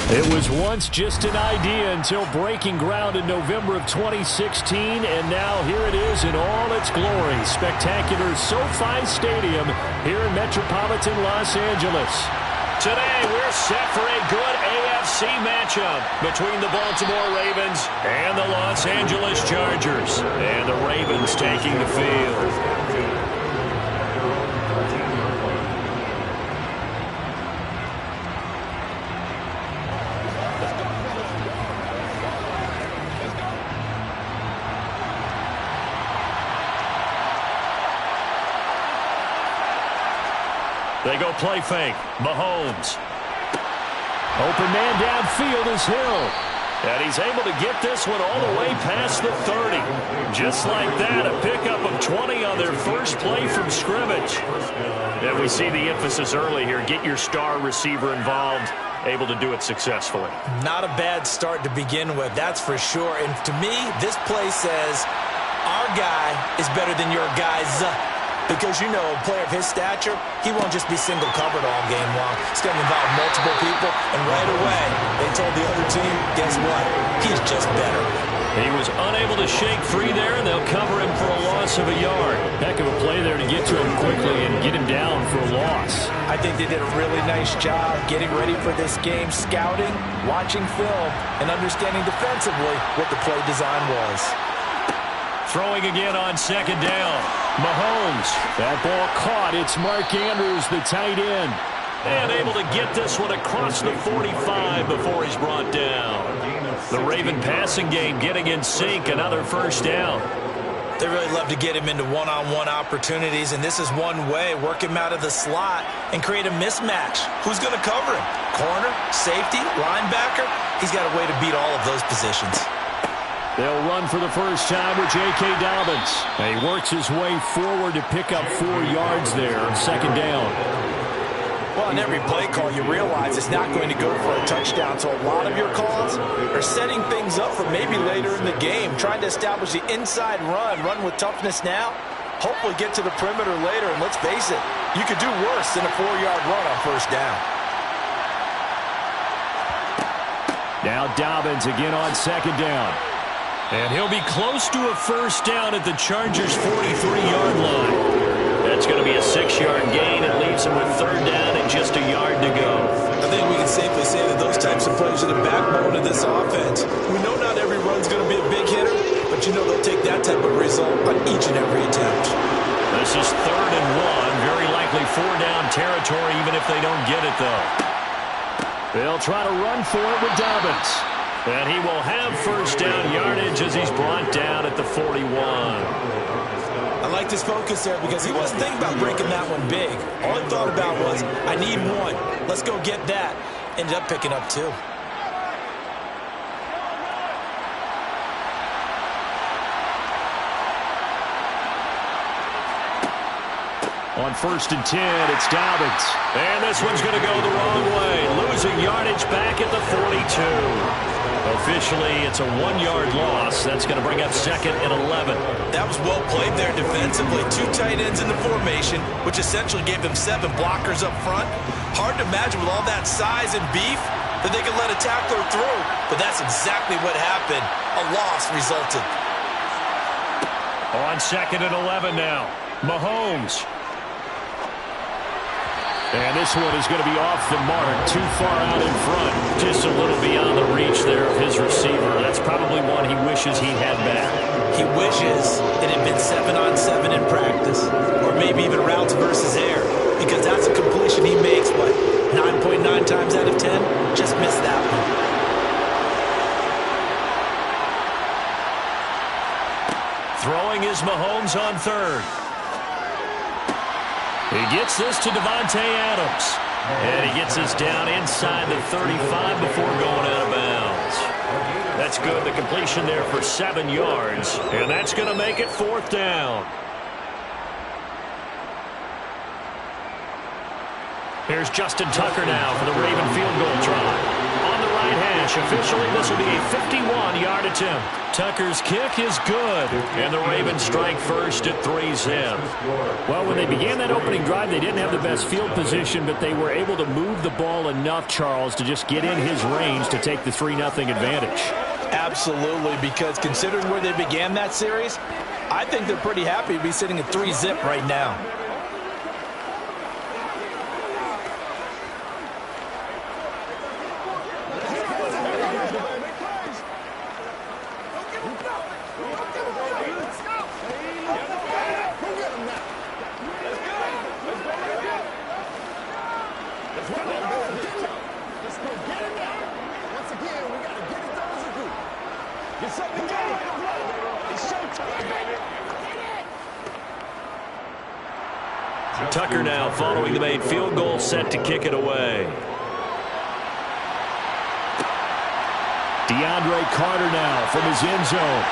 It was once just an idea until breaking ground in November of 2016, and now here it is in all its glory. Spectacular SoFi Stadium here in metropolitan Los Angeles. Today, we're set for a good AFC matchup between the Baltimore Ravens and the Los Angeles Chargers. And the Ravens taking the field. They go play fake. Mahomes. Open man downfield is Hill. And he's able to get this one all the way past the 30. Just like that, a pickup of 20 on their first play from scrimmage. And we see the emphasis early here. Get your star receiver involved. Able to do it successfully. Not a bad start to begin with, that's for sure. And to me, this play says, our guy is better than your guy's. Because, you know, a player of his stature, he won't just be single covered all game long. It's going to involve multiple people, and right away, they told the other team, guess what? He's just better. He was unable to shake free there, and they'll cover him for a loss of a yard. Heck of a play there to get to him quickly and get him down for a loss. I think they did a really nice job getting ready for this game, scouting, watching film, and understanding defensively what the play design was. Throwing again on second down. Mahomes. That ball caught. It's Mark Andrews, the tight end. And able to get this one across the 45 before he's brought down. The Raven passing game getting in sync. Another first down. They really love to get him into one-on-one opportunities, and this is one way. Work him out of the slot and create a mismatch. Who's going to cover him? Corner, safety, linebacker? He's got a way to beat all of those positions. They'll run for the first time with J.K. Dobbins. And he works his way forward to pick up 4 yards there on second down. Well, in every play call, you realize it's not going to go for a touchdown. So a lot of your calls are setting things up for maybe later in the game, trying to establish the inside run with toughness now, hopefully get to the perimeter later. And let's face it, you could do worse than a 4-yard run on first down. Now Dobbins again on second down. And he'll be close to a first down at the Chargers' 43-yard line. That's going to be a 6-yard gain. It leaves him with third down and just a yard to go. I think we can safely say that those types of plays are the backbone of this offense. We know not every run's going to be a big hitter, but you know they'll take that type of result on each and every attempt. This is 3rd and 1. Very likely 4-down territory, even if they don't get it, though. They'll try to run for it with Dobbins. And he will have first down yardage as he's brought down at the 41. I like this focus there because he wasn't thinking about breaking that one big. All he thought about was, I need one. Let's go get that. Ended up picking up 2. On 1st and 10, it's Dobbins. And this one's going to go the wrong way. Losing yardage back at the 42. Officially, it's a 1-yard loss. That's going to bring up 2nd and 11. That was well played there defensively. 2 tight ends in the formation, which essentially gave them 7 blockers up front. Hard to imagine with all that size and beef that they could let a tackler through. But that's exactly what happened. A loss resulted. On 2nd and 11 now. Mahomes. And this one is going to be off the mark, too far out in front. Just a little beyond the reach there of his receiver. That's probably one he wishes he had back. He wishes it had been 7-on-7 in practice, or maybe even routes versus air, because that's a completion he makes, what, 9.9 times out of 10? Just missed that one. Throwing is Mahomes on 3rd. He gets this to Davante Adams. And he gets this down inside the 35 before going out of bounds. That's good. The completion there for 7 yards. And that's going to make it 4th down. Here's Justin Tucker now for the Raven field goal try. On the right hash, Officially, this will be a 51-yard attempt. Tucker's kick is good, and the Ravens strike first at 3-zip. Well, when they began that opening drive, they didn't have the best field position, but they were able to move the ball enough, Charles, to just get in his range to take the 3-0 advantage. Absolutely, because considering where they began that series, I think they're pretty happy to be sitting at 3-zip right now. Tucker now following the made field goal, set to kick it away. DeAndre Carter now from his end zone.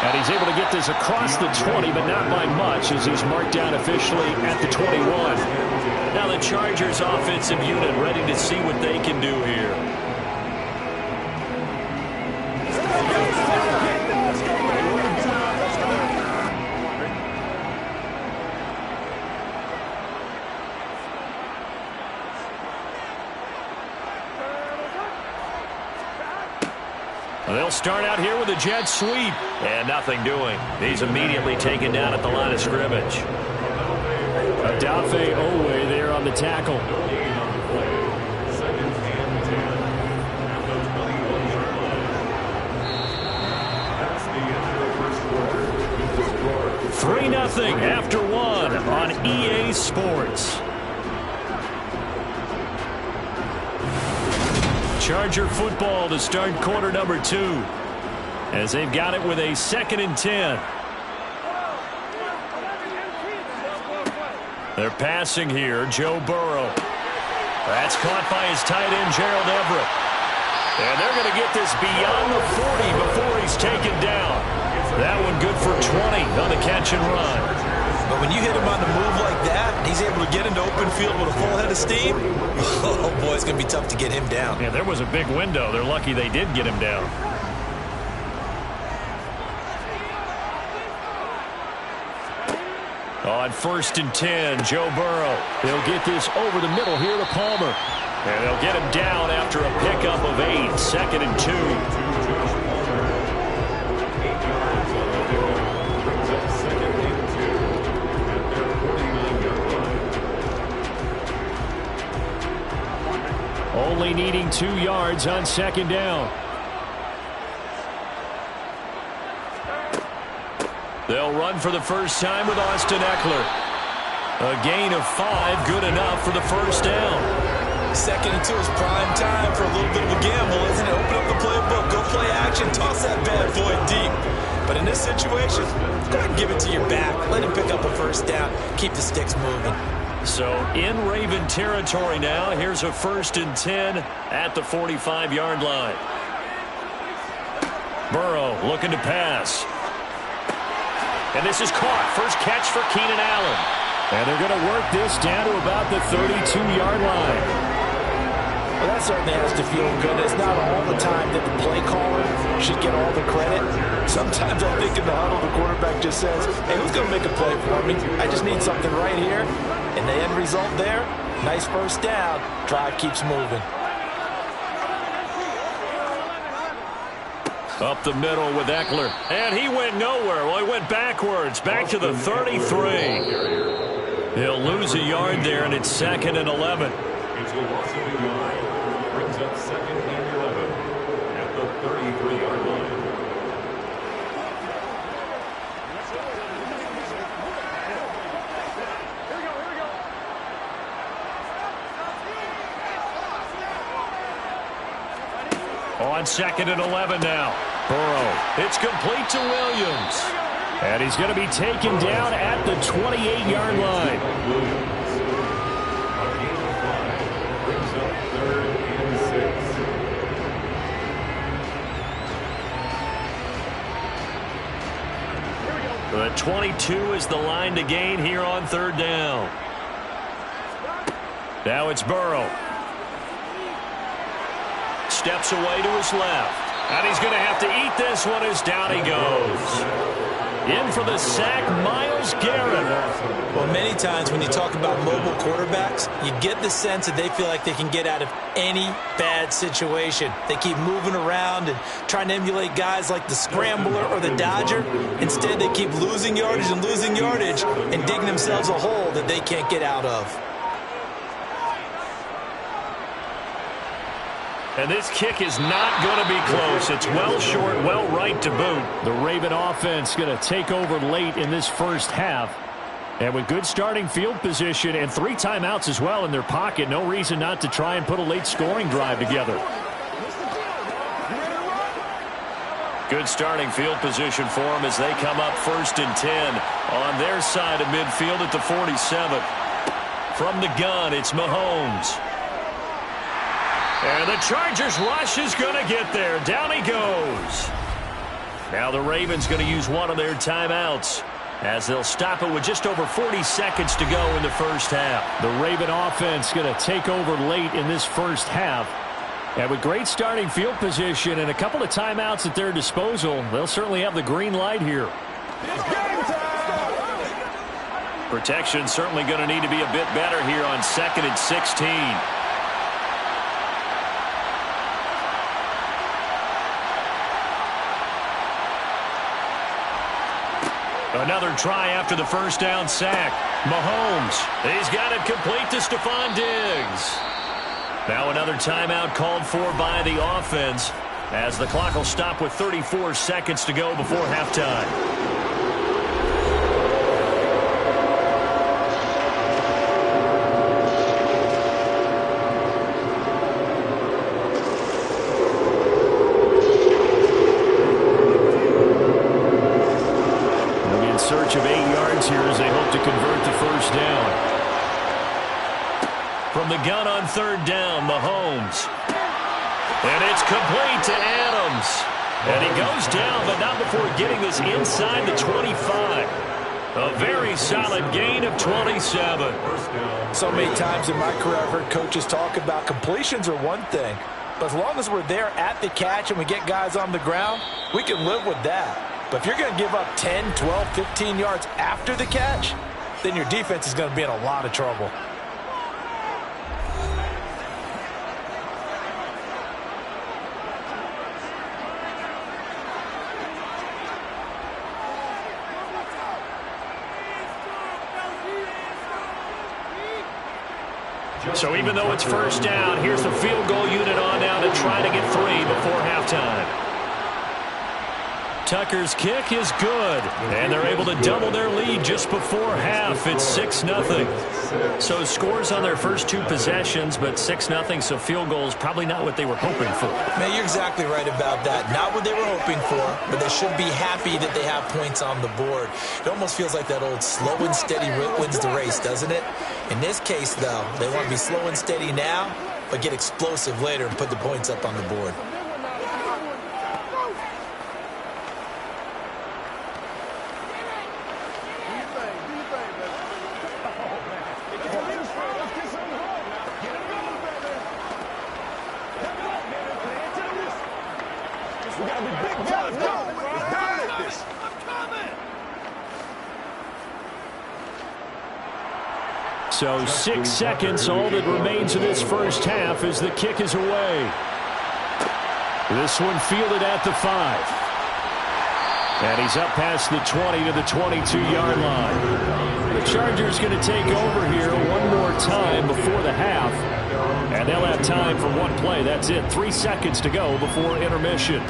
And he's able to get this across the 20, but not by much, as he's marked down officially at the 21. Now the Chargers offensive unit ready to see what they can do here. They'll start out here with a jet sweep. And nothing doing. He's immediately taken down at the line of scrimmage. Odafe Oweh there on the tackle. $3-0 after one on EA Sports. Charger football to start quarter number 2, as they've got it with a 2nd and 10. They're passing here. Joe Burrow. That's caught by his tight end, Gerald Everett. And they're going to get this beyond the 40 before he's taken down. That one good for 20 on the catch and run. But when you hit him on the move like that, and he's able to get into open field with a full head of steam, oh boy, it's going to be tough to get him down. Yeah, there was a big window. They're lucky they did get him down. On 1st and 10, Joe Burrow. They'll get this over the middle here to Palmer. And they'll get him down after a pickup of 8, 2nd and 2. Only needing 2 yards on 2nd down. They'll run for the first time with Austin Eckler. A gain of 5, good enough for the first down. 2nd and 2 is prime time for a little bit of a gamble, isn't it? Open up the playbook, go play action, toss that bad boy deep. But in this situation, go ahead and give it to your back. Let him pick up a first down. Keep the sticks moving. So in Raven territory now. Here's a 1st and 10 at the 45-yard line. Burrow looking to pass. And this is caught. First catch for Keenan Allen. And they're going to work this down to about the 32-yard line. Well, that certainly has to feel good. It's not all the time that the play caller should get all the credit. Sometimes I think in the huddle, the quarterback just says, hey, who's going to make a play for me? I just need something right here. And the end result there, nice first down. Drive keeps moving. Up the middle with Eckler. And he went nowhere. Well, he went backwards. Back to the 33. He'll lose a yard there, and it's 2nd and 11. It's a loss of a yard. Brings up 2nd and 11 at the 33-yard line. On 2nd and 11 now. Burrow. It's complete to Williams. And he's going to be taken down at the 28-yard line. Brings up 3rd and 6. The 22 is the line to gain here on 3rd down. Now it's Burrow. steps away to his left. And he's going to have to eat this one as down he goes. In for the sack, Myles Garrett. Well, many times when you talk about mobile quarterbacks, you get the sense that they feel like they can get out of any bad situation. They keep moving around and trying to emulate guys like the Scrambler or the Dodger. Instead, they keep losing yardage and digging themselves a hole that they can't get out of. And this kick is not going to be close. It's well short, well right to boot. The Raven offense going to take over late in this first half. And with good starting field position and 3 timeouts as well in their pocket, no reason not to try and put a late scoring drive together. Good starting field position for them as they come up 1st and 10 on their side of midfield at the 47. From the gun, it's Mahomes. And the Chargers rush is going to get there. Down he goes. Now the Ravens going to use one of their timeouts as they'll stop it with just over 40 seconds to go in the first half. The Raven offense going to take over late in this first half. And with great starting field position and a couple of timeouts at their disposal, they'll certainly have the green light here. Protection certainly going to need to be a bit better here on 2nd and 16. Another try after the first down sack. Mahomes, he's got it complete to Stephon Diggs. Now another timeout called for by the offense as the clock will stop with 34 seconds to go before halftime. Search of 8 yards here as they hope to convert the first down. From the gun on 3rd down, Mahomes. And it's complete to Adams. And he goes down, but not before getting this inside the 25. A very solid gain of 27. So many times in my career I've heard coaches talk about completions are one thing. But as long as we're there at the catch and we get guys on the ground, we can live with that. But if you're going to give up 10, 12, 15 yards after the catch, then your defense is going to be in a lot of trouble. So even though it's first down, here's the field goal unit on now to try to get 3 before halftime. Tucker's kick is good, and they're able to double their lead just before half. It's 6-0. So scores on their first 2 possessions, but 6-0, so field goals probably not what they were hoping for. Man, you're exactly right about that. Not what they were hoping for, but they should be happy that they have points on the board. It almost feels like that old slow and steady wins the race, doesn't it? In this case, though, they want to be slow and steady now, but get explosive later and put the points up on the board. So 6 seconds, all that remains in this first half as the kick is away. This one fielded at the 5. And he's up past the 20 to the 22-yard line. The Chargers going to take over here one more time before the half. And they'll have time for one play. That's it. 3 seconds to go before intermission.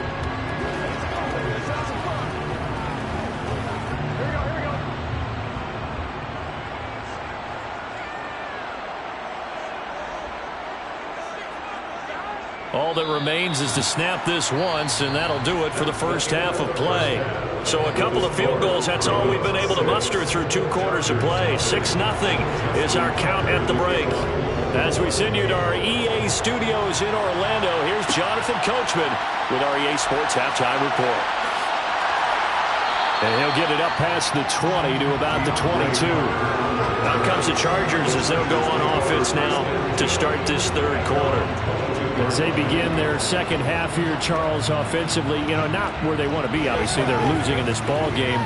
All that remains is to snap this once, and that'll do it for the first half of play. So a couple of field goals, that's all we've been able to muster through 2 quarters of play. 6-0 is our count at the break. As we send you to our EA studios in Orlando, here's Jonathan Coachman with our EA Sports Halftime Report. And he'll get it up past the 20 to about the 22. Out comes the Chargers as they'll go on offense now to start this 3rd quarter. As they begin their second half here, Charles, offensively, not where they want to be. Obviously, they're losing in this ball game,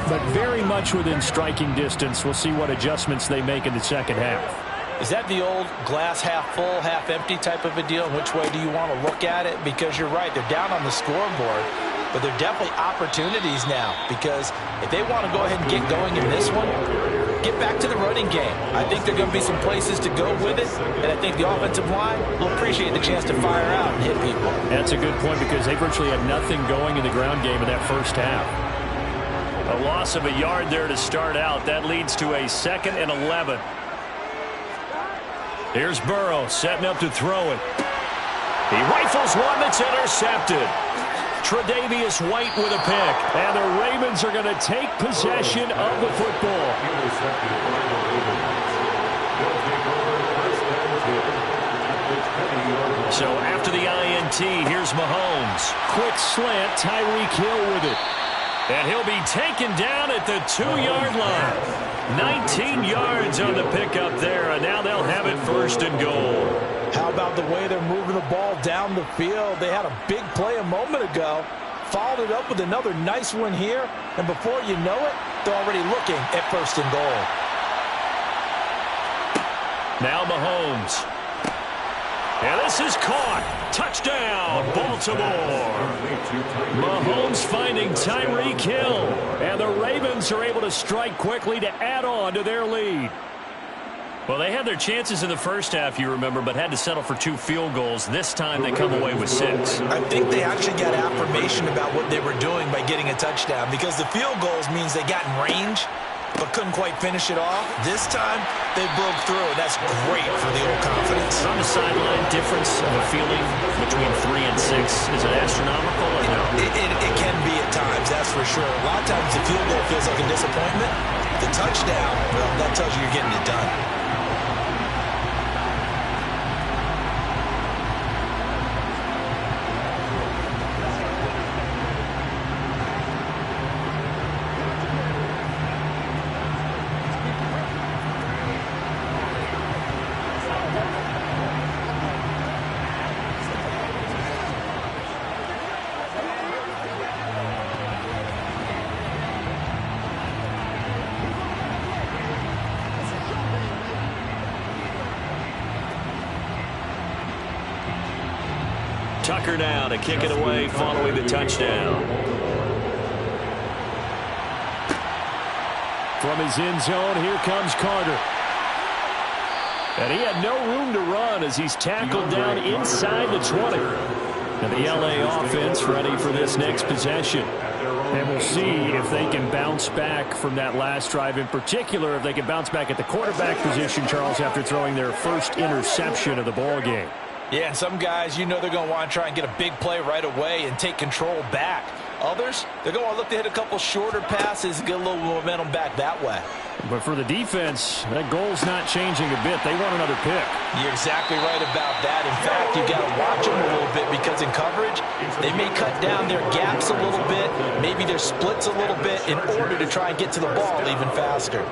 but very much within striking distance. We'll see what adjustments they make in the second half. Is that the old glass half full, half empty type of a deal? Which way do you want to look at it? Because you're right, they're down on the scoreboard, but they're definitely opportunities now, because if they want to go ahead and get going in this one, get back to the running game. I think there are going to be some places to go with it, and I think the offensive line will appreciate the chance to fire out and hit people. That's a good point, because they virtually had nothing going in the ground game in that first half. A loss of a yard there to start out. That leads to a 2nd and 11. Here's Burrow setting up to throw it. He rifles one that's intercepted. Tre'Davious White with a pick. And the Ravens are going to take possession of the football. So after the INT, here's Mahomes. Quick slant, Tyreek Hill with it. And he'll be taken down at the 2-yard line. 19 yards on the pickup there, and now they'll have it 1st and goal. How about the way they're moving the ball down the field? They had a big play a moment ago, followed it up with another nice one here, and before you know it, they're already looking at 1st and goal. Now Mahomes. And this is caught. Touchdown, Baltimore. Mahomes finding Tyreek Hill. And the Ravens are able to strike quickly to add on to their lead. Well, they had their chances in the first half, you remember, but had to settle for 2 field goals. This time they come away with 6. I think they actually got affirmation about what they were doing by getting a touchdown, because the field goals means they got in range but couldn't quite finish it off. This time, they broke through, and that's great for the old confidence. On the sideline, difference of a feeling between 3 and 6, is it astronomical or no? It can be at times, that's for sure. A lot of times the field goal feels like a disappointment. The touchdown, well, that tells you you're getting it done. Tucker now to kick it away following the touchdown. From his end zone, here comes Carter. And he had no room to run as he's tackled down inside the 20. And the LA offense ready for this next possession. And we'll see if they can bounce back from that last drive, in particular if they can bounce back at the quarterback position, Charles, after throwing their first interception of the ball game. Yeah, and some guys, they're going to want to try and get a big play right away and take control back. Others, they're going to look to hit a couple shorter passes and get a little momentum back that way. But for the defense, that goal's not changing a bit. They want another pick. You're exactly right about that. In fact, you got to watch them a little bit, because in coverage, they may cut down their gaps a little bit, maybe their splits a little bit, in order to try and get to the ball even faster.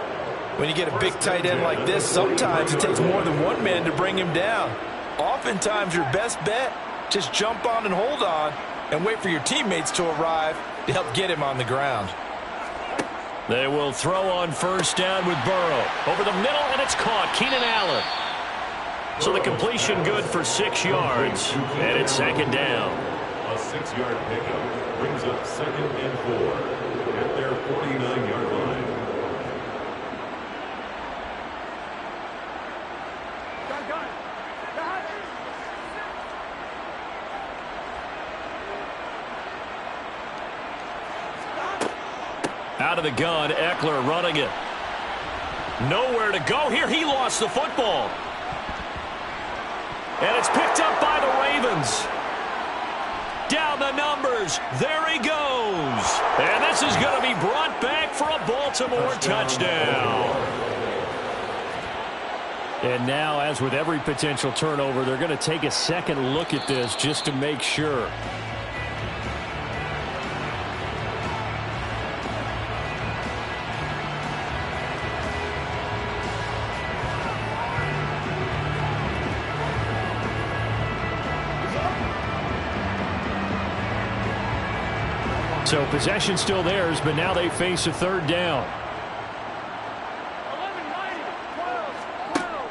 When you get a big tight end like this, sometimes it takes more than one man to bring him down. Oftentimes, your best bet, just jump on and hold on and wait for your teammates to arrive to help get him on the ground. They will throw on first down with Burrow. Over the middle, and it's caught. Keenan Allen. So the completion good for 6 yards, and it's 2nd down. A 6-yard pickup brings up 2nd and 4 at their 49-yard line. Out of the gun, Eckler running it. Nowhere to go here. He lost the football. And it's picked up by the Ravens. Down the numbers. There he goes. And this is going to be brought back for a Baltimore touchdown. And now, as with every potential turnover, they're going to take a second look at this just to make sure. So possession still theirs, but now they face a third down.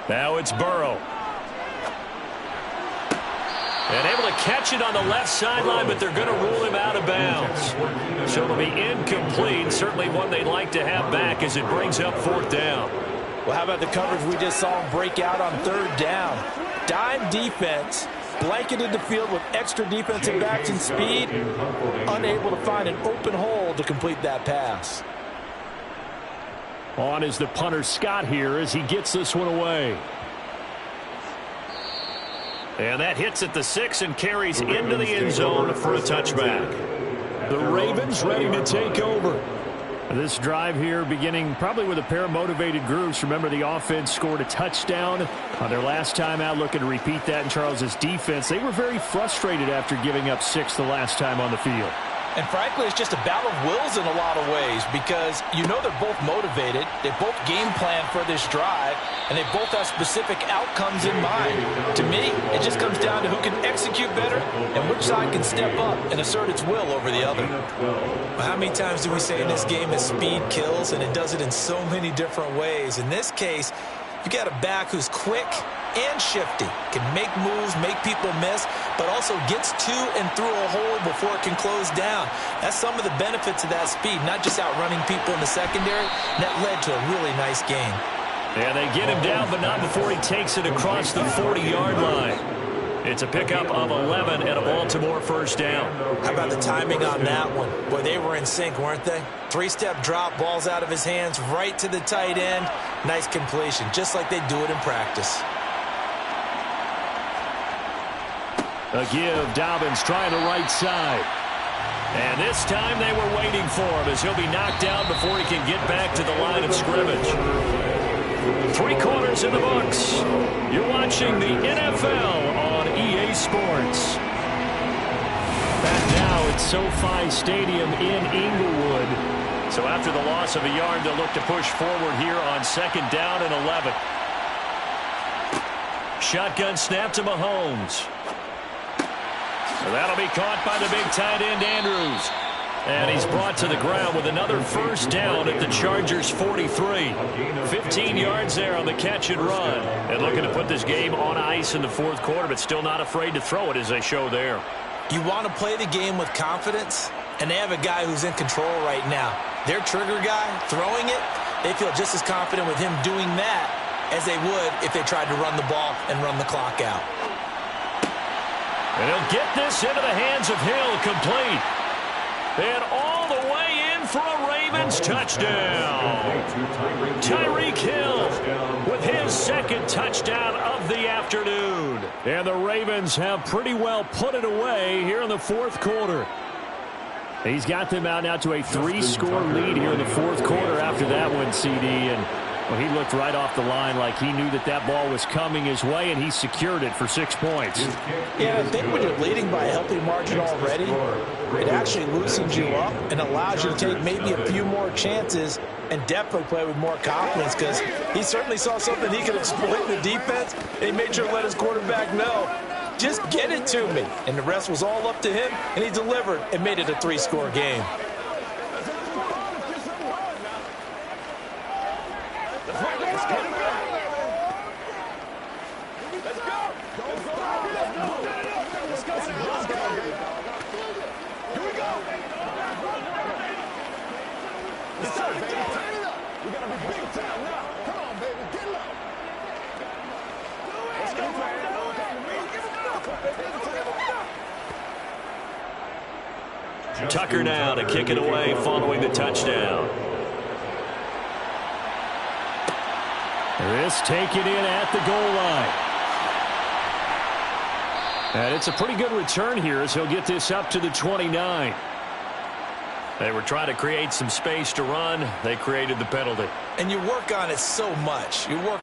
Now it's Burrow. And able to catch it on the left sideline, but they're going to rule him out of bounds. So it'll be incomplete. Certainly one they'd like to have back as it brings up fourth down. Well, how about the coverage we just saw him break out on third down? Dime defense, blanketed the field with extra defensive backs and speed, unable to find an open hole to complete that pass. On is the punter Scott here as he gets this one away. And that hits at the 6 and carries into the end zone for a touchback. The Ravens ready to take over. This drive here beginning probably with a pair of motivated groups. Remember, the offense scored a touchdown on their last time out, looking to repeat that in Charles's defense. They were very frustrated after giving up 6 the last time on the field. And frankly, it's just a battle of wills in a lot of ways because you know they're both motivated. They both game plan for this drive, and they both have specific outcomes in mind. To me, it just comes down to who can execute better and which side can step up and assert its will over the other. How many times do we say in this game that speed kills, and it does it in so many different ways? In this case, you got a back who's quick and shifty, can make moves, make people miss, but also gets to and through a hole before it can close down. That's some of the benefits of that speed, not just outrunning people in the secondary. And that led to a really nice game. Yeah, they get him down, but not before he takes it across the 40-yard line. It's a pickup of 11 and a Baltimore first down. How about the timing on that one? Boy, they were in sync, weren't they? Three-step drop, balls out of his hands, right to the tight end. Nice completion, just like they do it in practice. A give, Dobbins trying the right side. And this time they were waiting for him as he'll be knocked out before he can get back to the line of scrimmage. 3 quarters in the books. You're watching the NFL on EA Sports. Back now at SoFi Stadium in Inglewood. So after the loss of a yard, they'll look to push forward here on 2nd down and 11. Shotgun snap to Mahomes. That'll be caught by the big tight end, Andrews. And he's brought to the ground with another first down at the Chargers' 43. 15 yards there on the catch and run. And looking to put this game on ice in the 4th quarter, but still not afraid to throw it as they show there. You want to play the game with confidence, and they have a guy who's in control right now. Their trigger guy, throwing it, they feel just as confident with him doing that as they would if they tried to run the ball and run the clock out. And he'll get this into the hands of Hill, complete. And all the way in for a Ravens touchdown. Tyreek Hill with his 2nd touchdown of the afternoon. And the Ravens have pretty well put it away here in the 4th quarter. He's got them out now to a 3-score lead here in the 4th quarter after that one, CD. And well, he looked right off the line like he knew that that ball was coming his way, and he secured it for 6 points. Yeah, I think when you're leading by a healthy margin already, it actually loosens you up and allows you to take maybe a few more chances and definitely play with more confidence because he certainly saw something he could exploit in the defense, and he made sure to let his quarterback know, just get it to me. And the rest was all up to him, and he delivered and made it a 3-score game. Tucker now to kick it away following the touchdown. This taken in at the goal line. And it's a pretty good return here as he'll get this up to the 29. They were trying to create some space to run. They created the penalty. And you work on it so much. You work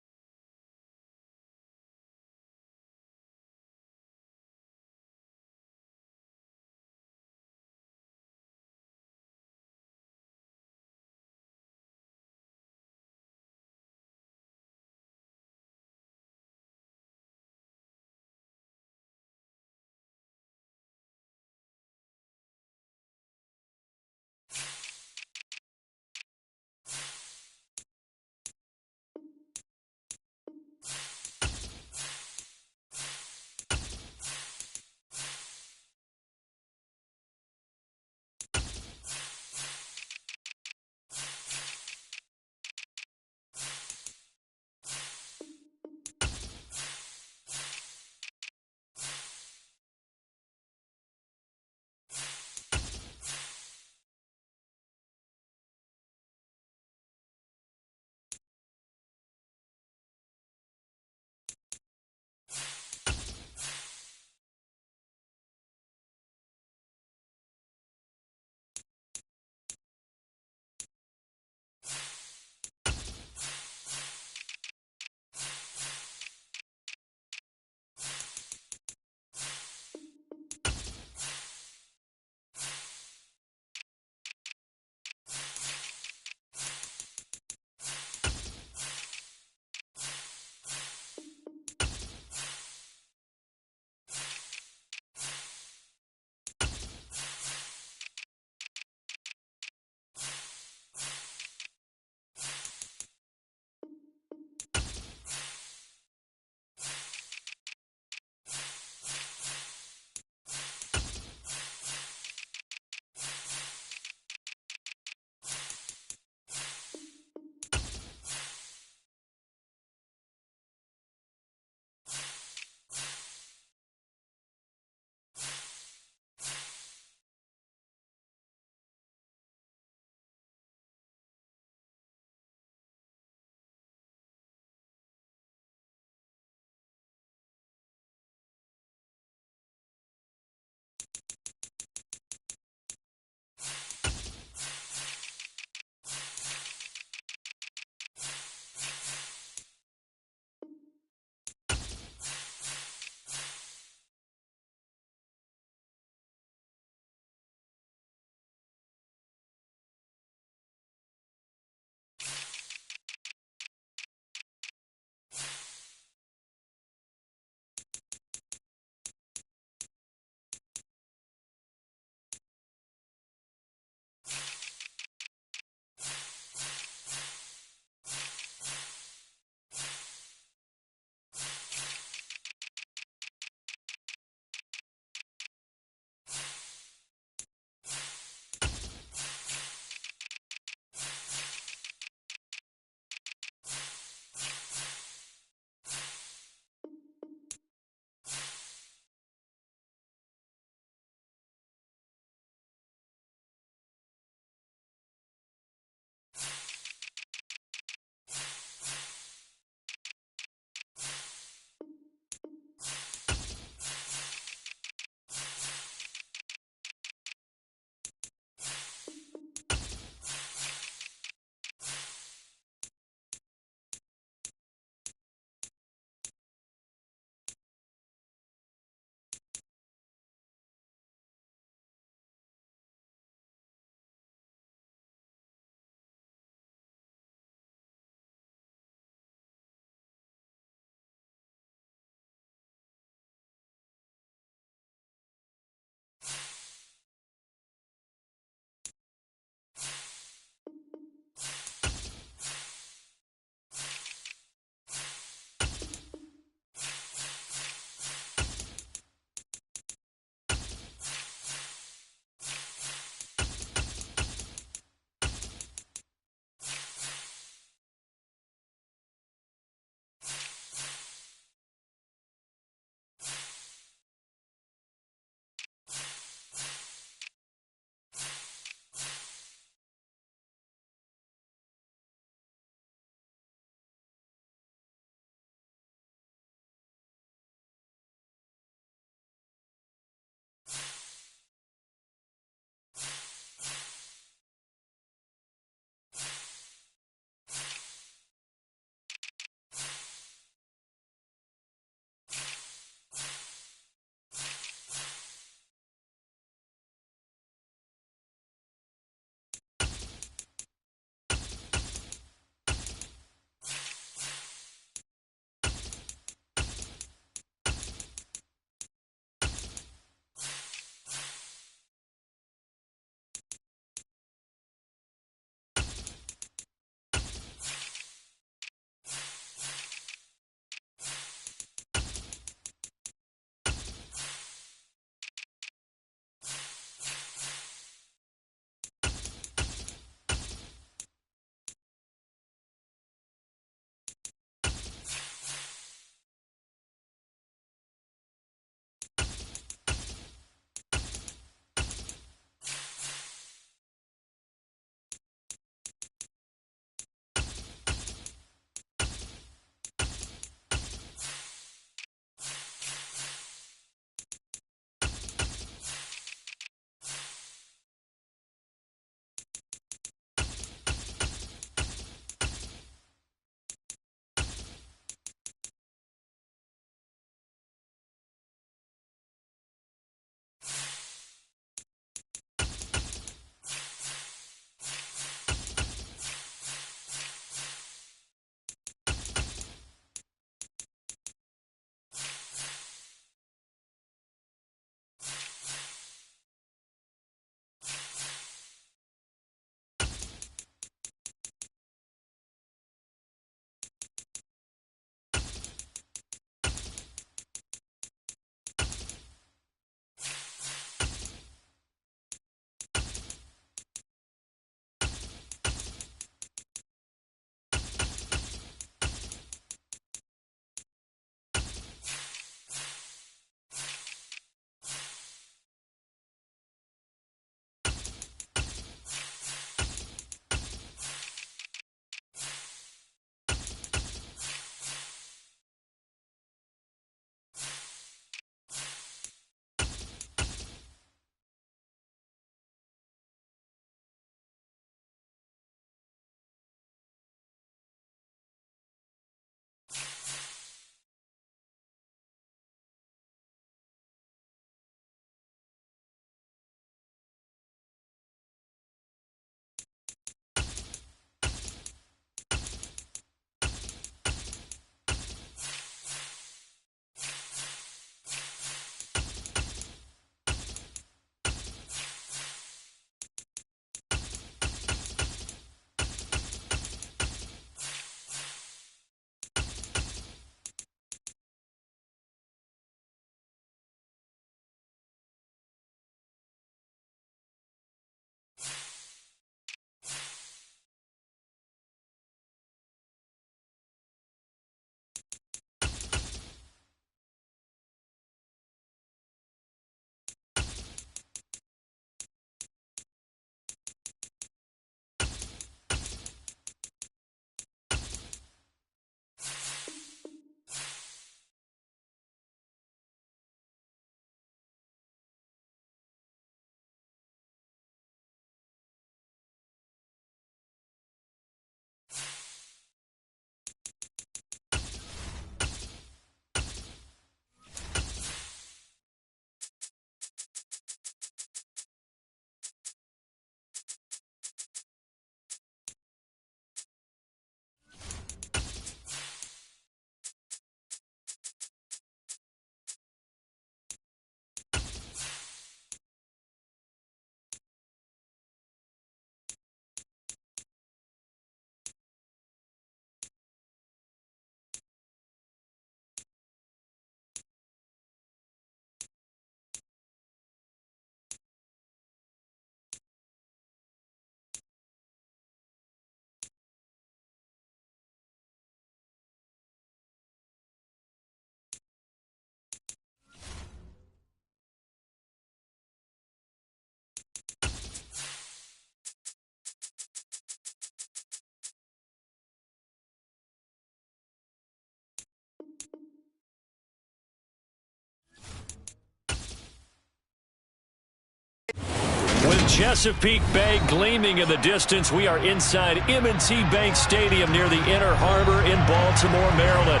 With Chesapeake Bay gleaming in the distance, we are inside M&T Bank Stadium near the Inner Harbor in Baltimore, Maryland.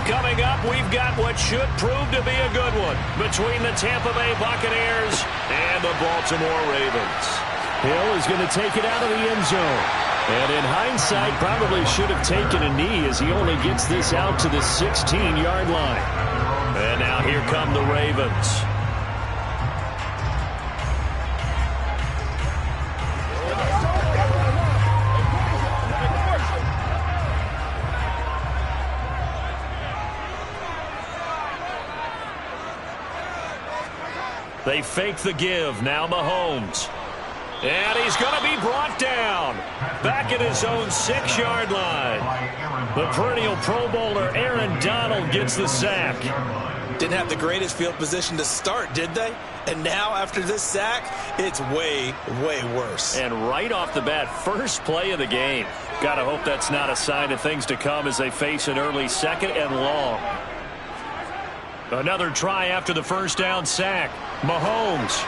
Coming up, we've got what should prove to be a good one between the Tampa Bay Buccaneers and the Baltimore Ravens. Hill is going to take it out of the end zone. And in hindsight, probably should have taken a knee as he only gets this out to the 16-yard line. And now here come the Ravens. They fake the give. Now Mahomes. And he's going to be brought down. Back at his own 6-yard line. The perennial Pro Bowler Aaron Donald gets the sack. Didn't have the greatest field position to start, did they? And now after this sack, it's way, way worse. And right off the bat, first play of the game. Got to hope that's not a sign of things to come as they face an early 2nd and long. Another try after the first down sack. Mahomes.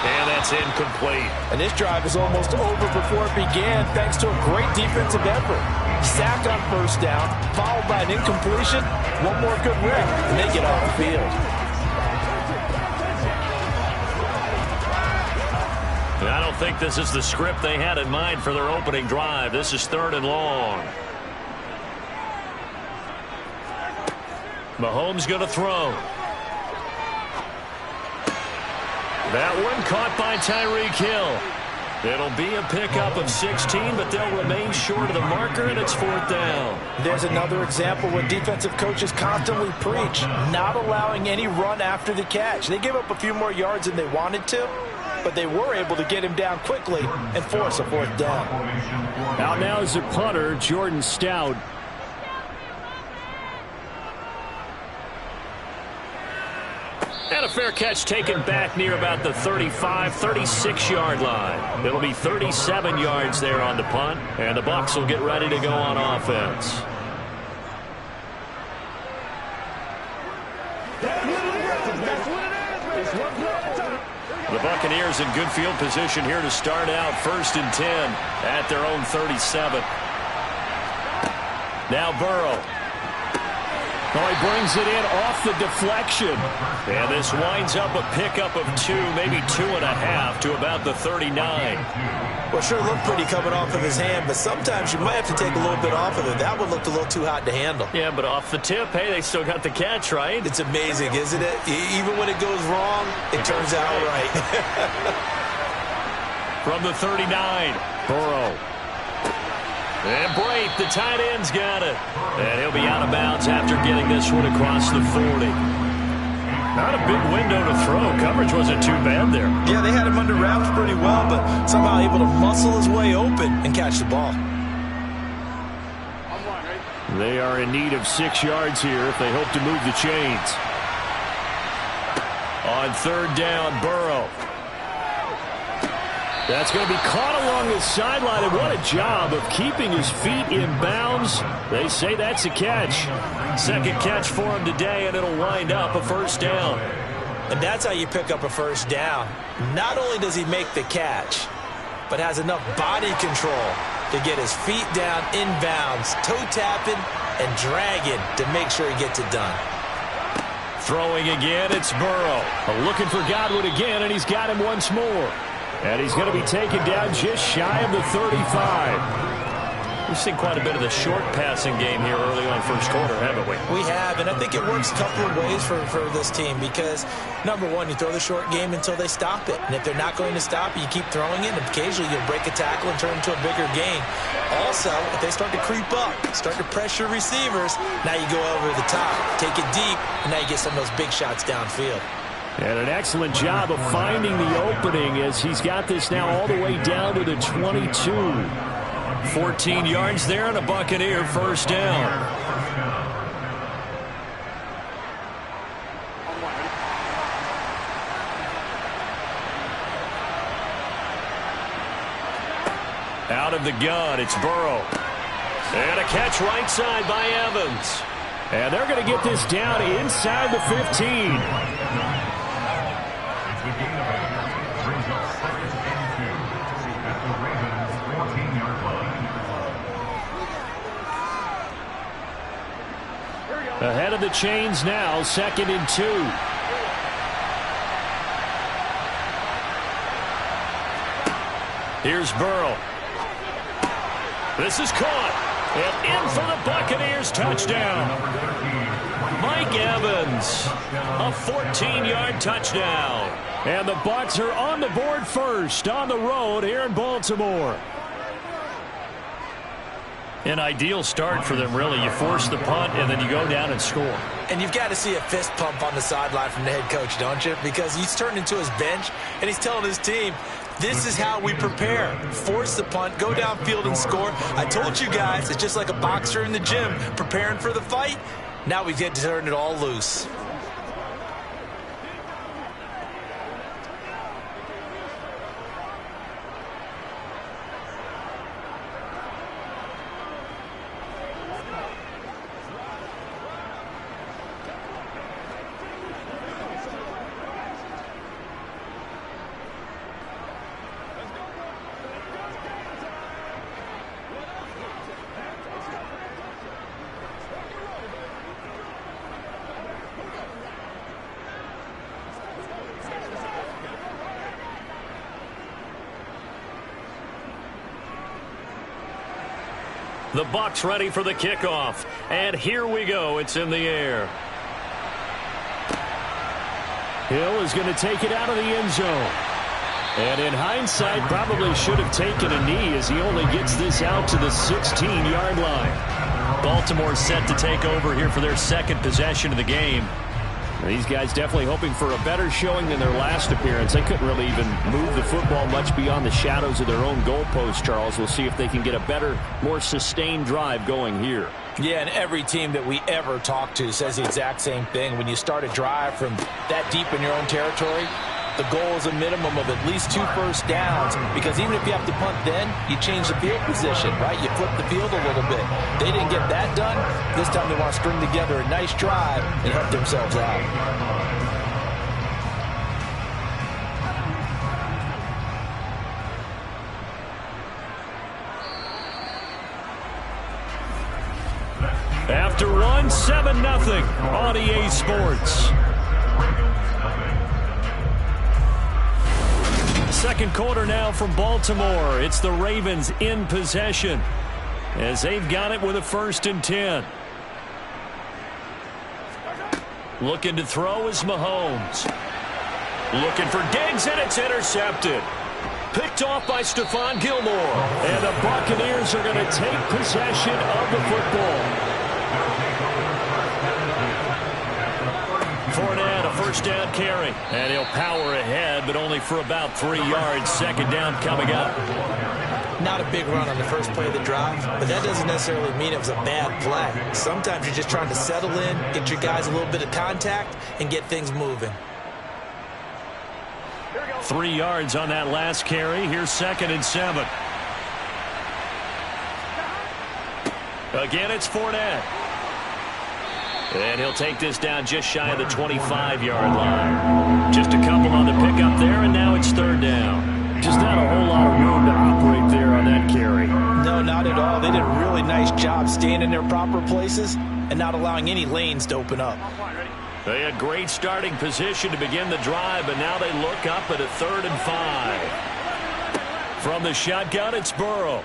And that's incomplete. And this drive is almost over before it began thanks to a great defensive effort. Sack on first down, followed by an incompletion. One more good rip, and they get off the field. I don't think this is the script they had in mind for their opening drive. This is 3rd and long. Mahomes going to throw. That one caught by Tyreek Hill. It'll be a pickup of 16, but they'll remain short of the marker, and it's 4th down. There's another example what defensive coaches constantly preach, not allowing any run after the catch. They gave up a few more yards than they wanted to, but they were able to get him down quickly and force a 4th down. Out now is the punter, Jordan Stout. And a fair catch taken back near about the 35, 36-yard line. It'll be 37 yards there on the punt, and the Bucs will get ready to go on offense. The Buccaneers in good field position here to start out 1st and 10 at their own 37. Now Burrow. Oh, he brings it in off the deflection. And this winds up a pickup of 2, maybe 2.5 to about the 39. Well, sure looked pretty coming off of his hand, but sometimes you might have to take a little bit off of it. That one looked a little too hot to handle. Yeah, but off the tip, hey, they still got the catch, right? It's amazing, isn't it? Even when it goes wrong, it turns out right. From the 39, Burrow. And Brate, the tight end's got it. And he'll be out of bounds after getting this one across the 40. Not a big window to throw. Coverage wasn't too bad there. Yeah, they had him under wraps pretty well, but somehow able to muscle his way open and catch the ball. They are in need of 6 yards here if they hope to move the chains. On 3rd down, Burrow. That's going to be caught along the sideline, and what a job of keeping his feet in bounds. They say that's a catch. 2nd catch for him today, and it'll wind up a 1st down. And that's how you pick up a 1st down. Not only does he make the catch, but has enough body control to get his feet down in bounds, toe tapping and dragging to make sure he gets it done. Throwing again, it's Burrow. Looking for Godwin again, and he's got him once more. And he's going to be taken down just shy of the 35. We've seen quite a bit of the short passing game here early on 1st quarter, haven't we? We have, and I think it works a couple of ways for this team because, number one, you throw the short game until they stop it. And if they're not going to stop it, you keep throwing it, and occasionally you'll break a tackle and turn it into a bigger gain. Also, if they start to creep up, start to pressure receivers, now you go over the top, take it deep, and now you get some of those big shots downfield. And an excellent job of finding the opening as he's got this now all the way down to the 22. 14 yards there and a Buccaneer 1st down. Out of the gun, it's Burrow. And a catch right side by Evans. And they're going to get this down inside the 15. Ahead of the chains now, 2nd and 2. Here's Burrow. This is caught. And in for the Buccaneers touchdown. Mike Evans, a 14-yard touchdown. And the Bucs are on the board first on the road here in Baltimore. An ideal start for them, really. You force the punt, and then you go down and score. And you've got to see a fist pump on the sideline from the head coach, don't you? Because he's turned into his bench, and he's telling his team, this is how we prepare. Force the punt, go downfield and score. I told you guys, it's just like a boxer in the gym preparing for the fight. Now we get to turn it all loose. The Bucs ready for the kickoff. And here we go. It's in the air. Hill is going to take it out of the end zone. And in hindsight, probably should have taken a knee as he only gets this out to the 16-yard line. Baltimore set to take over here for their second possession of the game. These guys definitely hoping for a better showing than their last appearance. They couldn't really even move the football much beyond the shadows of their own goalpost, Charles. We'll see if they can get a better, more sustained drive going here. Yeah, and every team that we ever talk to says the exact same thing. When you start a drive from that deep in your own territory, the goal is a minimum of at least 2 first downs, because even if you have to punt then, you change the field position, right? You flip the field a little bit. They didn't get that done. This time they want to string together a nice drive and help themselves out. After one, 7-0 on EA Sports. Second quarter now from Baltimore. It's the Ravens in possession as they've got it with a 1st and 10. Looking to throw is Mahomes. Looking for Diggs, and it's intercepted. Picked off by Stephon Gilmore. And the Buccaneers are going to take possession of the football. Fournette, a 1st down carry. And he'll power ahead, but only for about 3 yards. 2nd down coming up. Not a big run on the first play of the drive, but that doesn't necessarily mean it was a bad play. Sometimes you're just trying to settle in, get your guys a little bit of contact, and get things moving. 3 yards on that last carry. Here's 2nd and 7. Again, it's Fournette. And he'll take this down just shy of the 25-yard line. Just a couple on the pickup there, and now it's 3rd down. Just not a whole lot of room to operate there on that carry. No, not at all. They did a really nice job staying in their proper places and not allowing any lanes to open up. They had great starting position to begin the drive, but now they look up at a 3rd and 5. From the shotgun, it's Burrow.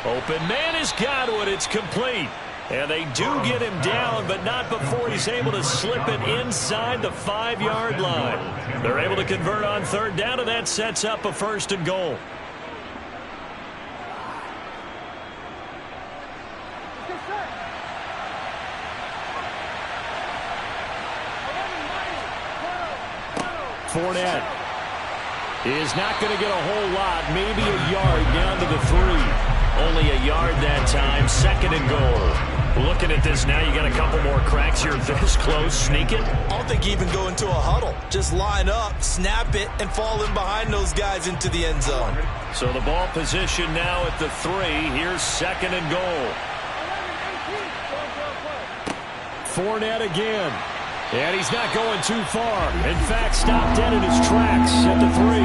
Open man is Godwin. It's complete. And they do get him down, but not before he's able to slip it inside the 5-yard line. They're able to convert on 3rd down, and that sets up a 1st and goal. Fournette is not going to get a whole lot, maybe a yard down to the 3. Only a yard that time, 2nd and goal. Looking at this now, you got a couple more cracks here this close. Sneak it. I don't think you even go into a huddle. Just line up, snap it, and fall in behind those guys into the end zone. So the ball position now at the 3. Here's 2nd and goal. Fournette again. And he's not going too far. In fact, stopped dead in his tracks at the 3.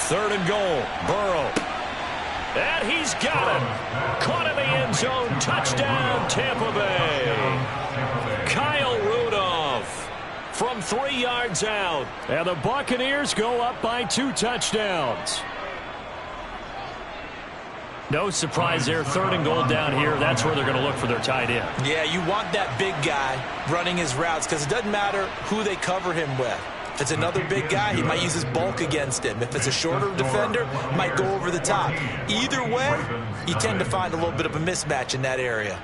3rd and goal. Burrow. And he's got it. Caught in the end zone. Touchdown, Tampa Bay. Kyle Rudolph from 3 yards out. And the Buccaneers go up by 2 touchdowns. No surprise there. 3rd and goal down here. That's where they're going to look for their tight end. Yeah, you want that big guy running his routes because it doesn't matter who they cover him with. If it's another big guy, he might use his bulk against him. If it's a shorter defender, he might go over the top. Either way, you tend to find a little bit of a mismatch in that area.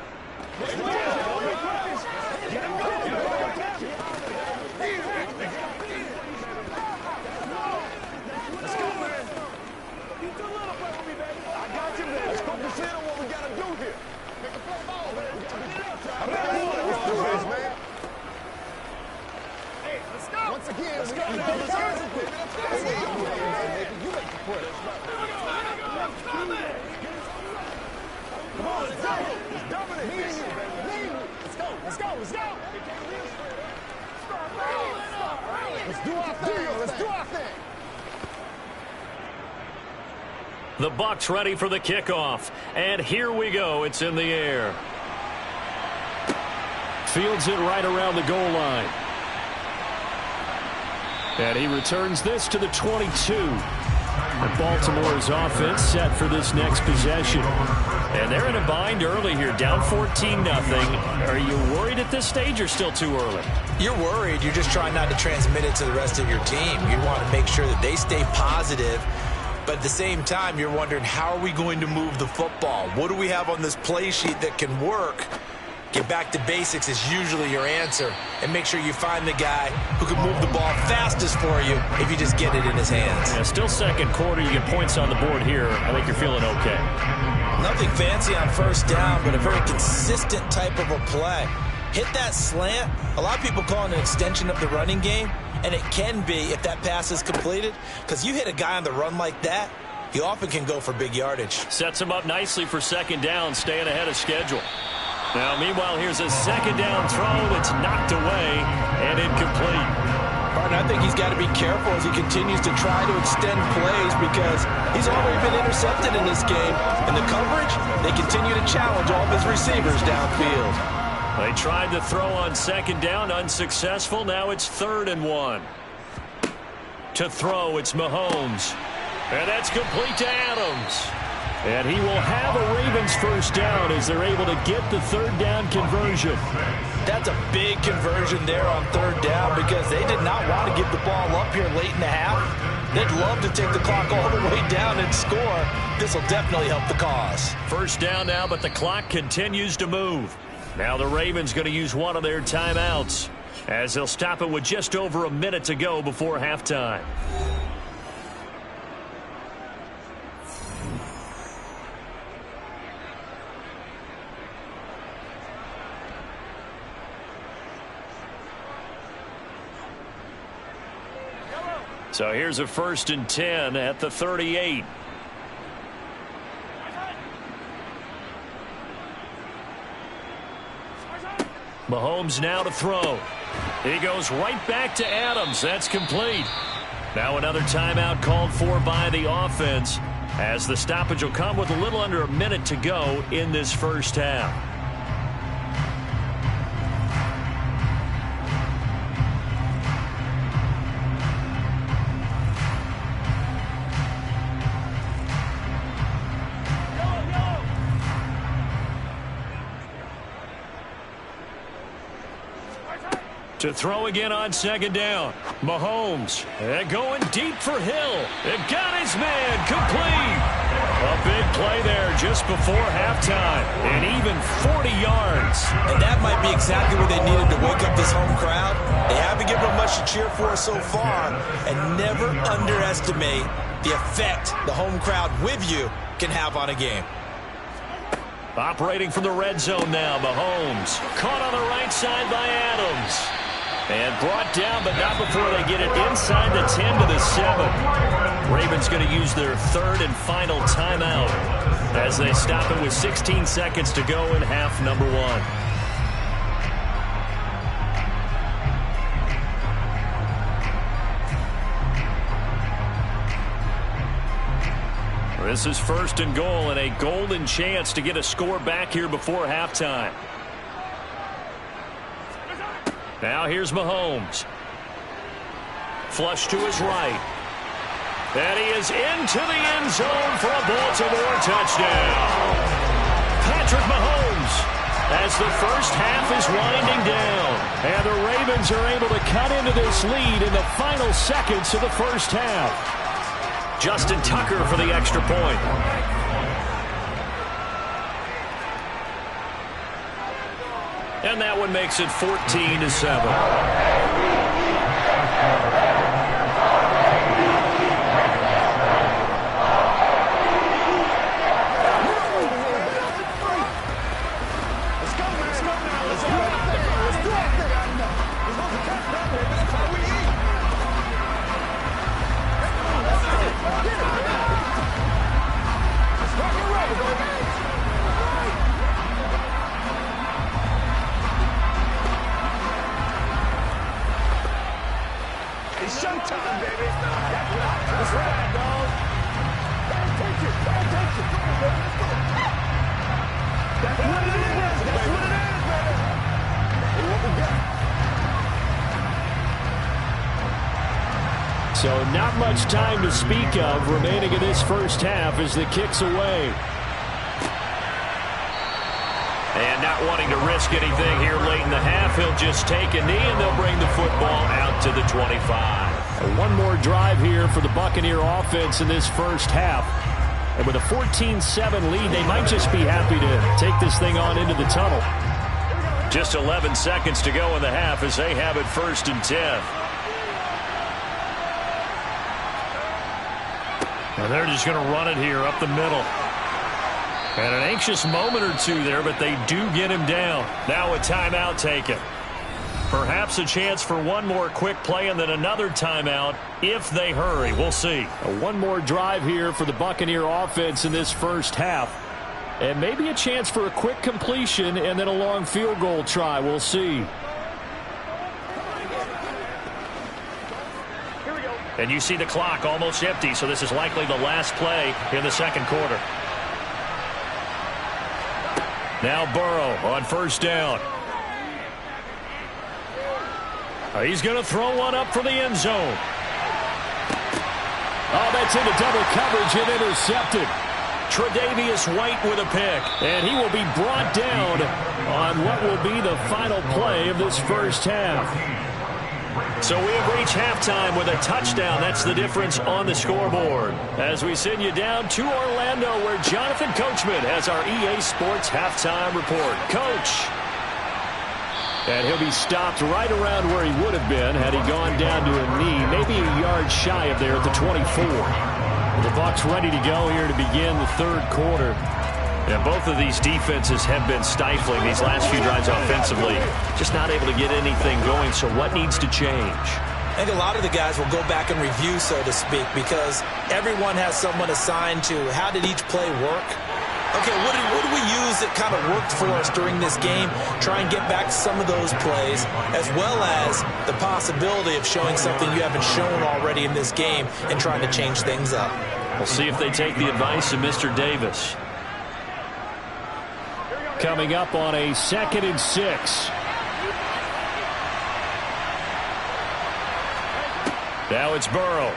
The Bucs ready for the kickoff. And here we go. It's in the air. Fields it right around the goal line. And he returns this to the 22. And Baltimore's offense set for this next possession. And they're in a bind early here, down 14-0. Are you worried at this stage or still too early? You're worried. You're just trying not to transmit it to the rest of your team. You want to make sure that they stay positive. But at the same time, you're wondering, how are we going to move the football? What do we have on this play sheet that can work? Get back to basics is usually your answer. And make sure you find the guy who can move the ball fastest for you if you just get it in his hands. Yeah, still second quarter. You get points on the board here. I think you're feeling okay. Nothing fancy on first down, but a very consistent type of a play. Hit that slant. A lot of people call it an extension of the running game. And it can be if that pass is completed, because you hit a guy on the run like that, he often can go for big yardage. Sets him up nicely for second down, staying ahead of schedule. Now, meanwhile, here's a second down throw that's knocked away and incomplete. Partner, I think he's got to be careful as he continues to try to extend plays because he's already been intercepted in this game. And the coverage, they continue to challenge all of his receivers downfield. They tried to throw on second down, unsuccessful. Now it's 3rd and 1. To throw, it's Mahomes. And that's complete to Adams. And he will have a Ravens first down as they're able to get the 3rd down conversion. That's a big conversion there on 3rd down because they did not want to give the ball up here late in the half. They'd love to take the clock all the way down and score. This will definitely help the cause. First down now, but the clock continues to move. Now the Ravens going to use one of their timeouts as they'll stop it with just over a minute to go before halftime. So here's a 1st and 10 at the 38. Mahomes now to throw. He goes right back to Adams. That's complete. Now another timeout called for by the offense as the stoppage will come with a little under a minute to go in this first half. To throw again on second down. Mahomes going deep for Hill. It got his man complete. A big play there just before halftime. And even 40 yards. And that might be exactly what they needed to wake up this home crowd. They haven't given them much to cheer for so far. And never underestimate the effect the home crowd with you can have on a game. Operating from the red zone now, Mahomes. Caught on the right side by Adams. And brought down, but not before they get it inside the 10 to the 7. Ravens going to use their 3rd and final timeout as they stop it with 16 seconds to go in half number 1. This is 1st and goal and a golden chance to get a score back here before halftime. Now here's Mahomes. Flush to his right. And he is into the end zone for a Baltimore touchdown. Patrick Mahomes, as the first half is winding down. And the Ravens are able to cut into this lead in the final seconds of the first half. Justin Tucker for the extra point. And that one makes it 14-7. It's showtime, baby. That's right, dog. Pay attention. Pay attention. That's what it is. That's what it is, baby. Hey, what we got? So not much time to speak of remaining in this first half as the kick's away. And not wanting to risk anything here late in the half, he'll just take a knee and they'll bring the football out to the 25. One more drive here for the Buccaneer offense in this first half. And with a 14-7 lead, they might just be happy to take this thing on into the tunnel. Just 11 seconds to go in the half as they have it 1st and 10. Now they're just going to run it here up the middle. And an anxious moment or two there, but they do get him down. Now a timeout taken. Perhaps a chance for one more quick play and then another timeout if they hurry. We'll see. One more drive here for the Buccaneer offense in this first half. And maybe a chance for a quick completion and then a long field goal try. We'll see. And you see the clock almost empty, so this is likely the last play in the second quarter. Now Burrow on 1st down. He's going to throw one up for the end zone. Oh, that's into double coverage and intercepted. Tre'Davious White with a pick. And he will be brought down on what will be the final play of this first half. So we have reached halftime with a touchdown. That's the difference on the scoreboard. As we send you down to Orlando, where Jonathan Coachman has our EA Sports halftime report. Coach. And he'll be stopped right around where he would have been had he gone down to a knee, maybe a yard shy of there at the 24. The Bucs ready to go here to begin the third quarter. And both of these defenses have been stifling these last few drives offensively. Just not able to get anything going, so what needs to change? I think a lot of the guys will go back and review, so to speak, because everyone has someone assigned to how did each play work. Okay, what do we use that kind of worked for us during this game? Try and get back to some of those plays, as well as the possibility of showing something you haven't shown already in this game and trying to change things up. We'll see if they take the advice of Mr. Davis. Coming up on a 2nd and 6. Now it's Burrow.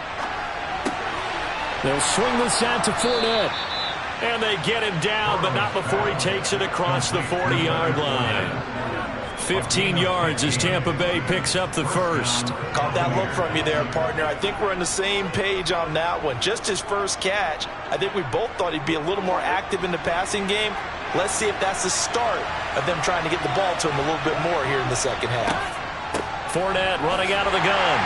They'll swing this out to Fournette. And they get him down, but not before he takes it across the 40-yard line. 15 yards as Tampa Bay picks up the first. Caught that look from you there, partner. I think we're on the same page on that one. Just his first catch. I think we both thought he'd be a little more active in the passing game. Let's see if that's the start of them trying to get the ball to him a little bit more here in the second half. Fournette running out of the gun.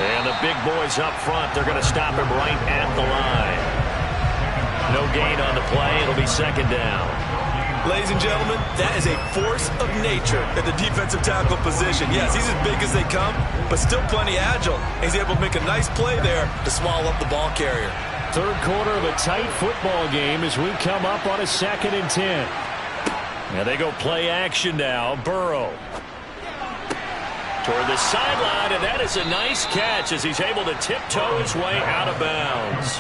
And the big boys up front, they're going to stop him right at the line. No gain on the play. It'll be 2nd down. Ladies and gentlemen, that is a force of nature at the defensive tackle position. Yes, he's as big as they come, but still plenty agile. He's able to make a nice play there to swallow up the ball carrier. Third quarter of a tight football game as we come up on a 2nd and 10. And they go play action now. Burrow toward the sideline, and that is a nice catch as he's able to tiptoe his way out of bounds.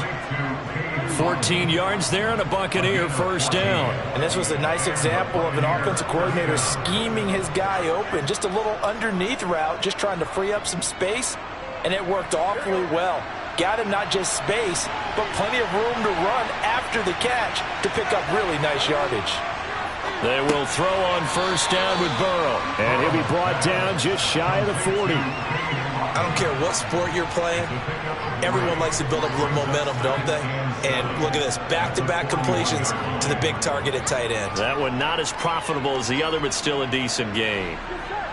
14 yards there and a Buccaneer first down. And this was a nice example of an offensive coordinator scheming his guy open. Just a little underneath route, just trying to free up some space, and it worked awfully well. Got him not just space, but plenty of room to run after the catch to pick up really nice yardage. They will throw on first down with Burrow, and he'll be brought down just shy of the 40. I don't care what sport you're playing. Everyone likes to build up a little momentum, don't they? And look at this, back-to-back completions to the big target at tight end. That one not as profitable as the other, but still a decent gain.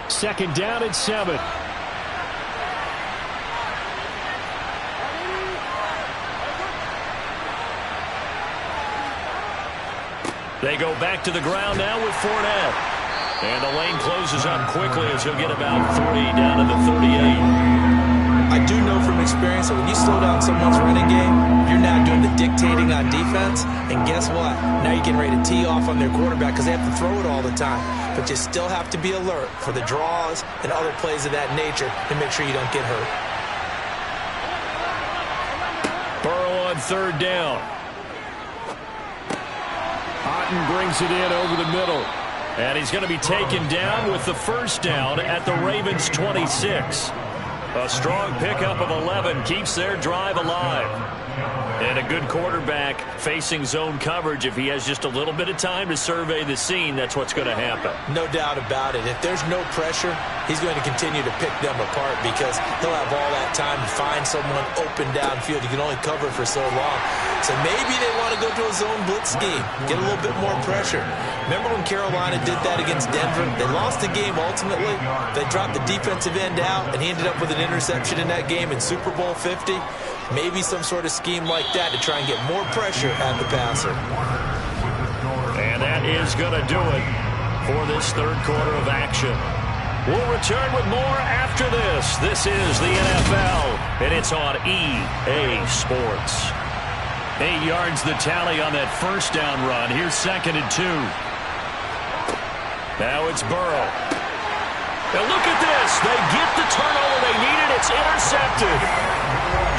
Second down and 7. They go back to the ground now with Fournette. And the lane closes up quickly as he'll get about 3 down to the 38. I do know from experience that when you slow down someone's running game, you're now doing the dictating on defense. And guess what? Now you're getting ready to tee off on their quarterback because they have to throw it all the time. But you still have to be alert for the draws and other plays of that nature to make sure you don't get hurt. Burrow on third down. Otten brings it in over the middle. And he's going to be taken down with the first down at the Ravens 26. A strong pickup of 11 keeps their drive alive. And a good quarterback facing zone coverage. If he has just a little bit of time to survey the scene, that's what's going to happen. No doubt about it. If there's no pressure, he's going to continue to pick them apart because he'll have all that time to find someone open downfield. You can only cover for so long. So maybe they want to go to a zone blitz scheme, get a little bit more pressure. Remember when Carolina did that against Denver? They lost the game ultimately. They dropped the defensive end out, and he ended up with an interception in that game in Super Bowl 50. Maybe some sort of scheme like that to try and get more pressure at the passer. And that is going to do it for this third quarter of action. We'll return with more after this. This is the NFL, and it's on EA Sports. 8 yards the tally on that first down run. Here's 2nd and 2. Now it's Burrow. Now look at this. They get the turnover they needed. It's intercepted.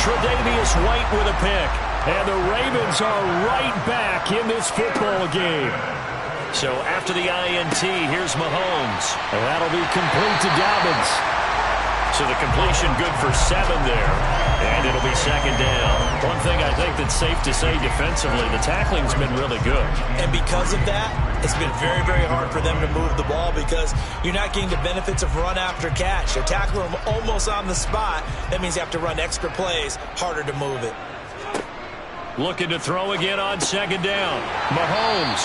Tre'Davious White with a pick. And the Ravens are right back in this football game. So after the INT, here's Mahomes. And that'll be complete to Dobbins. So the completion good for 7 there. And it'll be 2nd down. One thing I think that's safe to say defensively, the tackling's been really good. And because of that, it's been very, very hard for them to move the ball because you're not getting the benefits of run after catch. They're tackling them almost on the spot. That means you have to run extra plays, harder to move it. Looking to throw again on 2nd down. Mahomes.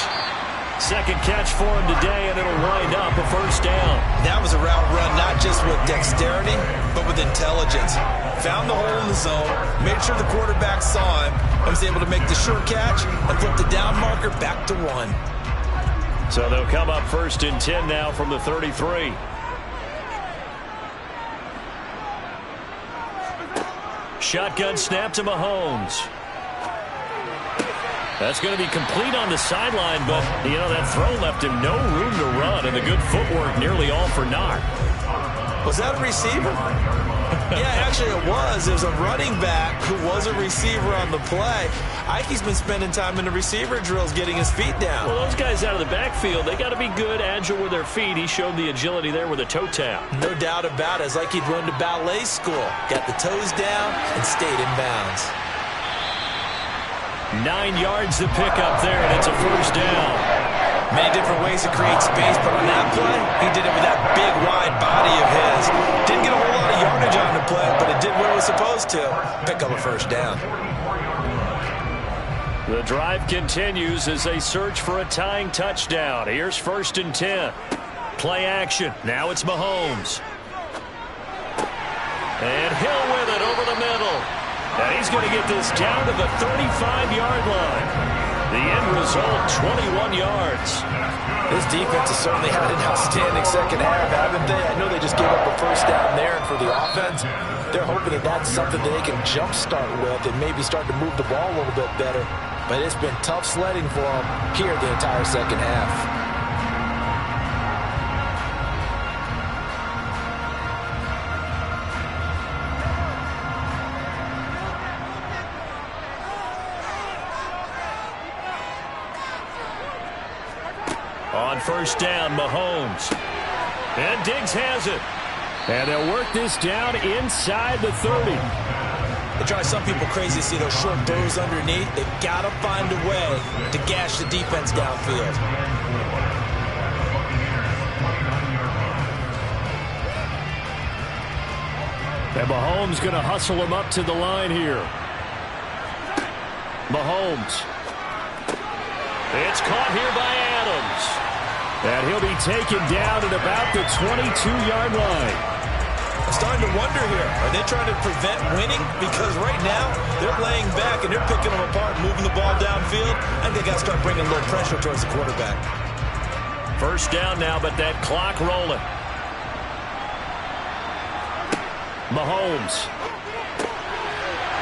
Second catch for him today, and it'll wind up a first down. That was a route run not just with dexterity, but with intelligence. Found the hole in the zone, made sure the quarterback saw him, and was able to make the short catch and flip the down marker back to 1. So they'll come up 1st and 10 now from the 33. Shotgun snap to Mahomes. That's going to be complete on the sideline, but, you know, that throw left him no room to run, and the good footwork nearly all for naught. Was that a receiver? Yeah, actually it was. It was a running back who was a receiver on the play. Ike's been spending time in the receiver drills getting his feet down. Well, those guys out of the backfield, they got to be good, agile with their feet. He showed the agility there with a toe tap. No doubt about it. It's like he'd run to ballet school. Got the toes down and stayed in bounds. 9 yards to pick up there, and it's a first down. Many different ways to create space, but on that play, he did it with that big, wide body of his. Didn't get a whole lot of yardage on the play, but it did what it was supposed to. Pick up a first down. The drive continues as they search for a tying touchdown. Here's 1st and 10. Play action. Now it's Mahomes. And Hill with it over the middle. And he's going to get this down to the 35-yard line. The end result, 21 yards. This defense has certainly had an outstanding second half, haven't they? I know they just gave up a first down there, and for the offense, they're hoping that that's something that they can jumpstart with and maybe start to move the ball a little bit better. But it's been tough sledding for them here the entire second half. on first down, Mahomes. And Diggs has it. And they'll work this down inside the 30. It drives some people crazy to see those short throws underneath. They've got to find a way to gash the defense downfield. And Mahomes going to hustle him up to the line here. Mahomes. It's caught here by Adams. And he'll be taken down at about the 22-yard line. I'm starting to wonder here, are they trying to prevent winning? Because right now, they're laying back and they're picking them apart, moving the ball downfield. I think they got to start bringing a little pressure towards the quarterback. First down now, but that clock rolling. Mahomes.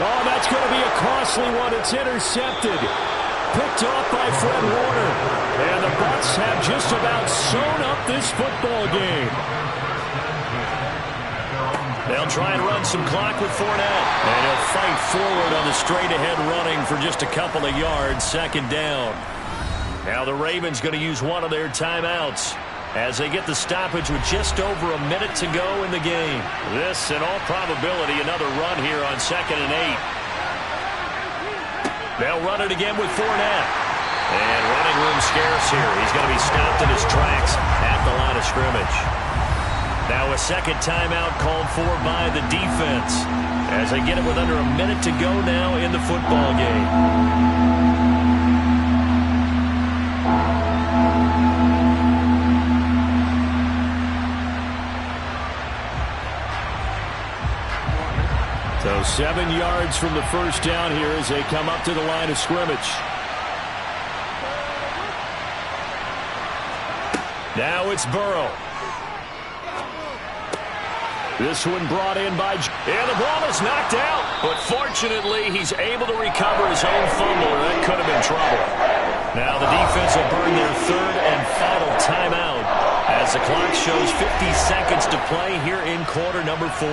Oh, that's going to be a costly one. It's intercepted. Picked off by Fred Warner. And the Bucs have just about sewn up this football game. They'll try and run some clock with Fournette. And he'll fight forward on the straight-ahead running for just a couple of yards. Second down. Now the Ravens going to use one of their timeouts as they get the stoppage with just over a minute to go in the game. This, in all probability, another run here on 2nd and 8. They'll run it again with Fournette. And running room scarce here. He's going to be stopped in his tracks at the line of scrimmage. Now a second timeout called for by the defense as they get it with under a minute to go now in the football game. So 7 yards from the first down here as they come up to the line of scrimmage. Now it's Burrow. This one brought in by... And the ball is knocked out. But fortunately, he's able to recover his own fumble, or that could have been trouble. Now the defense will burn their third and final timeout as the clock shows 50 seconds to play here in quarter number 4.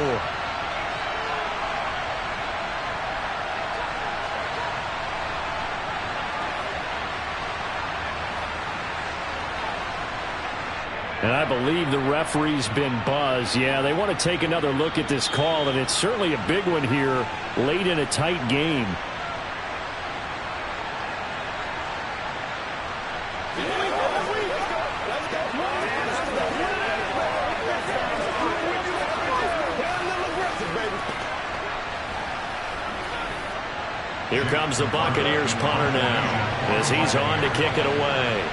And I believe the referee's been buzzed. Yeah, they want to take another look at this call, and it's certainly a big one here late in a tight game. Here comes the Buccaneers punter now as he's on to kick it away.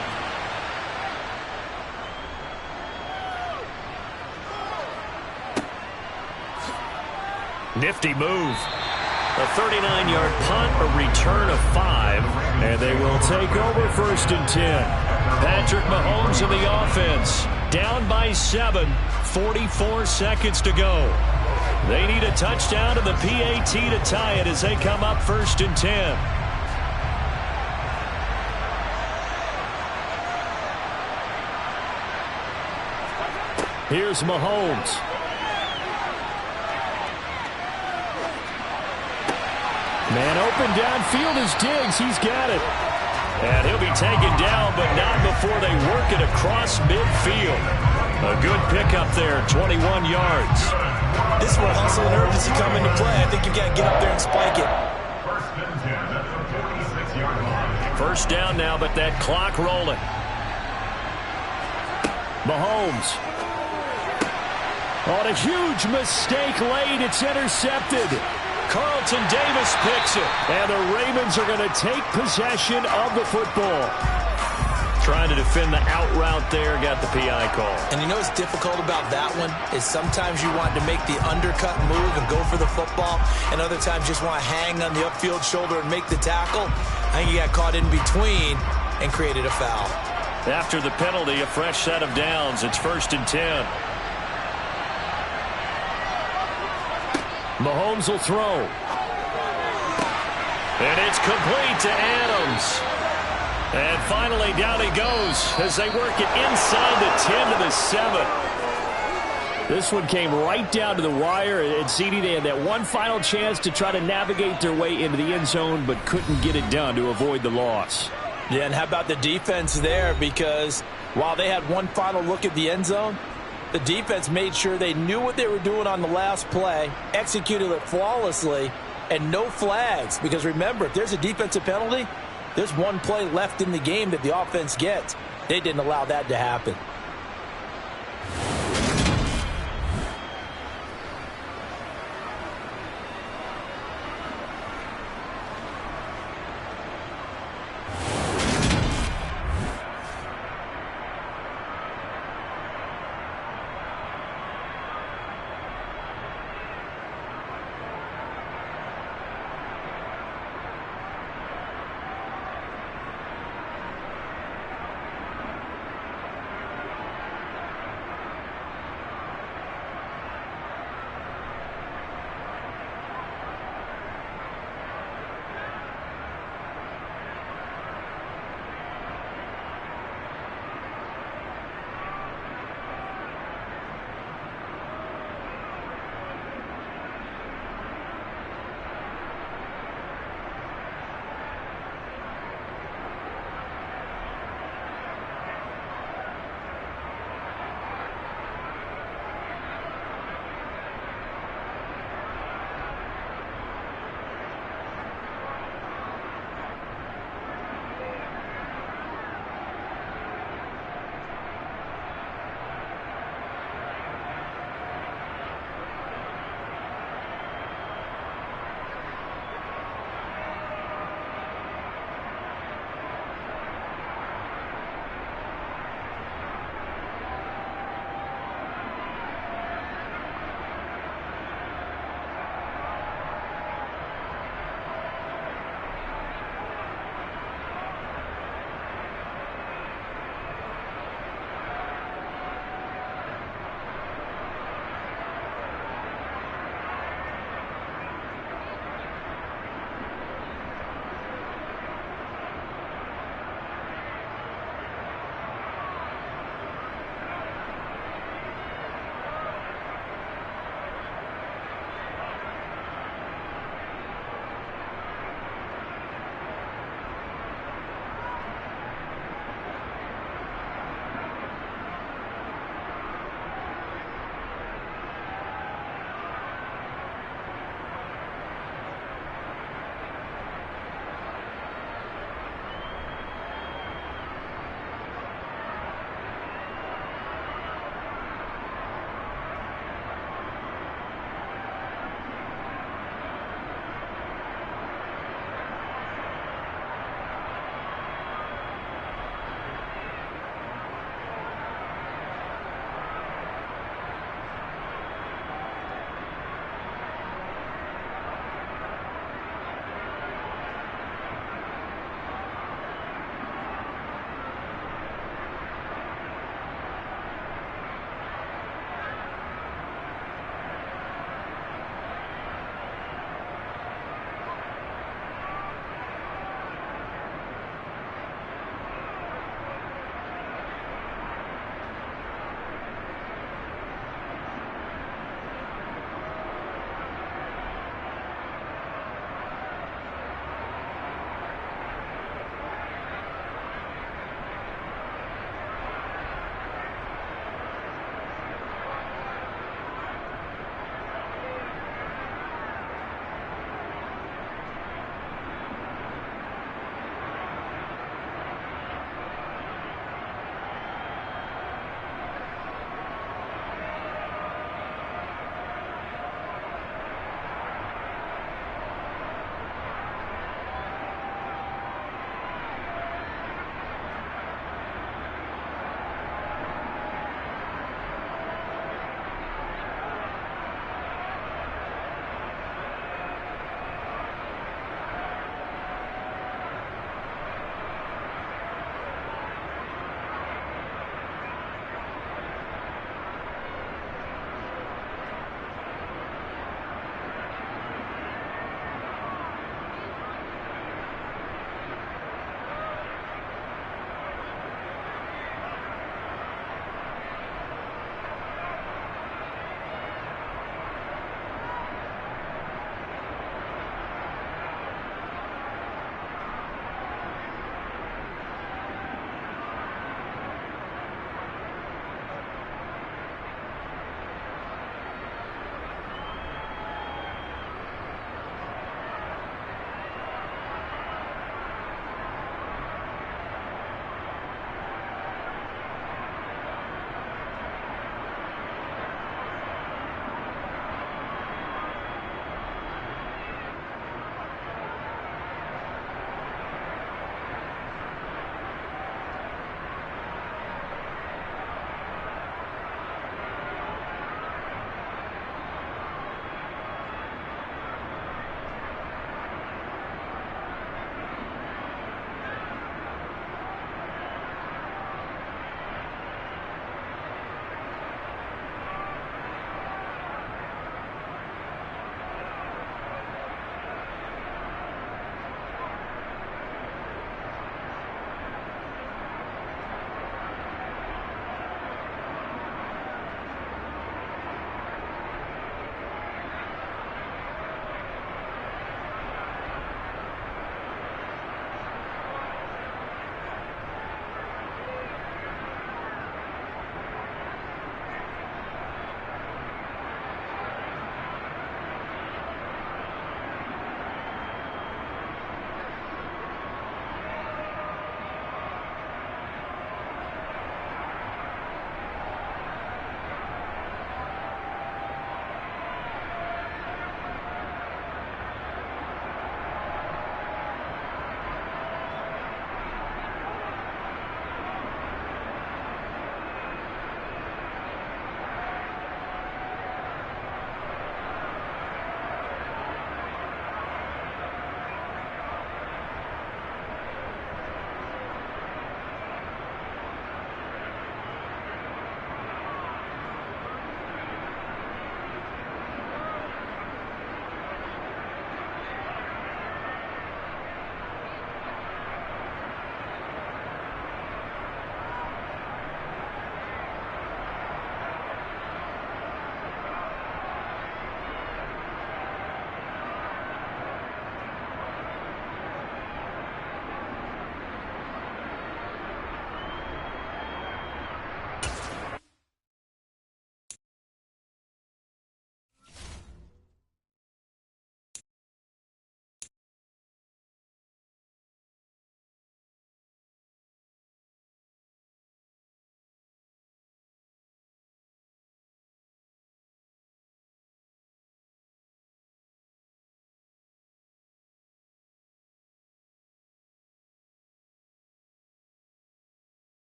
Nifty move. A 39-yard punt, a return of 5, and they will take over 1st and 10. Patrick Mahomes in the offense. Down by 7, 44 seconds to go. They need a touchdown to the PAT to tie it as they come up 1st and 10. Here's Mahomes. Man open downfield is Diggs. He's got it. And he'll be taken down, but not before they work it across midfield. A good pickup there, 21 yards. This is where hustle and urgency come into play. I think you've got to get up there and spike it. 1st down now, but that clock rolling. Mahomes. On a huge mistake late. It's intercepted. Carlton Davis picks it. And the Ravens are going to take possession of the football. Trying to defend the out route there, got the PI call. And you know what's difficult about that one is sometimes you want to make the undercut move and go for the football, and other times just want to hang on the upfield shoulder and make the tackle. I think you got caught in between and created a foul. After the penalty, a fresh set of downs. It's 1st and 10. Mahomes will throw. And it's complete to Adams. And finally down he goes as they work it inside the 10 to the 7. This one came right down to the wire. And CD, they had that one final chance to try to navigate their way into the end zone, but couldn't get it done to avoid the loss. Yeah, and how about the defense there? Because While they had one final look at the end zone, the defense made sure they knew what they were doing on the last play, executed it flawlessly, and no flags. Because remember, if there's a defensive penalty, there's one play left in the game that the offense gets. They didn't allow that to happen.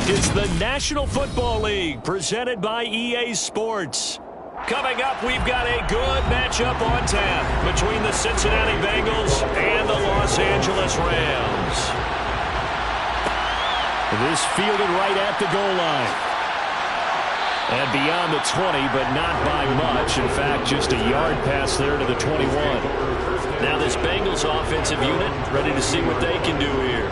is the National Football League, presented by EA Sports. Coming up, we've got a good matchup on tap between the Cincinnati Bengals and the Los Angeles Rams. This fielded right at the goal line. And beyond the 20, but not by much. In fact, just a yard pass there to the 21. Now this Bengals offensive unit ready to see what they can do here.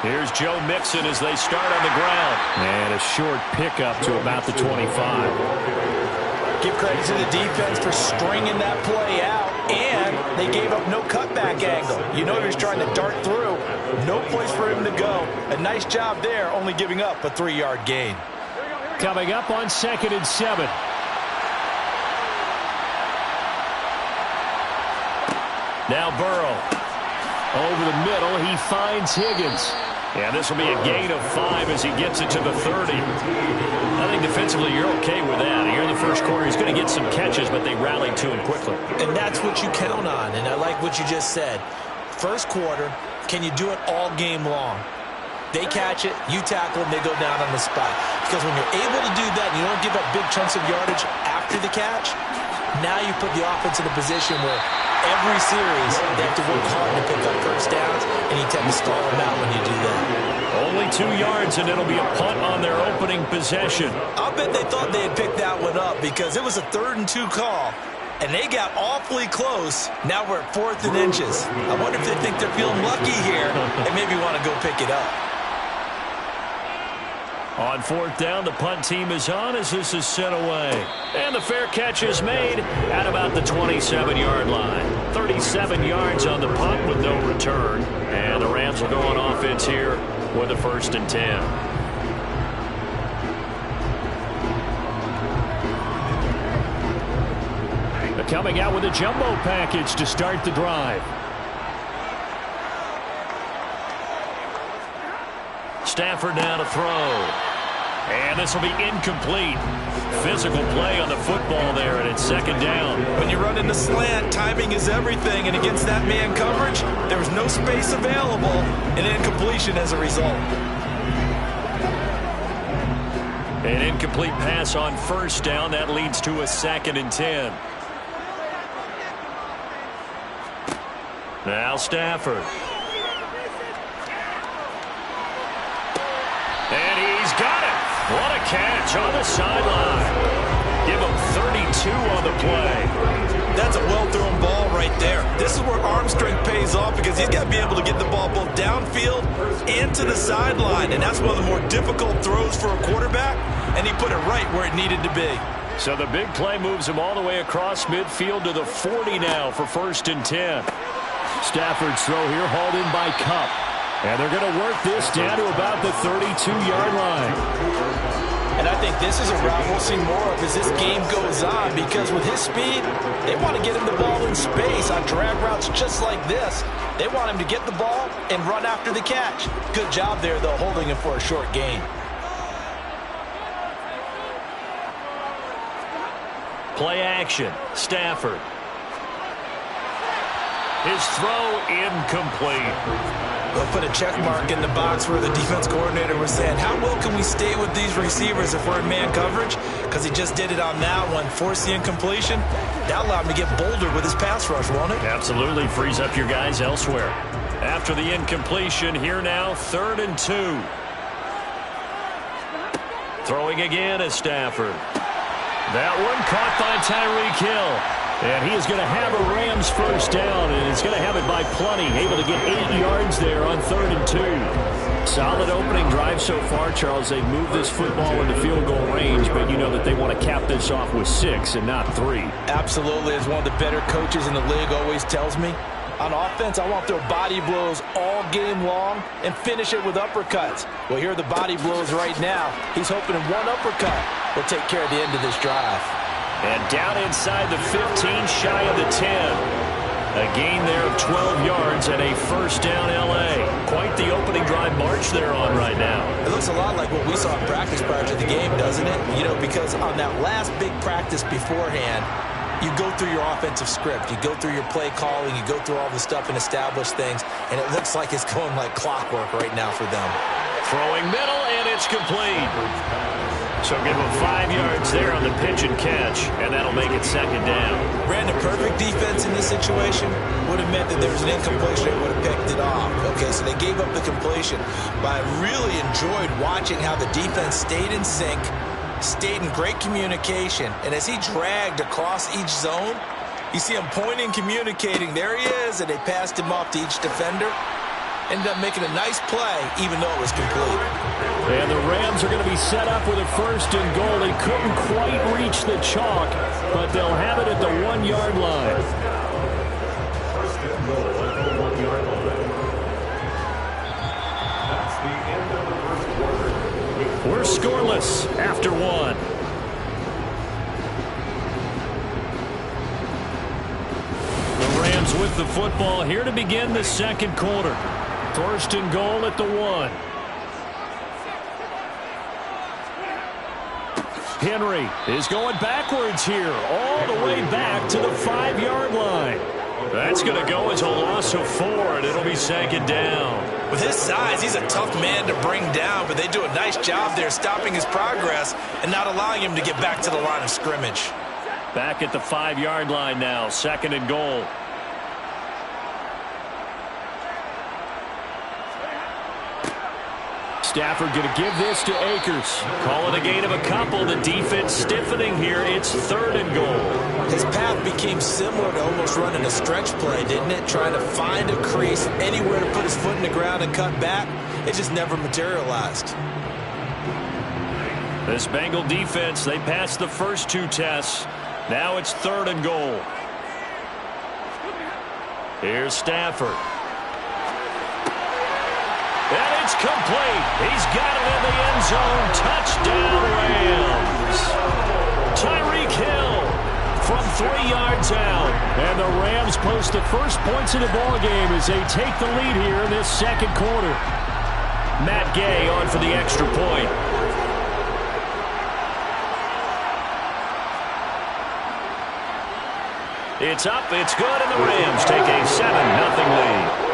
Here's Joe Mixon as they start on the ground. And a short pickup to about the 25. Give credit to the defense for stringing that play out, and they gave up no cutback angle. You know he was trying to dart through. No place for him to go. A nice job there, only giving up a 3-yard gain. Coming up on 2nd and 7. Now Burrow. Over the middle, he finds Higgins. Yeah, this will be a gain of 5 as he gets it to the 30. I think defensively you're okay with that. Here in the first quarter, he's going to get some catches, but they rallied to him quickly. And that's what you count on, and I like what you just said. First quarter, can you do it all game long? They catch it, you tackle, and they go down on the spot. Because when you're able to do that and you don't give up big chunks of yardage after the catch, now you put the offense in a position where every series they have to work hard to pick up first downs, and you tend to stall them out when you do that. Only 2 yards, and it'll be a punt on their opening possession. I'll bet they thought they had picked that one up because it was a 3rd and 2 call, and they got awfully close. Now we're at 4th and inches. I wonder if they think they're feeling lucky here and maybe want to go pick it up. On 4th down, the punt team is on as this is sent away. And the fair catch is made at about the 27-yard line. 37 yards on the punt with no return. And the Rams will go on offense here with a 1st and 10. They're coming out with a jumbo package to start the drive. Stafford now to throw. And this will be incomplete. Physical play on the football there, and it's 2nd down. When you run in the slant, timing is everything, and against that man coverage, there was no space available, and incompletion as a result. An incomplete pass on 1st down. That leads to a 2nd and 10. Now Stafford. And he's got it. What a catch on the sideline. Give him 32 on the play. That's a well-thrown ball right there. This is where arm strength pays off because he's got to be able to get the ball both downfield and to the sideline. And that's one of the more difficult throws for a quarterback. And he put it right where it needed to be. So the big play moves him all the way across midfield to the 40 now for 1st and 10. Stafford's throw here hauled in by Kupp. And they're going to work this down to about the 32-yard line. And I think this is a route we'll see more of as this game goes on because with his speed, they want to get him the ball in space on drag routes just like this. They want him to get the ball and run after the catch. Good job there, though, holding him for a short gain. Play action. Stafford. His throw incomplete. They'll put a check mark in the box where the defense coordinator was saying, how well can we stay with these receivers if we're in man coverage? Because he just did it on that one, forced the incompletion. That allowed him to get bolder with his pass rush, won't it? Absolutely, frees up your guys elsewhere. After the incompletion, here now, 3rd and 2. Throwing again is Stafford. That one caught by Tyreek Hill. And he is going to have a Rams 1st down, and he's going to have it by plenty. Able to get 8 yards there on 3rd and 2. Solid opening drive so far, Charles. They've moved this football into field goal range, but you know that they want to cap this off with 6 and not 3. Absolutely. As one of the better coaches in the league always tells me, on offense, I want their body blows all game long and finish it with uppercuts. Well, here are the body blows right now. He's hoping one uppercut will take care of the end of this drive. And down inside the 15, shy of the 10. A gain there of 12 yards and a first down L.A. Quite the opening drive march they're on right now. It looks a lot like what we saw in practice prior to the game, doesn't it? You know, because on that last big practice beforehand, you go through your offensive script. You go through your play calling. You go through all the stuff and establish things. And it looks like it's going like clockwork right now for them. Throwing middle, and it's complete. So give him 5 yards there on the pitch and catch, and that'll make it second down. Brandon, perfect defense in this situation would have meant that there was an incompletion. They would have picked it off. Okay, so they gave up the completion. But I really enjoyed watching how the defense stayed in sync, stayed in great communication, and as he dragged across each zone, you see him pointing, communicating. There he is, and they passed him off to each defender. Ended up making a nice play, even though it was complete. And the Rams are going to be set up with a first and goal. They couldn't quite reach the chalk, but they'll have it at the 1-yard line. First and goal at the 1-yard line. That's the end of the first quarter. We're scoreless after one. The Rams with the football here to begin the second quarter. First and goal at the 1. Henry is going backwards here, all the way back to the 5-yard line. That's going to go as a loss of 4, and it'll be second down. With his size, he's a tough man to bring down, but they do a nice job there stopping his progress and not allowing him to get back to the line of scrimmage. Back at the 5-yard line now, second and goal. Stafford going to give this to Akers. Calling a gain of a couple. The defense stiffening here. It's third and goal. His path became similar to almost running a stretch play, didn't it? Trying to find a crease, anywhere to put his foot in the ground and cut back. It just never materialized. This Bengal defense, they passed the first 2 tests. Now it's third and goal. Here's Stafford. And it's complete. He's got it in the end zone. Touchdown, Rams. Tyreek Hill from 3 yards out. And the Rams post the first points of the ballgame as they take the lead here in this second quarter. Matt Gay on for the extra point. It's up, it's good, and the Rams take a 7-0 lead.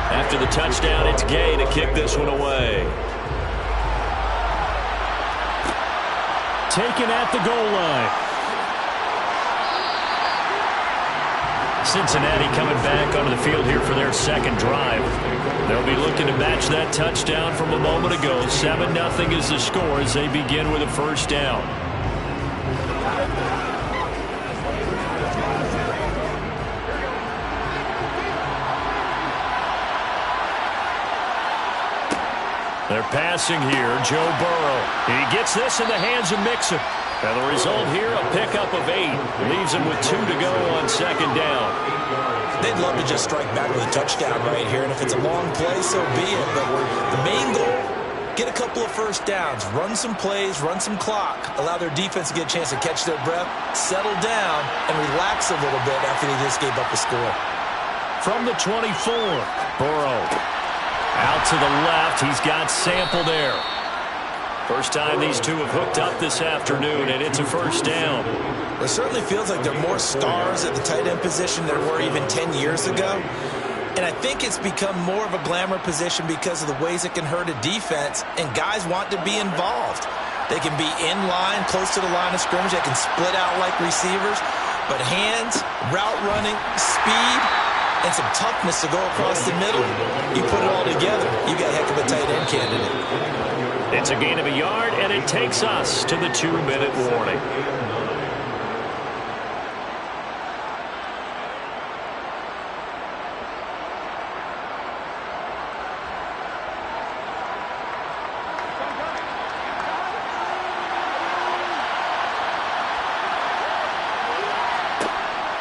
After the touchdown, it's Gay to kick this one away. Taken at the goal line. Cincinnati coming back onto the field here for their second drive. They'll be looking to match that touchdown from a moment ago. 7-0 is the score as they begin with a first down. They're passing here, Joe Burrow. He gets this in the hands of Mixon. And the result here, a pickup of 8. Leaves him with 2 to go on second down. They'd love to just strike back with a touchdown right here, and if it's a long play, so be it. But the main goal, get a couple of first downs, run some plays, run some clock, allow their defense to get a chance to catch their breath, settle down, and relax a little bit after they just gave up a score. From the 24, Burrow. Out to the left. He's got Sample there. First time these two have hooked up this afternoon, and it's a first down. It certainly feels like there are more stars at the tight end position than there were even 10 years ago. And I think it's become more of a glamour position because of the ways it can hurt a defense, and guys want to be involved. They can be in line, close to the line of scrimmage. They can split out like receivers. But hands, route running, speed, and some toughness to go across the middle, you put it all together, you got a heck of a tight end candidate. It's a gain of a yard, and it takes us to the 2-minute warning.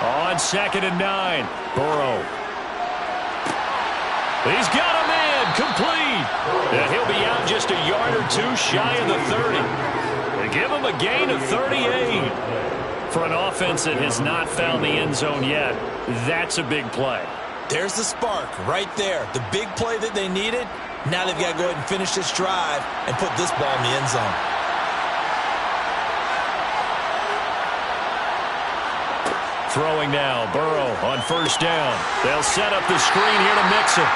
On 2nd and 9, Burrow. He's got a man complete. And he'll be out just a yard or two shy of the 30. They give him a gain of 38. For an offense that has not found the end zone yet, that's a big play. There's the spark right there. The big play that they needed. Now they've got to go ahead and finish this drive and put this ball in the end zone. Throwing now, Burrow on 1st down. They'll set up the screen here to Mixon.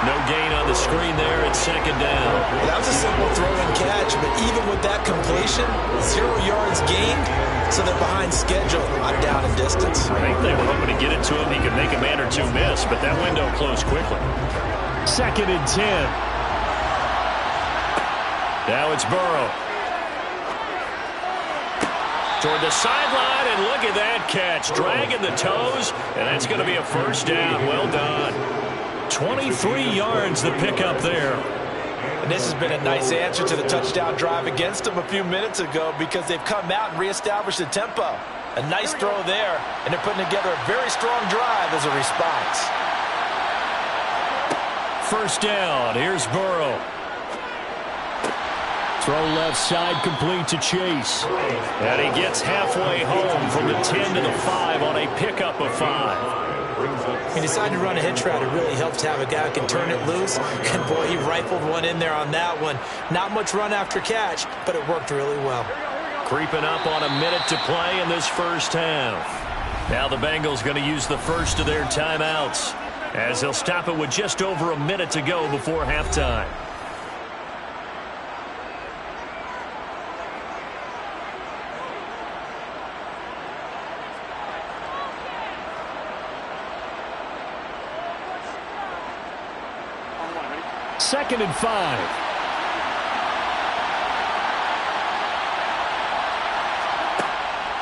No gain on the screen there at 2nd down. That was a simple throw and catch, but even with that completion, 0 yards gained, so they're behind schedule on down and distance. I think they were hoping to get it to him. He could make a man or two miss, but that window closed quickly. 2nd and 10. Now it's Burrow. Toward the sideline, and look at that catch. Dragging the toes, and that's going to be a 1st down. Well done. 23 yards the pickup there. And this has been a nice answer to the touchdown drive against them a few minutes ago because they've come out and reestablished the tempo. A nice throw there, and they're putting together a very strong drive as a response. 1st down. Here's Burrow. Throw left side complete to Chase. And he gets halfway home from the 10 to the 5 on a pickup of 5. He decided to run a hitch route. It really helps to have a guy who can turn it loose. And, boy, he rifled one in there on that one. Not much run after catch, but it worked really well. Creeping up on a minute to play in this 1st half. Now the Bengals going to use the first of their timeouts as they'll stop it with just over a minute to go before halftime. Second and 5.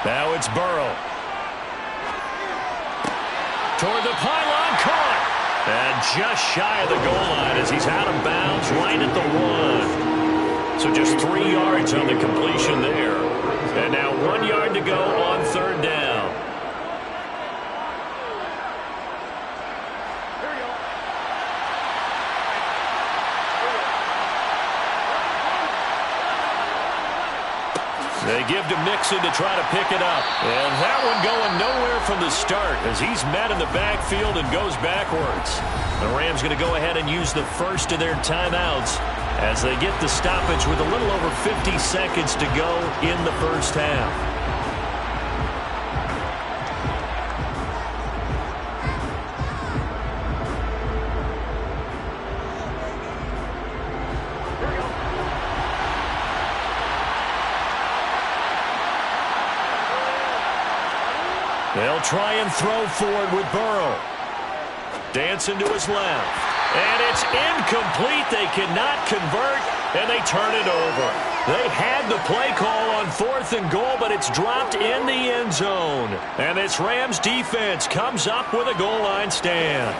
Now it's Burrow. Toward the pylon, caught. And just shy of the goal line as he's out of bounds right at the 1. So just 3 yards on the completion there. And now 1 yard to go on 3rd down. They give to Mixon to try to pick it up. And that one going nowhere from the start as he's met in the backfield and goes backwards. The Rams going to go ahead and use the first of their timeouts as they get the stoppage with a little over 50 seconds to go in the 1st half. They'll try and throw forward with Burrow. Dancing to his left. And it's incomplete. They cannot convert, and they turn it over. They had the play call on 4th and goal, but it's dropped in the end zone. And this Rams defense comes up with a goal line stand.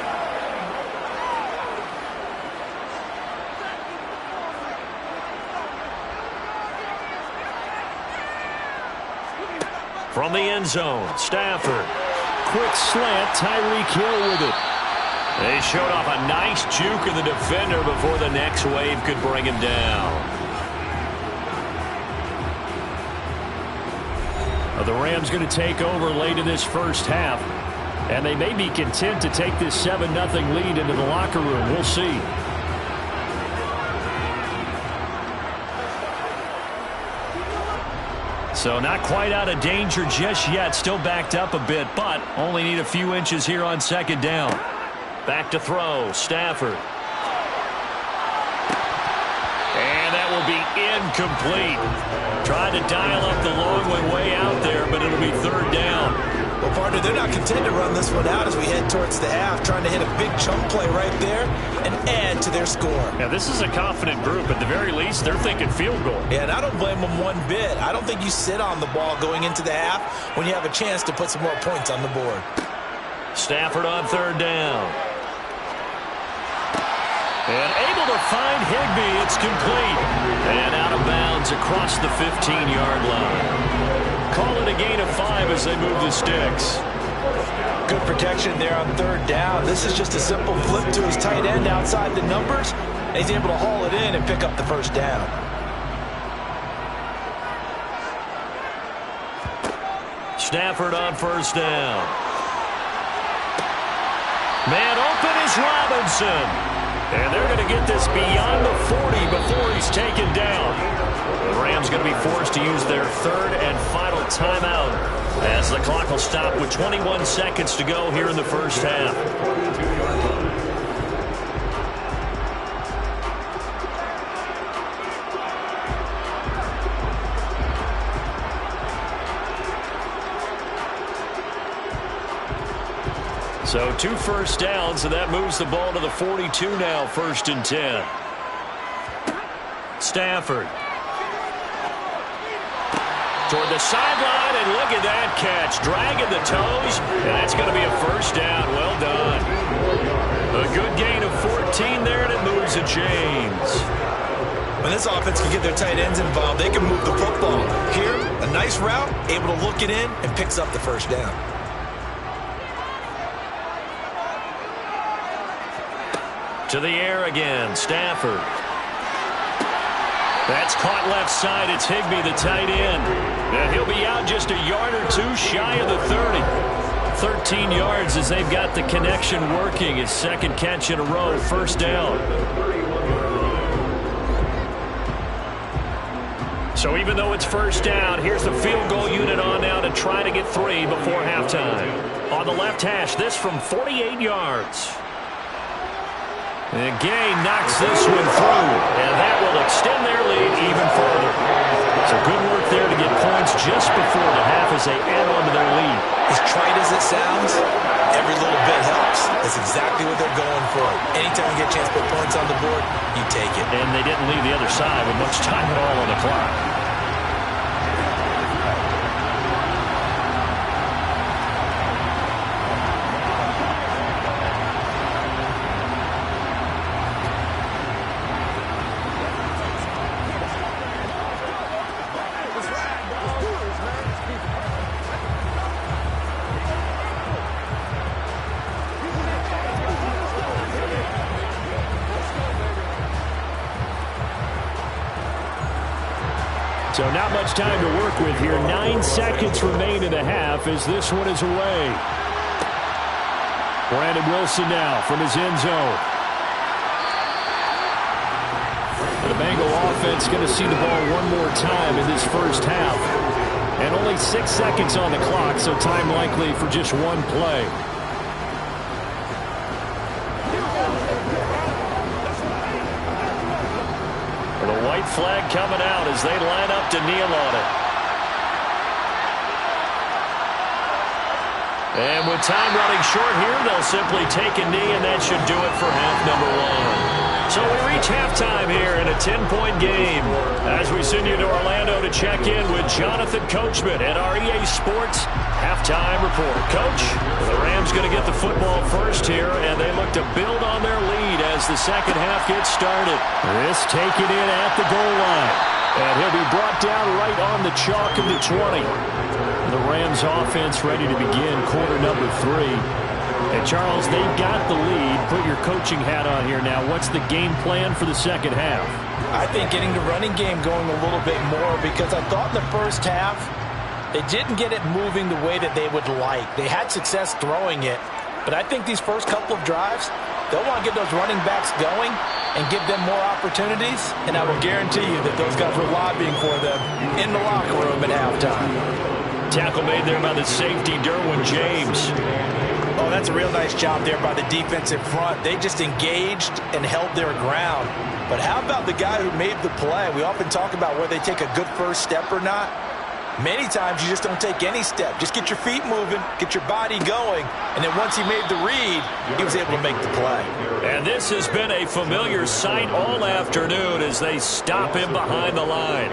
From the end zone, Stafford. Quick slant, Tyreek Hill with it. They showed off a nice juke of the defender before the next wave could bring him down. The Rams going to take over late in this 1st half, and they may be content to take this 7-0 lead into the locker room. We'll see. So not quite out of danger just yet. Still backed up a bit, but only need a few inches here on 2nd down. Back to throw. Stafford. And that will be incomplete. Tried to dial up the long one way out there, but it'll be 3rd down. Well, partner, they're not content to run this one out as we head towards the half, trying to hit a big chunk play right there and add to their score. Yeah, this is a confident group. At the very least, they're thinking field goal. Yeah, and I don't blame them one bit. I don't think you sit on the ball going into the half when you have a chance to put some more points on the board. Stafford on third down. And able to find Higbee. It's complete. And out of bounds across the 15-yard line. Call it a gain of 5 as they move the sticks. Good protection there on third down. This is just a simple flip to his tight end outside the numbers. And he's able to haul it in and pick up the first down. Stafford on first down. Man open is Robinson. And they're going to get this beyond the 40 before he's taken down. The Rams going to be forced to use their third and final timeout as the clock will stop with 21 seconds to go here in the first half. So 2 first downs, and that moves the ball to the 42 now, 1st and 10. Stafford. Toward the sideline, and look at that catch. Dragging the toes, and that's going to be a first down. Well done. A good gain of 14 there, and it moves the chains. When this offense can get their tight ends involved, they can move the football. Here, a nice route, able to look it in, and picks up the first down. To the air again, Stafford. That's caught left side. It's Higbee, the tight end. And he'll be out just a yard or two shy of the 30. 13 yards as they've got the connection working. His second catch in a row, first down. So even though it's first down, here's the field goal unit on now to try to get 3 before halftime. On the left hash, this from 48 yards. And Gay knocks this one through, and that will extend their lead even further. So good work there to get points just before the half as they add on to their lead. As trite as it sounds, every little bit helps. That's exactly what they're going for. Anytime you get a chance to put points on the board, you take it. And they didn't leave the other side with much time at all on the clock. So not much time to work with here. 9 seconds remain in the half as this one is away. Brandon Wilson now from his end zone. The Bengal offense going to see the ball one more time in this first half. And only 6 seconds on the clock, so time likely for just one play. The white flag coming out as they line up to kneel on it. And with time running short here, they'll simply take a knee, and that should do it for half number 1. So we reach halftime here in a 10-point game as we send you to Orlando to check in with Jonathan Coachman at our EA Sports Halftime Report. Coach, the Rams going to get the football first here, and they look to build on their lead as the second half gets started. This taken in at the goal line, and he'll be brought down right on the chalk of the 20. The Rams offense ready to begin quarter number 3. And Charles, they've got the lead. Put your coaching hat on here now. What's the game plan for the second half? I think getting the running game going a little bit more, because I thought in the first half they didn't get it moving the way that they would like. They had success throwing it, but I think these first couple of drives, they'll want to get those running backs going and give them more opportunities, and I will guarantee you that those guys were lobbying for them in the locker room at halftime. Tackle made there by the safety, Derwin James. Oh, that's a real nice job there by the defensive front. They just engaged and held their ground. But how about the guy who made the play? We often talk about whether they take a good first step or not. Many times you just don't take any step. Just get your feet moving, get your body going, and then once he made the read, he was able to make the play. And this has been a familiar sight all afternoon as they stop him behind the line.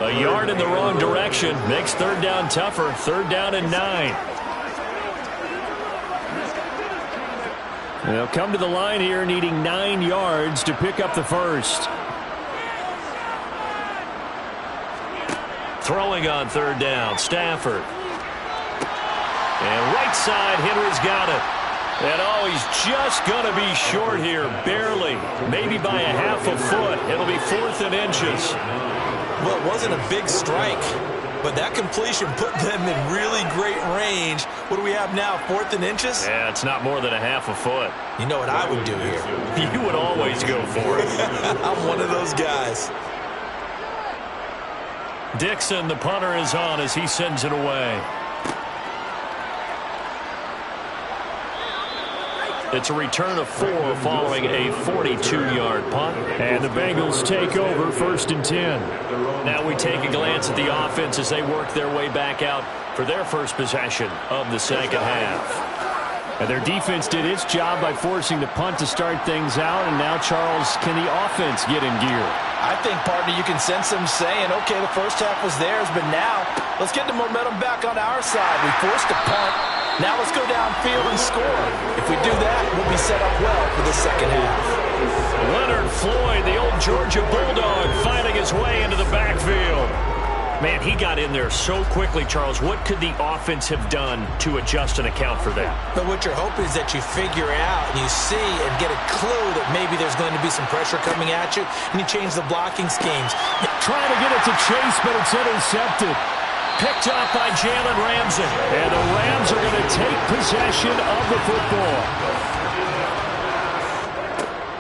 A yard in the wrong direction makes third down tougher. 3rd down and 9. They'll come to the line here needing 9 yards to pick up the first. Throwing on 3rd down, Stafford. And right side, Henry's got it. And oh, he's just going to be short here, barely. Maybe by a half a foot. It'll be 4th and inches. Well, it wasn't a big strike, but that completion put them in really great range. What do we have now, 4th and inches? Yeah, it's not more than a half a foot. You know what I would do here? You would always go for it. I'm one of those guys. Dixon, the punter, is on as he sends it away. It's a return of 4 following a 42-yard punt. And the Bengals take over 1st and 10. Now we take a glance at the offense as they work their way back out for their first possession of the second half. And their defense did its job by forcing the punt to start things out. And now, Charles, can the offense get in gear? I think, partner, you can sense them saying, okay, the first half was theirs, but now let's get the momentum back on our side. We forced a punt. Now let's go downfield and score. If we do that, we'll be set up well for the second half. Leonard Floyd, the old Georgia Bulldog, finding his way into the backfield. Man, he got in there so quickly, Charles. What could the offense have done to adjust and account for that? But what you're hoping is that you figure out and you see and get a clue that maybe there's going to be some pressure coming at you, and you change the blocking schemes. Trying to get it to Chase, but it's intercepted. Picked up by Jalen Ramsey. And the Rams are going to take possession of the football.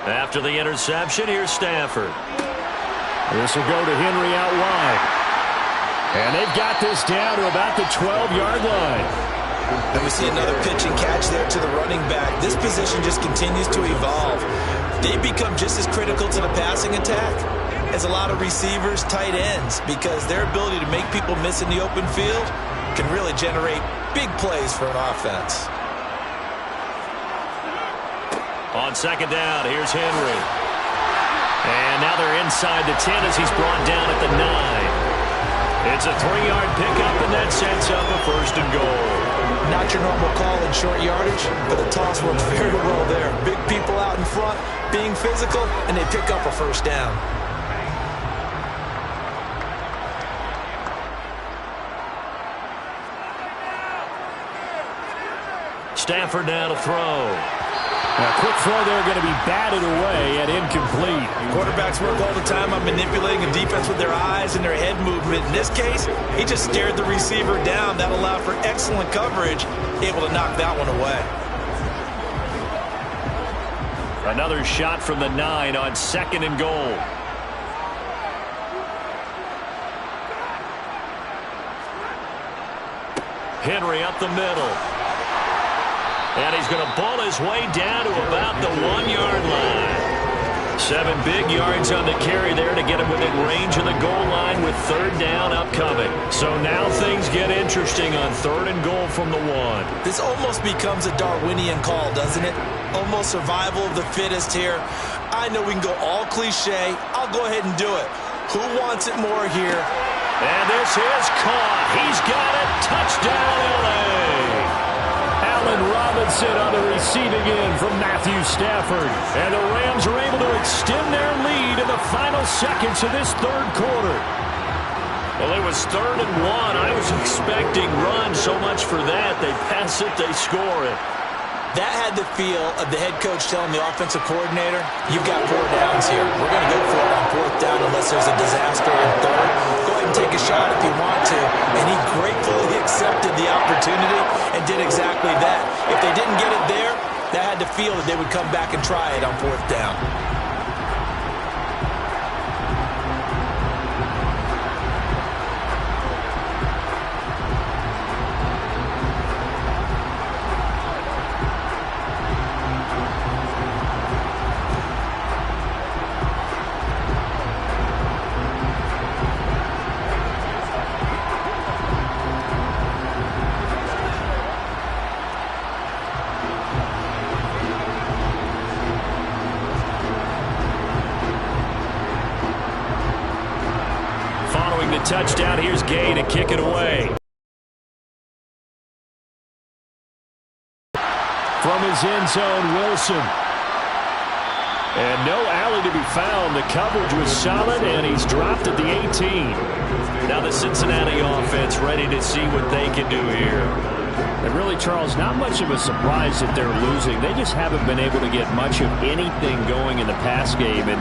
After the interception, here's Stafford. This will go to Henry out wide. And they've got this down to about the 12-yard line. And we see another pitch and catch there to the running back. This position just continues to evolve. They become just as critical to the passing attack as a lot of receivers, tight ends, because their ability to make people miss in the open field can really generate big plays for an offense. On 2nd down, here's Henry. And now they're inside the 10 as he's brought down at the 9. It's a 3-yard pickup, and that sets up a 1st and goal. Not your normal call in short yardage, but the toss worked very well there. Big people out in front, being physical, and they pick up a 1st down. Stafford now to throw. Now, quick throw there going to be batted away and incomplete. Quarterbacks work all the time on manipulating a defense with their eyes and their head movement. In this case, he just stared the receiver down. That allowed for excellent coverage, able to knock that one away. Another shot from the 9 on 2nd and goal. Henry up the middle. And he's going to ball his way down to about the 1-yard line. 7 big yards on the carry there to get him within range of the goal line with 3rd down upcoming. So now things get interesting on 3rd and goal from the 1. This almost becomes a Darwinian call, doesn't it? Almost survival of the fittest here. I know we can go all cliche. I'll go ahead and do it. Who wants it more here? And this is caught. He's got it. Touchdown, L.A. Allen Robinson on the receiving end from Matthew Stafford. And the Rams are able to extend their lead in the final seconds of this 3rd quarter. Well, it was 3rd and 1. I was expecting run so much for that. They pass it, they score it. That had the feel of the head coach telling the offensive coordinator, you've got 4 downs here. We're going to go for it on 4th down unless there's a disaster in 3rd. Go ahead and take a shot if you want to. And he gratefully accepted the opportunity and did exactly that. If they didn't get it there, that had the feel that they would come back and try it on 4th down. first down. Here's Gay to kick it away. From his end zone, Wilson. And no alley to be found. The coverage was solid, and he's dropped at the 18. Now the Cincinnati offense ready to see what they can do here. And really, Charles, not much of a surprise that they're losing. They just haven't been able to get much of anything going in the pass game. And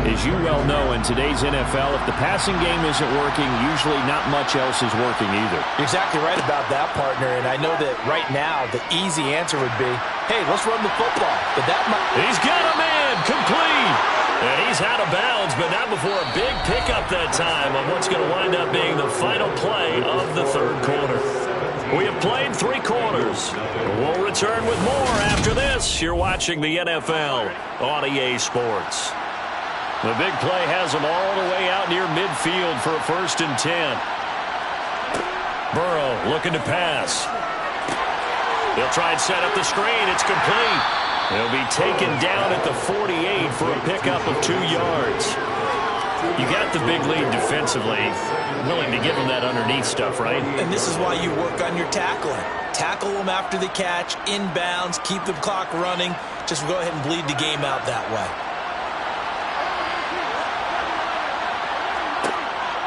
as you well know, in today's NFL, if the passing game isn't working, usually not much else is working either. You're exactly right about that, partner. And I know that right now the easy answer would be, hey, let's run the football. But that might... He's got a man complete. And he's out of bounds, but not before a big pickup that time on what's going to wind up being the final play of the third quarter. We have played 3 quarters. We'll return with more after this. You're watching the NFL on EA Sports. The big play has them all the way out near midfield for a 1st and 10. Burrow looking to pass. He'll try and set up the screen. It's complete. He'll be taken down at the 48 for a pickup of 2 yards. You got the big lead defensively. Willing to give them that underneath stuff, right? And this is why you work on your tackling. Tackle them after the catch, inbounds, keep the clock running. Just go ahead and bleed the game out that way.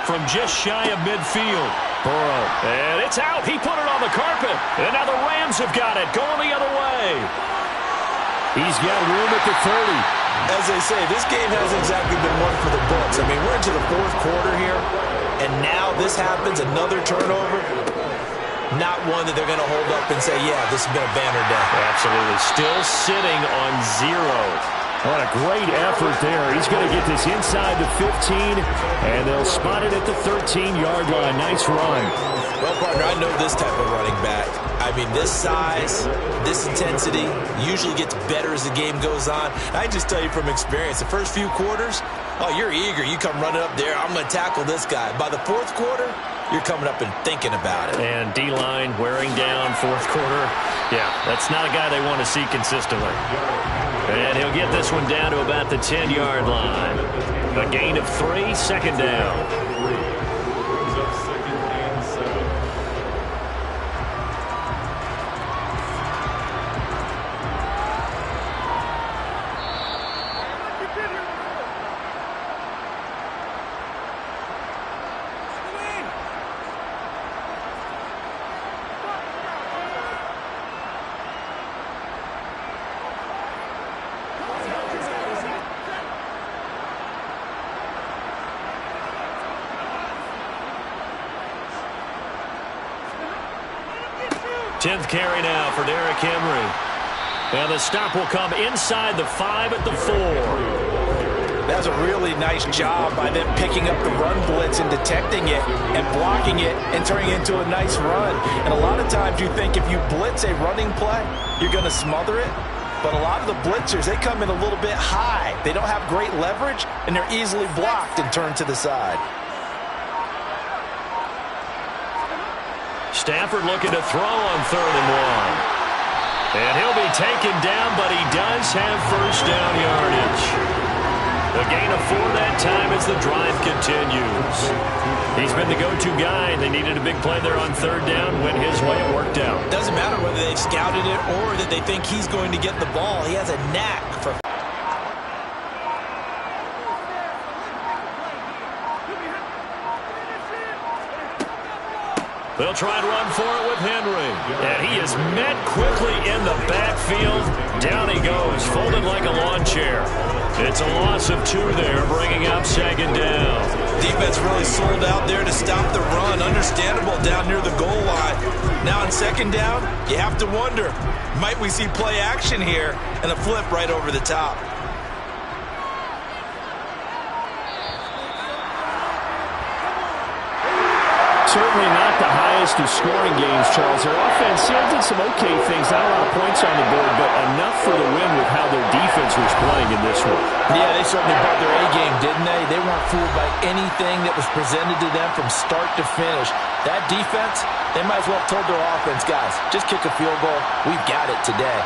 From just shy of midfield, Burrow. And it's out. He put it on the carpet. And now the Rams have got it. Going the other way. He's got room at the 30. As they say, this game hasn't exactly been one for the books. I mean, we're into the 4th quarter here, and now this happens, another turnover. Not one that they're going to hold up and say, yeah, this has been a banner day. Absolutely. Still sitting on 0. What a great effort there. He's going to get this inside the 15, and they'll spot it at the 13-yard line. Nice run. Well, partner, I know this type of running back. I mean, this size, this intensity usually gets better as the game goes on. I just tell you from experience, the first few quarters, oh, you're eager. You come running up there, I'm going to tackle this guy. By the 4th quarter, you're coming up and thinking about it. And D-line wearing down 4th quarter. Yeah, that's not a guy they want to see consistently. And he'll get this one down to about the 10-yard line. A gain of 3, 2nd down. Brings up 2nd and 7. Tenth carry now for Derrick Henry. And the stop will come inside the 5 at the 4. That's a really nice job by them picking up the run blitz and detecting it and blocking it and turning it into a nice run. And a lot of times you think if you blitz a running play, you're going to smother it. But a lot of the blitzers, they come in a little bit high. They don't have great leverage, and they're easily blocked and turned to the side. Stafford looking to throw on 3rd and 1. And he'll be taken down, but he does have first down yardage. A gain of 4 that time as the drive continues. He's been the go-to guy. They needed a big play there on 3rd down. Went his way. It worked out. Doesn't matter whether they've scouted it or that they think he's going to get the ball. He has a knack for... They'll try and run for it with Henry. And he is met quickly in the backfield. Down he goes, folded like a lawn chair. It's a loss of 2 there, bringing up 2nd down. Defense really sold out there to stop the run. Understandable down near the goal line. Now on 2nd down, you have to wonder, might we see play action here and a flip right over the top? Certainly not the highest of scoring games, Charles. Their offense did some okay things, not a lot of points on the board, but enough for the win with how their defense was playing in this one. Yeah, they certainly brought their A-game, didn't they? They weren't fooled by anything that was presented to them from start to finish. That defense, they might as well have told their offense, guys, just kick a field goal. We've got it today.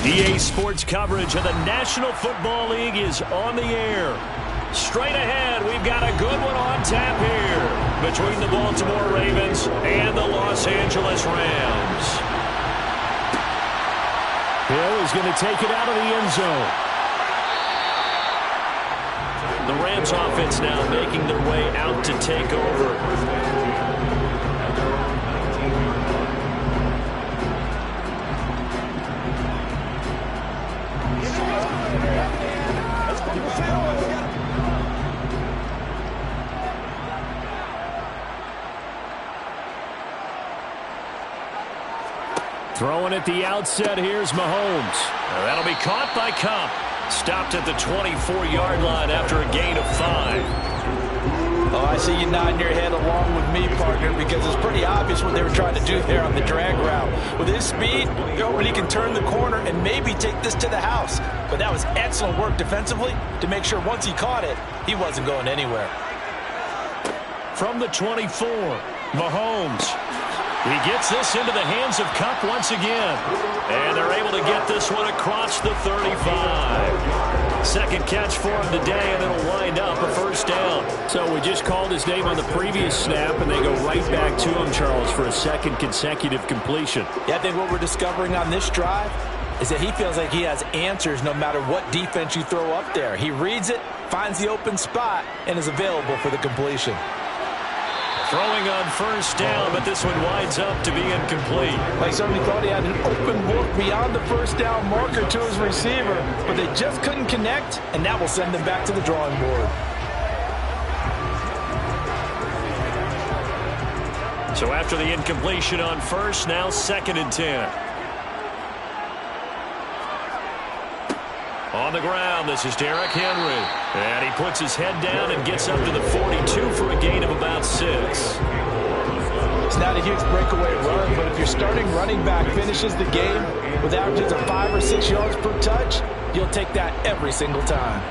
EA Sports coverage of the National Football League is on the air. Straight ahead, we've got a good one on tap here between the Baltimore Ravens and the Los Angeles Rams. Hill is going to take it out of the end zone. The Rams offense now making their way out to take over. Throwing at the outset, here's Mahomes. That'll be caught by Kupp. Stopped at the 24-yard line after a gain of 5. Oh, I see you nodding your head along with me, partner, because it's pretty obvious what they were trying to do there on the drag route. With his speed, he can turn the corner and maybe take this to the house. But that was excellent work defensively to make sure once he caught it, he wasn't going anywhere. From the 24, Mahomes. He gets this into the hands of Kupp once again. And they're able to get this one across the 35. Second catch for him today, and it'll wind up a first down. So we just called his name on the previous snap, and they go right back to him, Charles, for a second consecutive completion. Yeah, I think what we're discovering on this drive is that he feels like he has answers no matter what defense you throw up there. He reads it, finds the open spot, and is available for the completion. Throwing on first down, but this one winds up to be incomplete. Like certainly thought he had an open look beyond the first down marker to his receiver, but they just couldn't connect, and that will send them back to the drawing board. So after the incompletion on first, now 2nd and 10. On the ground, this is Derrick Henry. And he puts his head down and gets up to the 42 for a gain of about 6. It's not a huge breakaway run, but if your starting running back finishes the game with averages of 5 or 6 yards per touch, you'll take that every single time.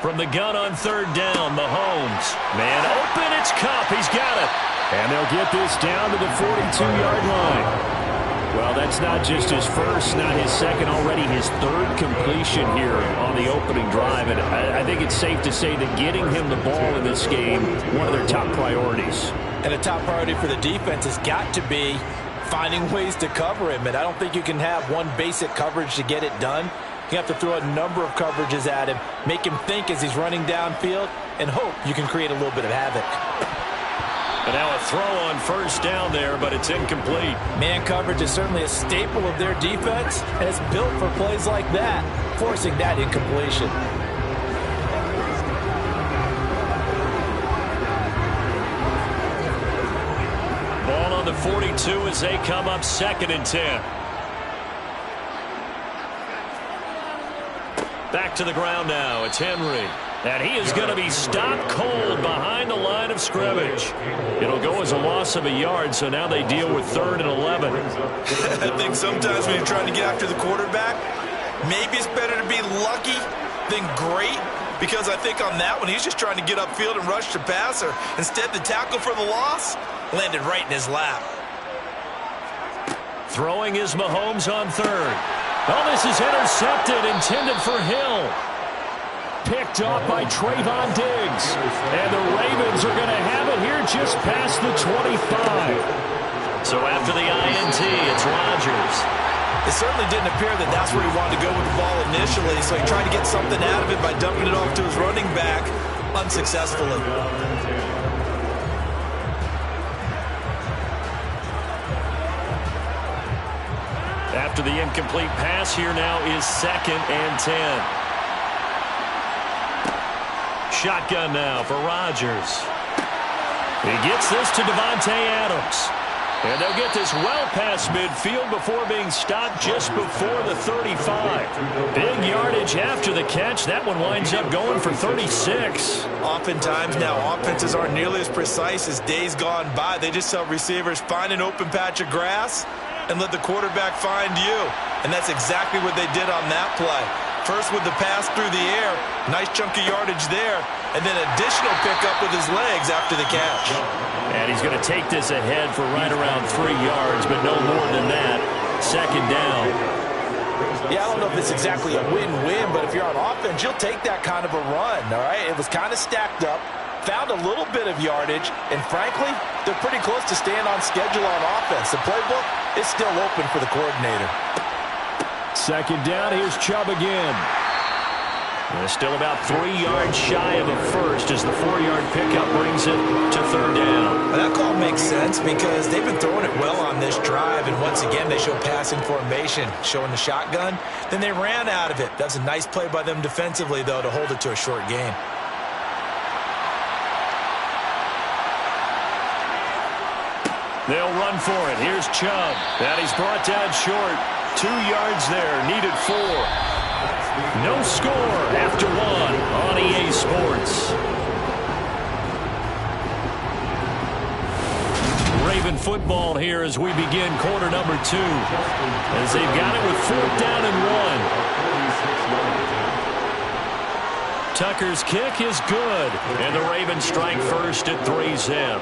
From the gun on 3rd down, Mahomes. Man open, it's Kupp. He's got it. And they'll get this down to the 42-yard line. Well, that's not just his first, not his second, already his 3rd completion here on the opening drive. And I think it's safe to say that getting him the ball in this game, one of their top priorities. And a top priority for the defense has got to be finding ways to cover him. And I don't think you can have one basic coverage to get it done. You have to throw a number of coverages at him, make him think as he's running downfield, and hope you can create a little bit of havoc. And now a throw on first down there, but it's incomplete. Man coverage is certainly a staple of their defense, and it's built for plays like that, forcing that incompletion. Ball on the 42 as they come up 2nd and 10. Back to the ground now. It's Henry. And he is going to be stopped cold behind the line of scrimmage. It'll go as a loss of a yard, so now they deal with 3rd and 11. I think sometimes when you're trying to get after the quarterback, maybe it's better to be lucky than great, because I think on that one, he's just trying to get upfield and rush the passer. Instead, the tackle for the loss landed right in his lap. Throwing is Mahomes on 3rd. Oh, this is intercepted, intended for Hill. Picked off by Trayvon Diggs. And the Ravens are going to have it here just past the 25. So after the INT, it's Rodgers. It certainly didn't appear that that's where he wanted to go with the ball initially, so he tried to get something out of it by dumping it off to his running back unsuccessfully. After the incomplete pass, here now is 2nd and 10. Shotgun now for Rodgers. He gets this to Davante Adams. And they'll get this well past midfield before being stopped just before the 35. Big yardage after the catch. That one winds up going for 36. Oftentimes now, offenses aren't nearly as precise as days gone by. They just tell receivers, find an open patch of grass and let the quarterback find you. And that's exactly what they did on that play. First with the pass through the air, nice chunk of yardage there, and then additional pickup with his legs after the catch. And he's going to take this ahead for right around 3 yards, but no more than that. Second down. Yeah, I don't know if it's exactly a win-win, but if you're on offense, you'll take that kind of a run, all right? It was kind of stacked up, found a little bit of yardage, and frankly, they're pretty close to staying on schedule on offense. The playbook is still open for the coordinator. Second down, here's Chubb again. They're still about 3 yards shy of a first as the 4-yard pickup brings it to third down. Well, that call makes sense because they've been throwing it well on this drive, and once again they show passing formation, showing the shotgun. Then they ran out of it. That's a nice play by them defensively, though, to hold it to a short gain. They'll run for it. Here's Chubb. And he's brought down short. 2 yards there. Needed 4. No score after 1 on EA Sports. Raven football here as we begin quarter number 2. As they've got it with 4th down and 1. Tucker's kick is good, and the Ravens strike first at 3-zip.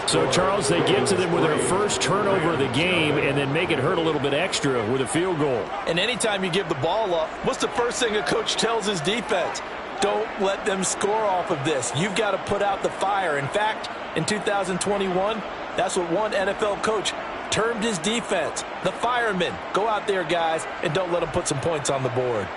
So, Charles, they get to them with their first turnover of the game and then make it hurt a little bit extra with a field goal. And anytime you give the ball up, what's the first thing a coach tells his defense? Don't let them score off of this. You've got to put out the fire. In fact, in 2021, that's what one NFL coach termed his defense, the firemen. Go out there, guys, and don't let them put some points on the board.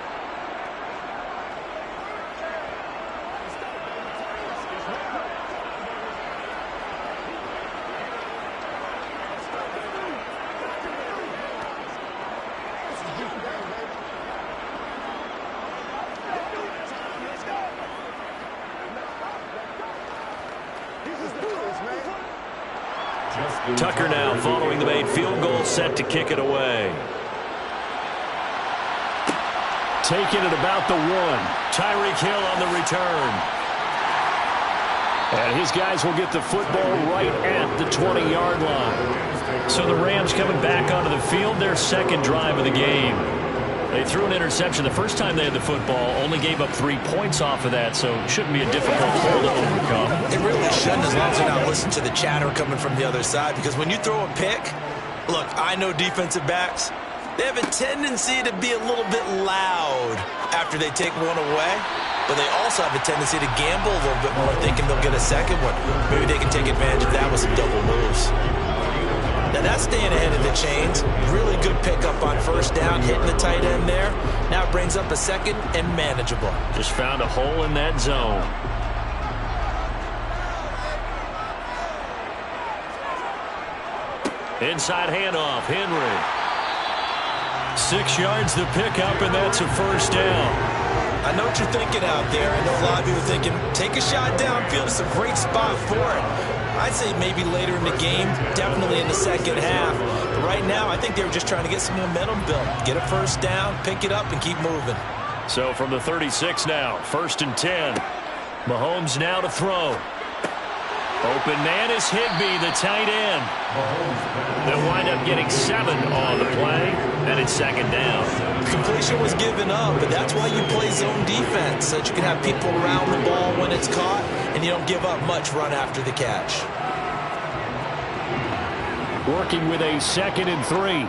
Tucker now following the made field goal, set to kick it away. Taking it about the 1. Tyreek Hill on the return. And his guys will get the football right at the 20-yard line. So the Rams coming back onto the field, their second drive of the game. They threw an interception the first time they had the football, only gave up 3 points off of that, so it shouldn't be a difficult hole to overcome. It really shouldn't, as long as they're not listening to the chatter coming from the other side, because when you throw a pick, look, I know defensive backs, they have a tendency to be a little bit loud after they take one away, but they also have a tendency to gamble a little bit more, thinking they'll get a second one. Maybe they can take advantage of that with some double moves. Now that's staying ahead of the chains. Really good pickup on first down, hitting the tight end there. Now it brings up a second and manageable. Just found a hole in that zone. Inside handoff, Henry. 6 yards the pickup, and that's a first down. I know what you're thinking out there. I know a lot of people are thinking, take a shot downfield. It's a great spot for it. I'd say maybe later in the game, definitely in the second half. But right now, I think they were just trying to get some momentum built. Get a first down, pick it up, and keep moving. So from the 36 now, 1st and 10. Mahomes now to throw. Open man is Higbee, the tight end. They'll wind up getting 7 on the play, and it's second down. Completion was given up, but that's why you play zone defense, so that you can have people around the ball when it's caught, and you don't give up much run after the catch. Working with a 2nd and 3.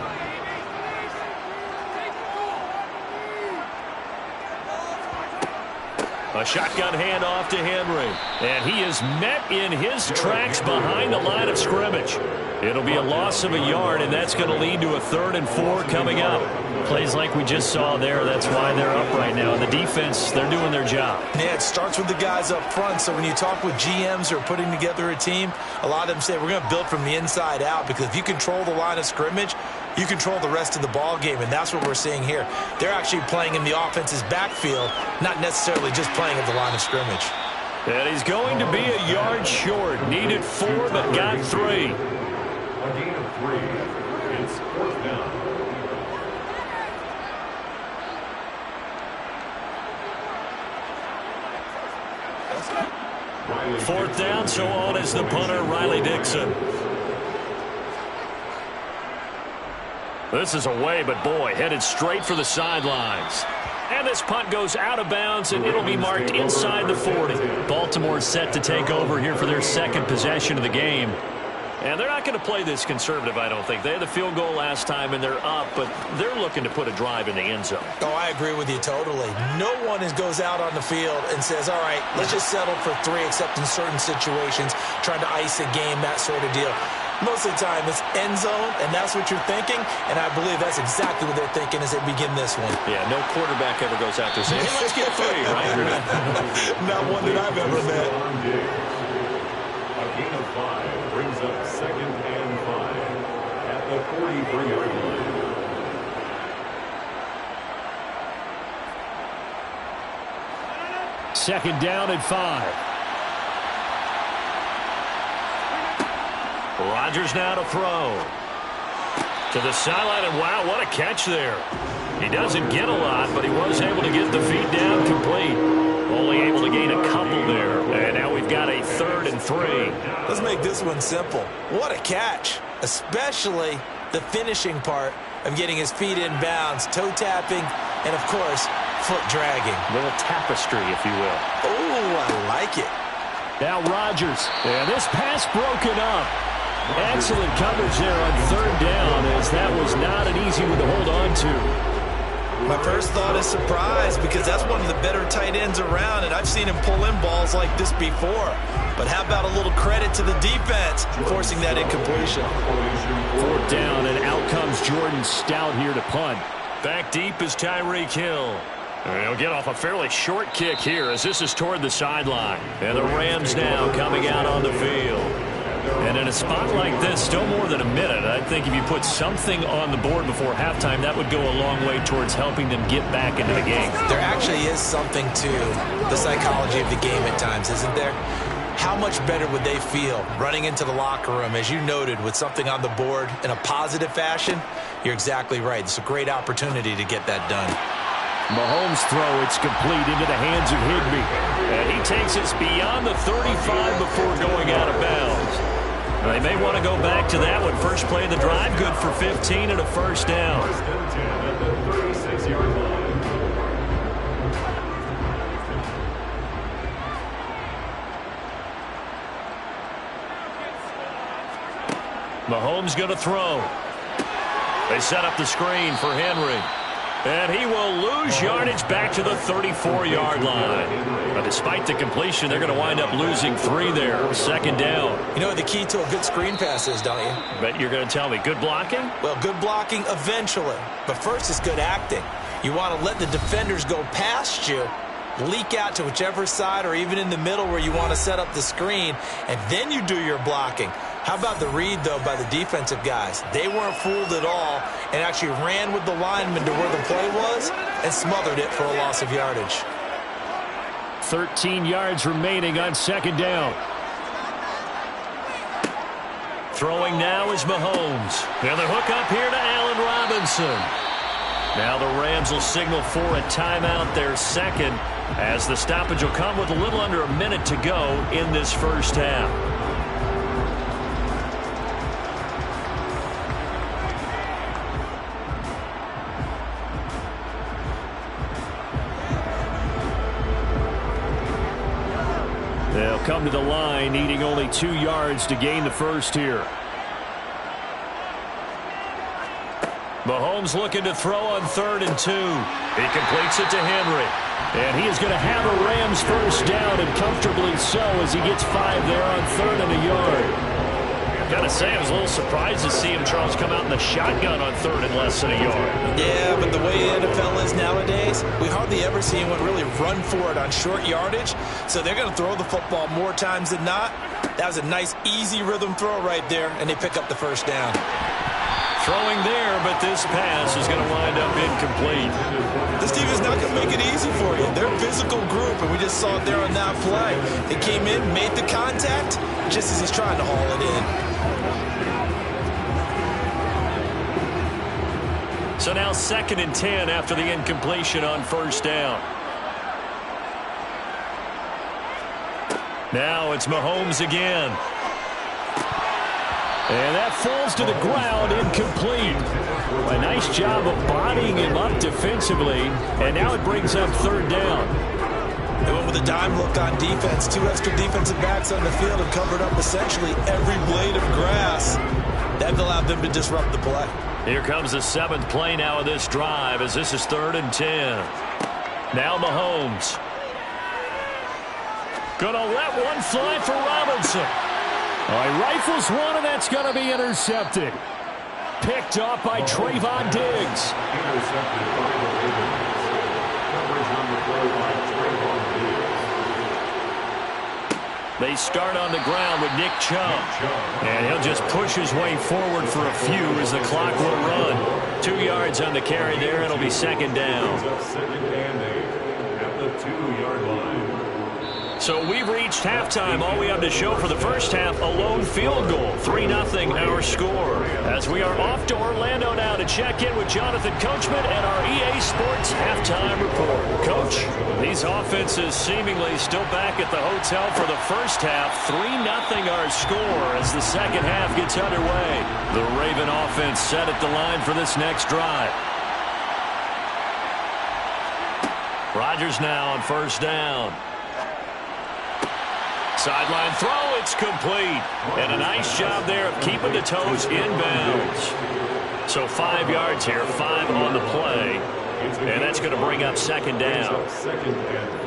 A shotgun handoff to Henry. And he is met in his tracks behind the line of scrimmage. It'll be a loss of a yard, and that's going to lead to a 3rd and 4 coming up. Plays like we just saw there, that's why they're up right now. And the defense, they're doing their job. Yeah, it starts with the guys up front. So when you talk with GMs who are putting together a team, a lot of them say, we're going to build from the inside out, because if you control the line of scrimmage, you control the rest of the ball game, and that's what we're seeing here. They're actually playing in the offense's backfield, not necessarily just playing at the line of scrimmage. And he's going to be a yard short. Needed 4, but got 3. A gain of 3. It's 4th down. 4th down, so on is the punter, Riley Dixon. This is away, but boy, headed straight for the sidelines. And this punt goes out of bounds, and it'll be marked inside the 40. Baltimore set to take over here for their second possession of the game. And they're not going to play this conservative, I don't think. They had the field goal last time, and they're up, but they're looking to put a drive in the end zone. Oh, I agree with you totally. No one goes out on the field and says, all right, let's just settle for 3, except in certain situations, trying to ice a game, that sort of deal. Most of the time, it's end zone, and that's what you're thinking, and I believe that's exactly what they're thinking as they begin this one. Yeah, no quarterback ever goes out there saying, hey, let's get 3, right? Not one that I've ever met. A gain of 5 brings up 2nd and 5 at the 43-yard line. Second down and 5. Rodgers now to throw. To the sideline, and wow, what a catch there. He doesn't get a lot, but he was able to get the feet down complete. Only able to gain a couple there. And now we've got a 3rd and 3. Let's make this one simple. What a catch, especially the finishing part of getting his feet in bounds, toe tapping, and of course, foot dragging. Little tapestry, if you will. Oh, I like it. Now Rodgers, and this pass broken up. Excellent coverage there on 3rd down, as that was not an easy one to hold on to. My first thought is surprise, because that's one of the better tight ends around, and I've seen him pull in balls like this before. But how about a little credit to the defense forcing that incompletion? 4th down, and out comes Jordan Stout here to punt. Back deep is Tyreek Hill. And he'll get off a fairly short kick here, as this is toward the sideline. And the Rams now coming out on the field. And in a spot like this, still more than a minute, I think if you put something on the board before halftime, that would go a long way towards helping them get back into the game. There actually is something to the psychology of the game at times, isn't there? How much better would they feel running into the locker room, as you noted, with something on the board in a positive fashion? You're exactly right. It's a great opportunity to get that done. Mahomes' throw, it's complete into the hands of Higbee. And he takes us beyond the 35 before going out of bounds. They may want to go back to that one. First play of the drive, good for 15 and a 1st down. 1st and 10 at the 36-yard line. Mahomes going to throw. They set up the screen for Henry. And he will lose yardage back to the 34-yard line. But despite the completion, they're going to wind up losing 3 there. 2nd down. You know what the key to a good screen pass is, don't you? Bet you're going to tell me. Good blocking? Well, good blocking eventually. But first, it's good acting. You want to let the defenders go past you, leak out to whichever side or even in the middle where you want to set up the screen, and then you do your blocking. How about the read, though, by the defensive guys? They weren't fooled at all and actually ran with the lineman to where the play was and smothered it for a loss of yardage. 13 yards remaining on 2nd down. Throwing now is Mahomes. And the hook up here to Allen Robinson. Now the Rams will signal for a timeout, their 2nd, as the stoppage will come with a little under a minute to go in this 1st half. They'll come to the line, needing only 2 yards to gain the 1st here. Mahomes looking to throw on 3rd and 2. He completes it to Henry. And he is going to have a Rams 1st down, and comfortably so, as he gets 5 there on 3rd and a yard. Got to say, I was a little surprised to see him, Charles, come out in the shotgun on 3rd and less than a yard. Yeah, but the way the NFL is nowadays, we hardly ever see anyone really run for it on short yardage. So they're going to throw the football more times than not. That was a nice, easy rhythm throw right there, and they pick up the 1st down. Throwing there, but this pass is going to wind up incomplete. This team is not going to make it easy for you. They're a physical group, and we just saw it there on that play. They came in, made the contact, just as he's trying to haul it in. So now 2nd and 10 after the incompletion on 1st down. Now it's Mahomes again. And that falls to the ground, incomplete. A nice job of bodying him up defensively, and now it brings up third down. They went with a dime look on defense. 2 extra defensive backs on the field and covered up essentially every blade of grass. That allowed them to disrupt the play. Here comes the 7th play now of this drive as this is 3rd and 10. Now Mahomes. Gonna let one fly for Robinson. He rifles one, and that's going to be intercepted. Picked off by Trayvon Diggs. Intercepted by the Ravens. Coverage on the play by Trayvon Diggs. They start on the ground with Nick Chubb. And he'll just push his way forward for a few as the clock will run. 2 yards on the carry there. It'll be 2nd down. Second and 8 at the 2-yard line. So we've reached halftime. All we have to show for the first half, a lone field goal. 3-0 our score. As we are off to Orlando now to check in with Jonathan Coachman and our EA Sports halftime report. Coach, these offenses seemingly still back at the hotel for the first half. 3-0 our score as the second half gets underway. The Raven offense set at the line for this next drive. Rodgers now on first down. Sideline throw, it's complete. And a nice job there of keeping the toes inbounds. So 5 yards here, 5 on the play. And that's going to bring up 2nd down. 2nd and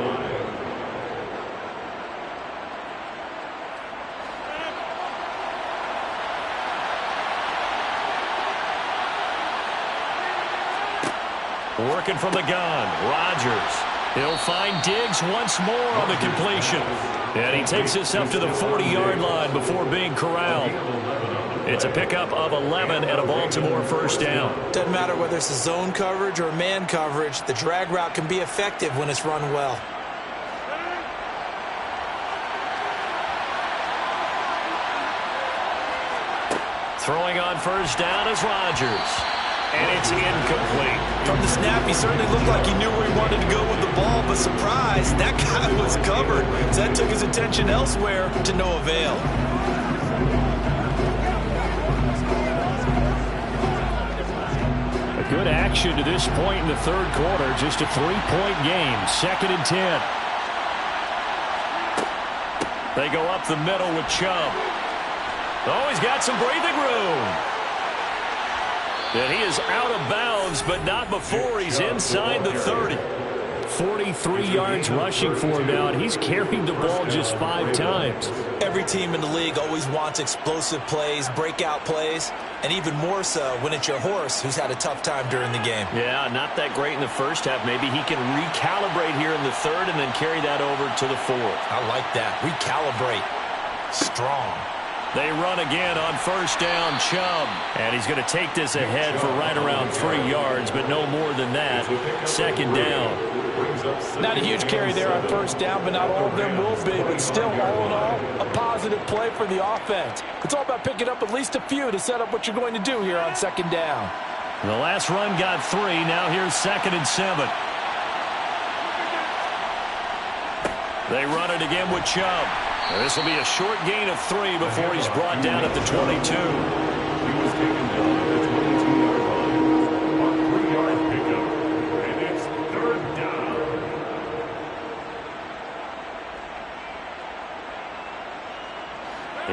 5. Working from the gun, Rodgers. He'll find Diggs once more on the completion. And he takes this up to the 40-yard line before being corralled. It's a pickup of 11 and a Baltimore first down. Doesn't matter whether it's a zone coverage or man coverage, the drag route can be effective when it's run well. Throwing on first down is Rodgers. And it's incomplete. From the snap, he certainly looked like he knew where he wanted to go with the ball, but surprise, that guy was covered. So that took his attention elsewhere to no avail. A good action to this point in the third quarter. Just a 3-point game. 2nd and 10. They go up the middle with Chubb. Oh, he's got some breathing room. And he is out of bounds, but not before he's inside the 30. 43 yards rushing for him now, and he's carried the ball just 5 times. Every team in the league always wants explosive plays, breakout plays, and even more so when it's your horse who's had a tough time during the game. Yeah, not that great in the first half. Maybe he can recalibrate here in the third and then carry that over to the fourth. I like that. Recalibrate. Strong. They run again on first down, Chubb. And he's going to take this ahead for right around 3 yards, but no more than that. 2nd down. Not a huge carry there on first down, but not all of them will be. But still, all in all, a positive play for the offense. It's all about picking up at least a few to set up what you're going to do here on 2nd down. The last run got 3. Now here's 2nd and 7. They run it again with Chubb. This will be a short gain of 3 before he's brought down at the 22. He was taken down at the 22-yard line. A 3-yard pickup. And it's 3rd down.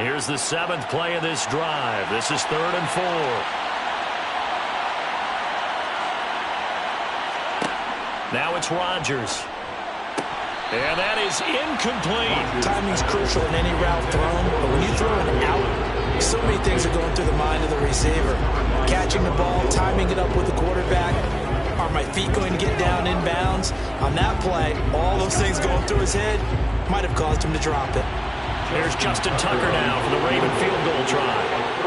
Here's the 7th play of this drive. This is 3rd and 4. Now it's Rodgers. And that is incomplete. Timing's crucial in any route thrown, but when you throw an out, so many things are going through the mind of the receiver. Catching the ball, timing it up with the quarterback. Are my feet going to get down in bounds? On that play, all those things going through his head might have caused him to drop it. There's Justin Tucker now for the Raven field goal try.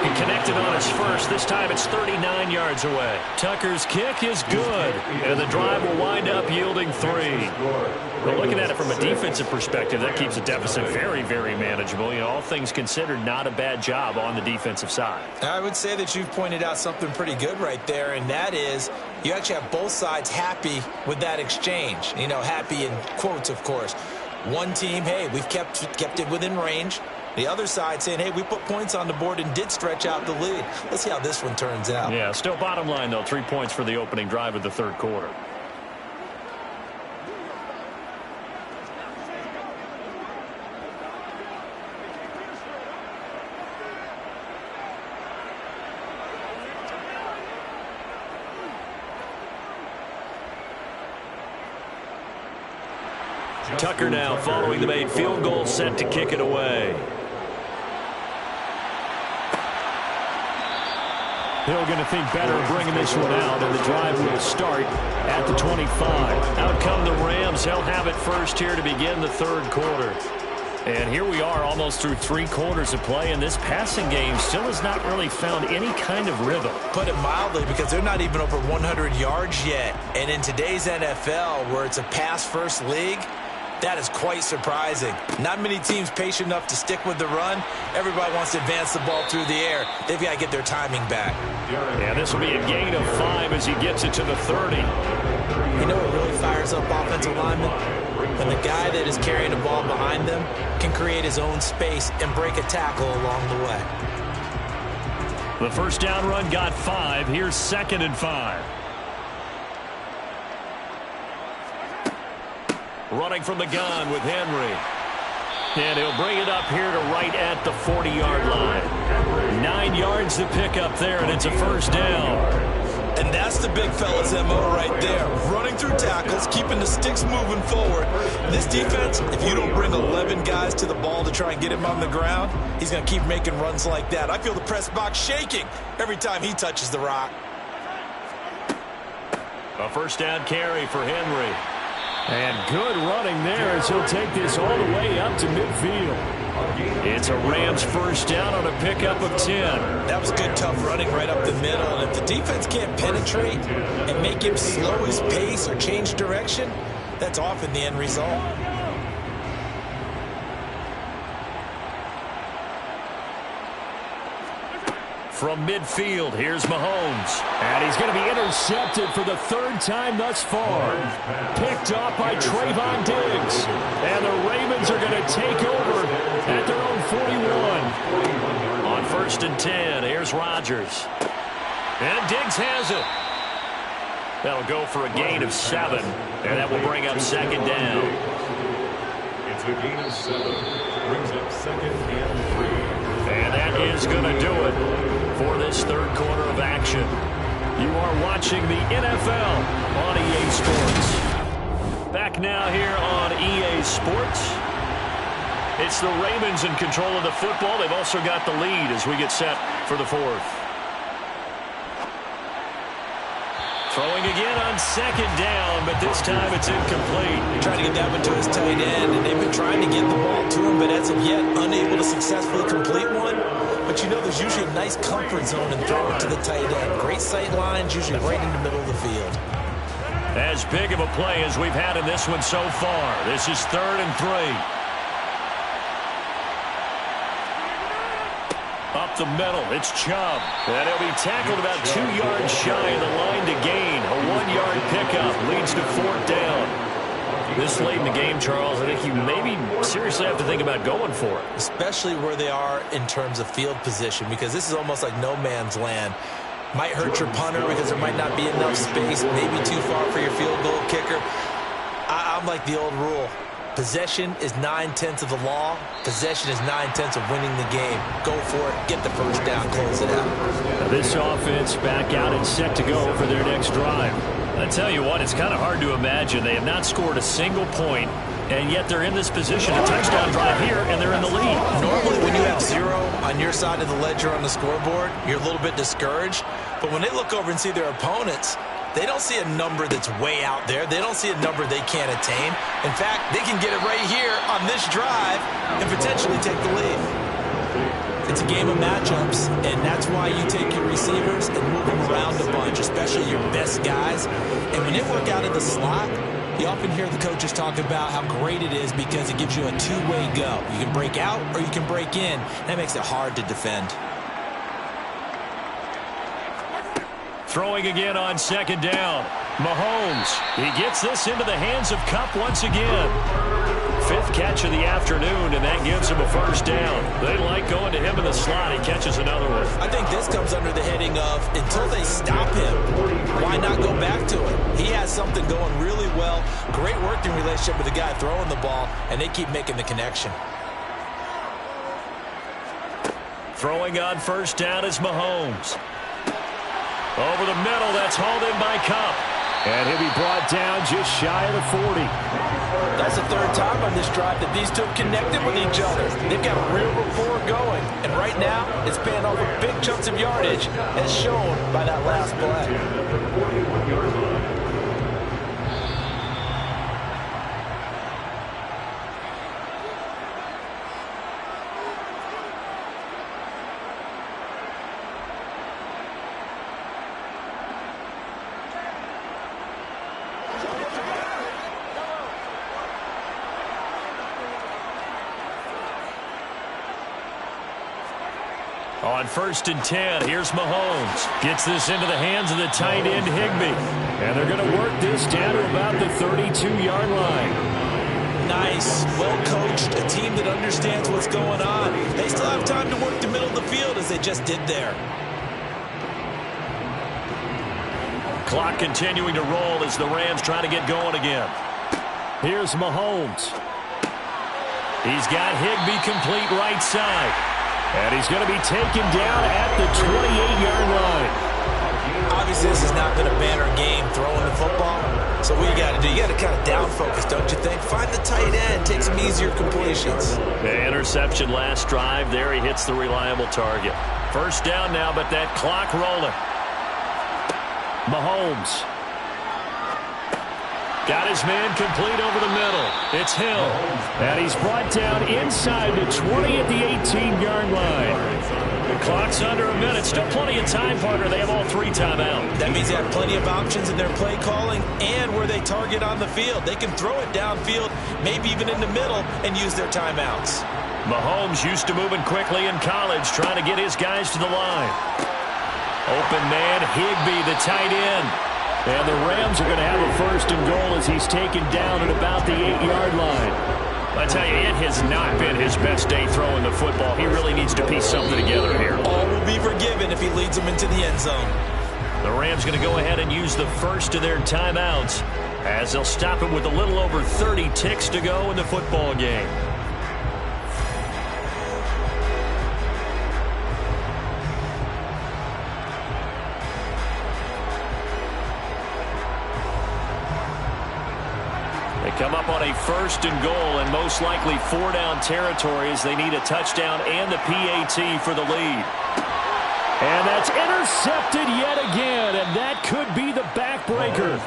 He connected on his first. This time it's 39 yards away. Tucker's kick is good, and the drive will wind up yielding 3. But looking at it from a defensive perspective, that keeps the deficit very, very manageable. You know, all things considered, not a bad job on the defensive side. I would say that you've pointed out something pretty good right there, and that is you actually have both sides happy with that exchange. You know, happy in quotes, of course. One team, hey, we've kept it within range. The other side saying, hey, we put points on the board and did stretch out the lead. Let's see how this one turns out. Yeah, still bottom line, though, 3 points for the opening drive of the third quarter. Tucker now following the made field goal, set to kick it away. Hill going to think better of bringing this one out, and the drive will start at the 25. Out come the Rams. They'll have it first here to begin the third quarter. And here we are almost through 3 quarters of play, and this passing game still has not really found any kind of rhythm. Put it mildly, because they're not even over 100 yards yet. And in today's NFL, where it's a pass-first league, that is quite surprising. Not many teams patient enough to stick with the run. Everybody wants to advance the ball through the air. They've got to get their timing back. Yeah, this will be a gain of 5 as he gets it to the 30. You know what really fires up offensive linemen? When the guy that is carrying the ball behind them can create his own space and break a tackle along the way. The first down run got 5. Here's 2nd and 5. Running from the gun with Henry. And he'll bring it up here to right at the 40-yard line. 9 yards to pick up there, and it's a first down. And that's the big fella's MO right there. Running through tackles, keeping the sticks moving forward. This defense, if you don't bring 11 guys to the ball to try and get him on the ground, he's going to keep making runs like that. I feel the press box shaking every time he touches the rock. A first down carry for Henry. And good running there as he'll take this all the way up to midfield. It's a Rams first down on a pickup of 10. That was good, tough running right up the middle. And if the defense can't penetrate and make him slow his pace or change direction, that's often the end result. From midfield, here's Mahomes. And he's going to be intercepted for the 3rd time thus far. Picked off by Trayvon Diggs. And the Ravens are going to take over at their own 41. On 1st and 10, here's Rodgers. And Diggs has it. That'll go for a gain of 7. And that will bring up 2nd down. It's a gain of 7. Brings up 2nd and 3. And that is going to do it for this third quarter of action. You are watching the NFL on EA Sports. Back now here on EA Sports. It's the Ravens in control of the football. They've also got the lead as we get set for the 4th. Throwing again on 2nd down, but this time it's incomplete. Trying to get that one to his tight end, and they've been trying to get the ball to him, but as of yet, unable to successfully complete one. But you know there's usually a nice comfort zone in throwing to the tight end. Great sight lines, usually right in the middle of the field. As big of a play as we've had in this one so far. This is 3rd and 3. Up the middle, it's Chubb. And he'll be tackled about 2 yards shy of the line to gain. A 1-yard pickup leads to 4th down. This late in the game, Charles, I think you maybe seriously have to think about going for it. Especially where they are in terms of field position, because this is almost like no man's land. Might hurt your punter because there might not be enough space, maybe too far for your field goal kicker. I'm like the old rule. Possession is 9/10 of the law. Possession is 9/10 of winning the game. Go for it. Get the first down. Close it out. Now this offense back out and set to go for their next drive. I tell you what, it's kind of hard to imagine. They have not scored a single point, and yet they're in this position. A touchdown drive here, and they're in the lead. Normally, when you have 0 on your side of the ledger on the scoreboard, you're a little bit discouraged. But when they look over and see their opponents, they don't see a number that's way out there. They don't see a number they can't attain. In fact, they can get it right here on this drive and potentially take the lead. It's a game of matchups, and that's why you take your receivers and move them around a bunch, especially your best guys. And when they work out in the slot, you often hear the coaches talk about how great it is because it gives you a two-way go. You can break out or you can break in. That makes it hard to defend. Throwing again on 2nd down. Mahomes, he gets this into the hands of Kupp once again. fifth catch of the afternoon, and that gives him a first down. They like going to him in the slot. He catches another one. I think this comes under the heading of until they stop him, why not go back to it? He has something going really well. Great working relationship with the guy throwing the ball, and they keep making the connection. Throwing on first down is Mahomes. Over the middle, that's hauled in by Kupp. And he'll be brought down just shy of the 40. That's the third time on this drive that these two have connected with each other. They've got a real rapport going. And right now, it's paying off with big chunks of yardage, as shown by that last play. On 1st and 10, here's Mahomes. Gets this into the hands of the tight end, Higbee. And they're going to work this down to about the 32-yard line. Nice. Well coached. A team that understands what's going on. They still have time to work the middle of the field as they just did there. Clock continuing to roll as the Rams try to get going again. Here's Mahomes. He's got Higbee complete right side. And he's going to be taken down at the 28-yard line. Obviously, this has not been a banner game throwing the football. So what you got to do, you got to kind of down focus, don't you think? Find the tight end, take some easier completions. The interception last drive. There he hits the reliable target. First down now, but that clock rolling. Mahomes. Got his man complete over the middle. It's Hill. And he's brought down inside the 20 at the 18-yard line. The clock's under a minute. Still plenty of time, partner. They have all 3 timeouts. That means they have plenty of options in their play calling and where they target on the field. They can throw it downfield, maybe even in the middle, and use their timeouts. Mahomes used to moving quickly in college, trying to get his guys to the line. Open man, Higbee, the tight end. And the Rams are going to have a 1st and goal as he's taken down at about the 8-yard line. I tell you, it has not been his best day throwing the football. He really needs to piece something together here. All will be forgiven if he leads them into the end zone. The Rams going to go ahead and use the first of their timeouts as they'll stop it with a little over 30 ticks to go in the football game. Come up on a 1st and goal and most likely 4-down territory as they need a touchdown and the PAT for the lead. And that's intercepted yet again, and that could be the backbreaker.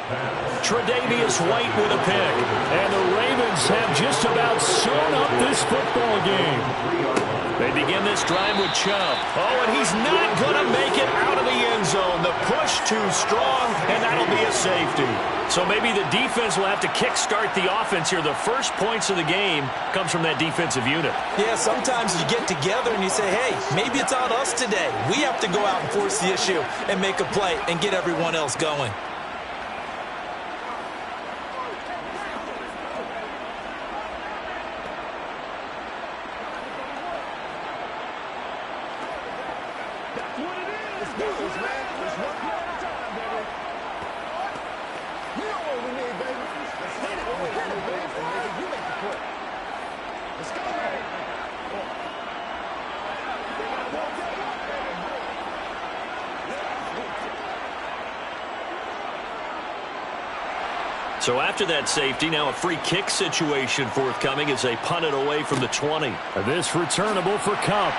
Tre'Davious White with a pick. And the Ravens have just about sewn up this football game. They begin this drive with Chubb. Oh, and he's not going to make it out of the end zone. The push too strong, and that'll be a safety. So maybe the defense will have to kickstart the offense here. The first points of the game comes from that defensive unit. Yeah, sometimes you get together and you say, hey, maybe it's on us today. We have to go out and force the issue and make a play and get everyone else going. So after that safety, now a free kick situation forthcoming as they punt it away from the 20. This returnable for Kupp.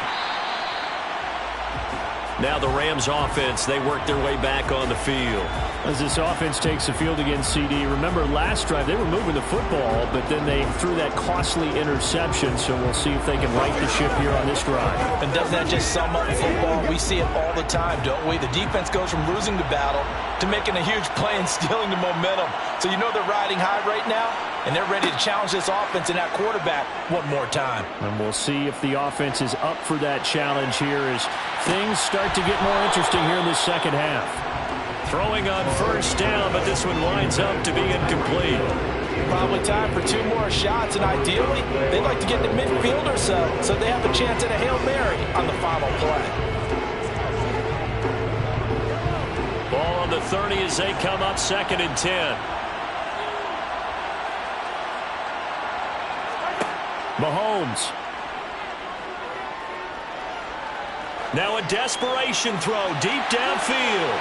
Now the Rams offense, they work their way back on the field. As this offense takes the field against CD, remember last drive they were moving the football, but then they threw that costly interception, so we'll see if they can right the ship here on this drive. And doesn't that just sum up football? We see it all the time, don't we? The defense goes from losing the battle to making a huge play and stealing the momentum. So you know they're riding high right now, and they're ready to challenge this offense and that quarterback one more time. And we'll see if the offense is up for that challenge here as things start to get more interesting here in the second half. Throwing on first down, but this one winds up to be incomplete. Probably time for 2 more shots, and ideally, they'd like to get to midfield or so they have a chance at a Hail Mary on the final play. Ball on the 30 as they come up 2nd and 10. Mahomes. Now a desperation throw deep downfield.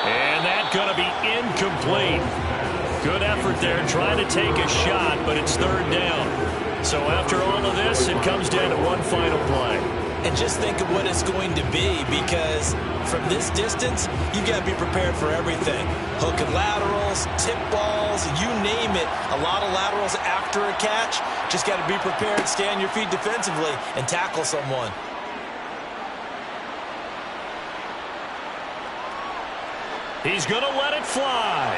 And that's going to be incomplete. Good effort there trying to take a shot, but it's 3rd down. So after all of this, it comes down to one final play. And just think of what it's going to be, because from this distance, you've got to be prepared for everything. Hook and laterals, tip balls, you name it. A lot of laterals after a catch. Just got to be prepared, stay on your feet defensively, and tackle someone. He's going to let it fly.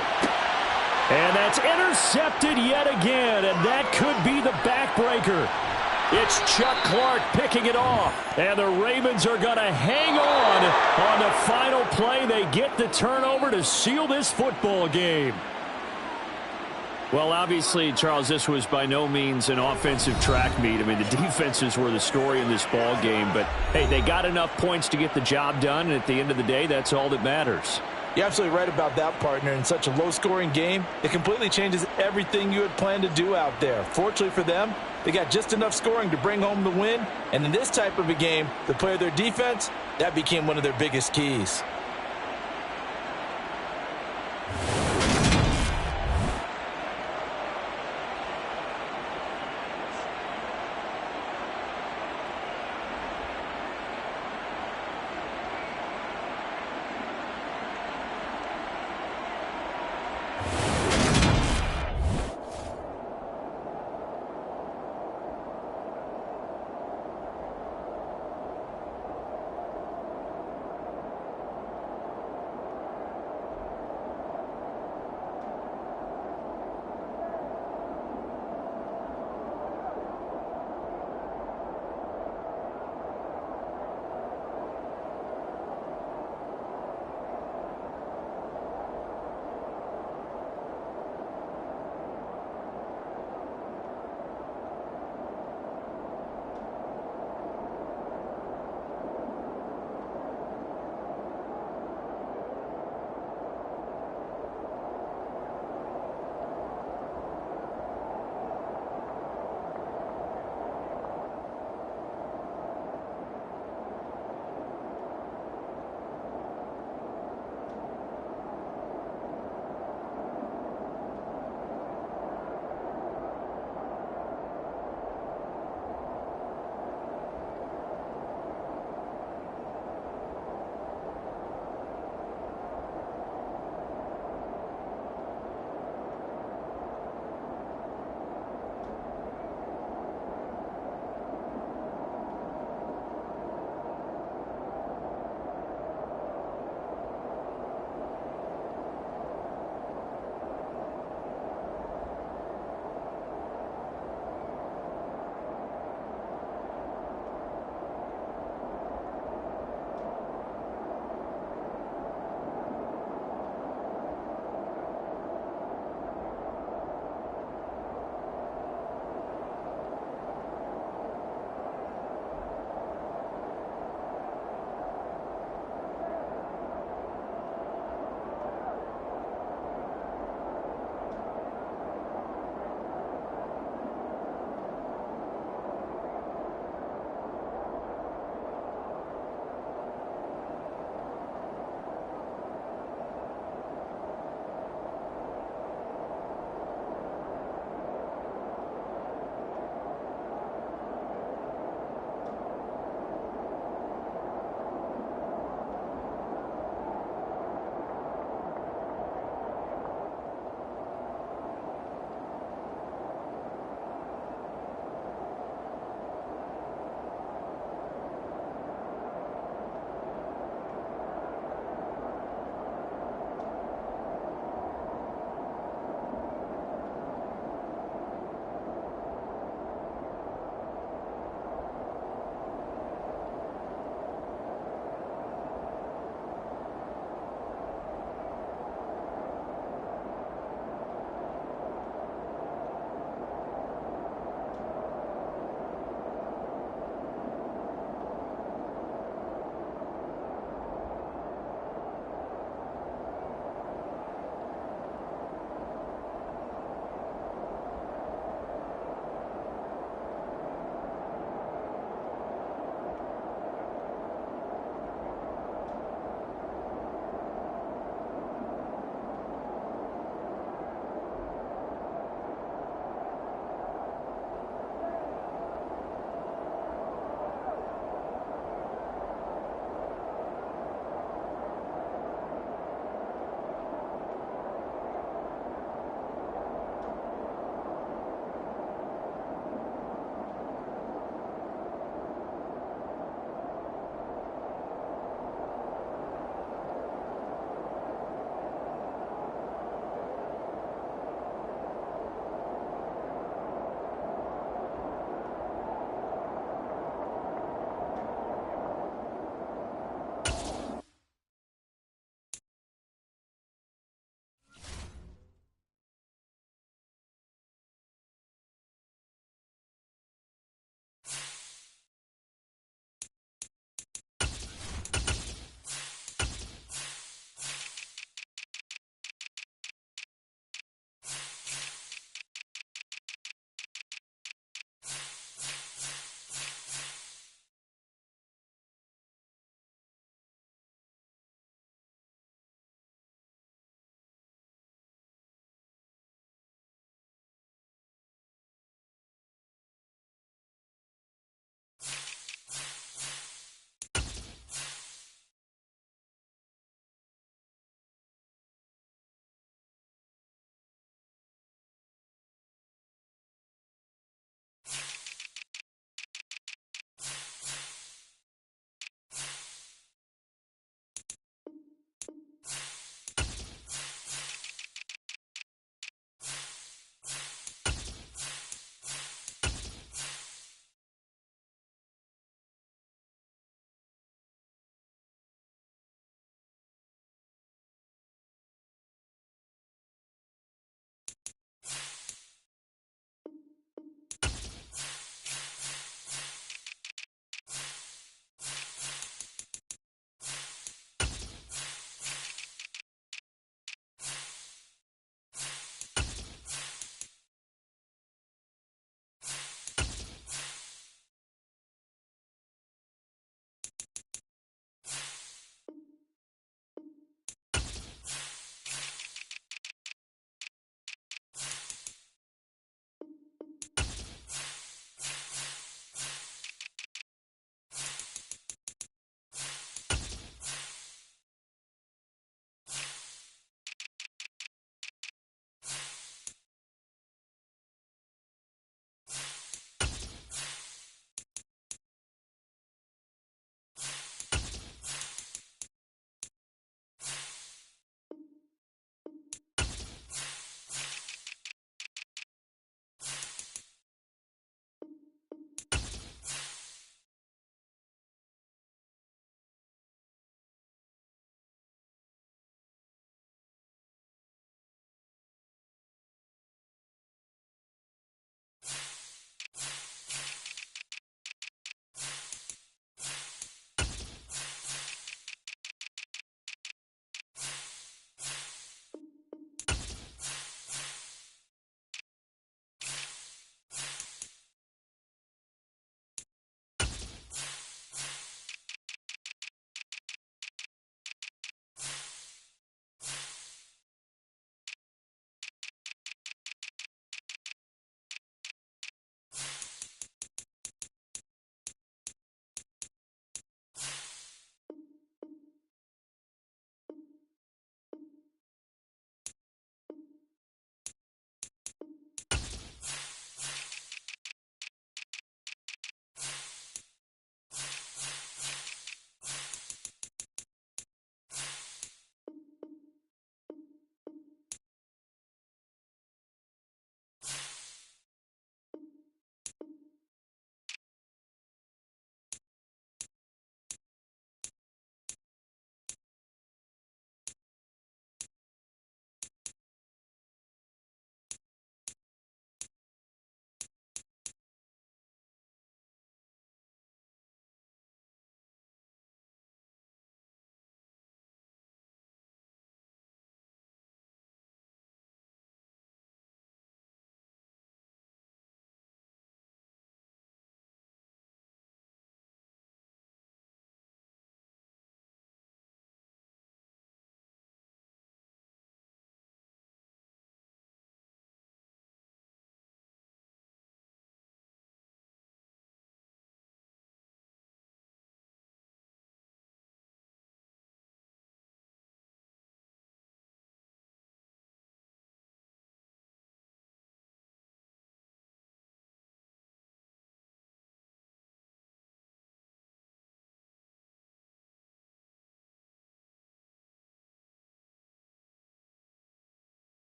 And that's intercepted yet again, and that could be the backbreaker. It's Chuck Clark picking it off, and the Ravens are going to hang on the final play. They get the turnover to seal this football game. Well, obviously, Charles, this was by no means an offensive track meet. I mean, the defenses were the story in this ball game, but, hey, they got enough points to get the job done, and at the end of the day, that's all that matters. You're absolutely right about that, partner. In such a low-scoring game, it completely changes everything you had planned to do out there. Fortunately for them, they got just enough scoring to bring home the win. And in this type of a game, to play their defense, that became one of their biggest keys.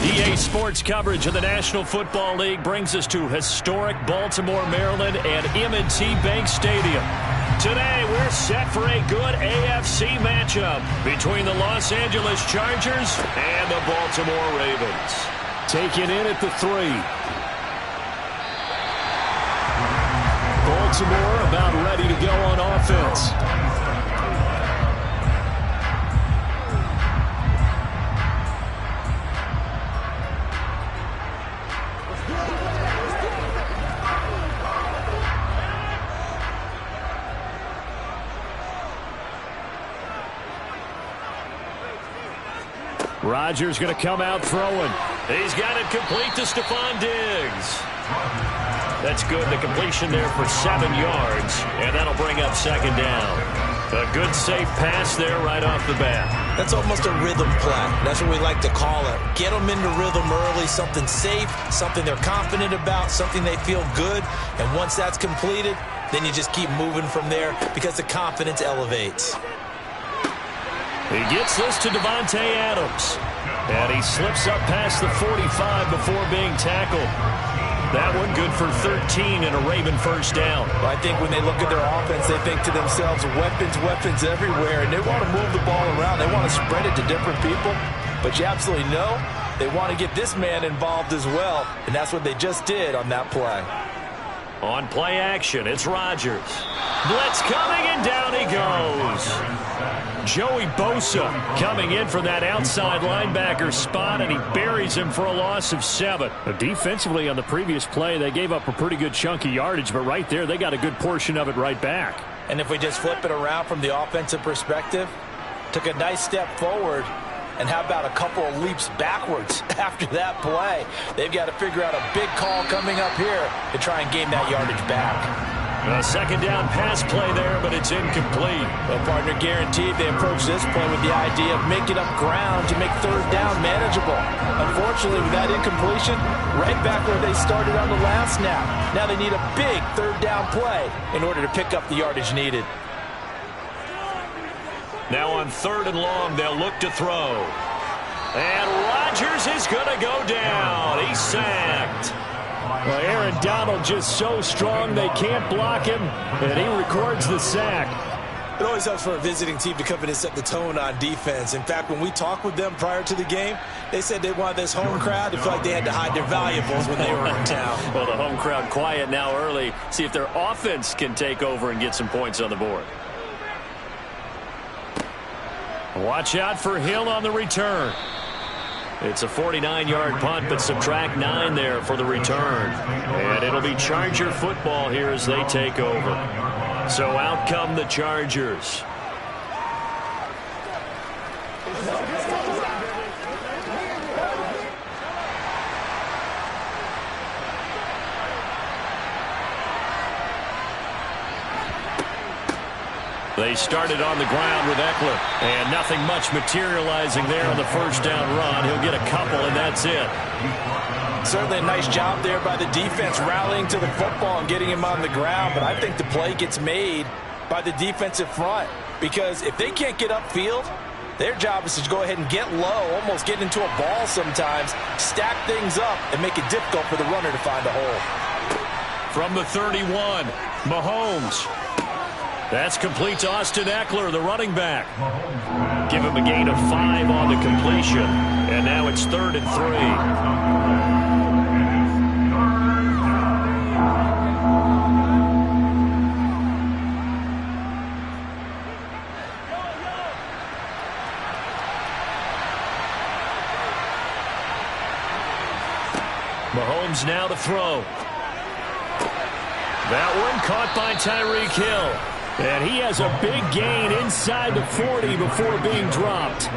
EA Sports coverage of the National Football League brings us to historic Baltimore, Maryland and M&T Bank Stadium. Today, we're set for a good AFC matchup between the Los Angeles Chargers and the Baltimore Ravens. Taken in at the 3. Baltimore about ready to go on offense. Rodgers going to come out throwing. He's got it complete to Stephon Diggs. That's good. The completion there for 7 yards, and that'll bring up second down. A good, safe pass there right off the bat. That's almost a rhythm play. That's what we like to call it. Get them into rhythm early, something safe, something they're confident about, something they feel good. And once that's completed, then you just keep moving from there because the confidence elevates. He gets this to Davante Adams. And he slips up past the 45 before being tackled. That one good for 13 and a Raven first down. Well, I think when they look at their offense, they think to themselves, weapons everywhere, and they want to move the ball around. They want to spread it to different people. But you absolutely know they want to get this man involved as well, and that's what they just did on that play. On play action, it's Rodgers. Blitz coming, and down he goes. Joey Bosa coming in from that outside linebacker spot, and he buries him for a loss of 7. Defensively on the previous play, they gave up a pretty good chunk of yardage, but right there, they got a good portion of it right back. And if we just flip it around from the offensive perspective, took a nice step forward, and how about a couple of leaps backwards after that play? They've got to figure out a big call coming up here to try and gain that yardage back. A second down pass play there, but it's incomplete. Well, partner, guaranteed they approach this play with the idea of making up ground to make third down manageable. Unfortunately, with that incompletion, right back where they started on the last snap. Now they need a big third down play in order to pick up the yardage needed. Now on 3rd and long, they'll look to throw. And Rodgers is going to go down. He's sacked. Well, Aaron Donald just so strong they can't block him, and he records the sack. It always helps for a visiting team to come in and set the tone on defense. In fact, when we talked with them prior to the game, they said they wanted this home crowd to feel like they had to hide their valuables when they were in town. Well, the home crowd quiet now early. See if their offense can take over and get some points on the board. Watch out for Hill on the return. It's a 49-yard punt, but subtract 9 there for the return. And it'll be Charger football here as they take over. So out come the Chargers. They started on the ground with Eckler, and nothing much materializing there on the first down run. He'll get a couple, and that's it. Certainly a nice job there by the defense rallying to the football and getting him on the ground, but I think the play gets made by the defensive front because if they can't get upfield, their job is to go ahead and get low, almost get into a ball sometimes, stack things up, and make it difficult for the runner to find a hole. From the 31, Mahomes. That's complete to Austin Eckler, the running back. Give him a gain of 5 on the completion. And now it's 3rd and 3. Mahomes now to throw. That one caught by Tyreek Hill. And he has a big gain inside the 40 before being dropped.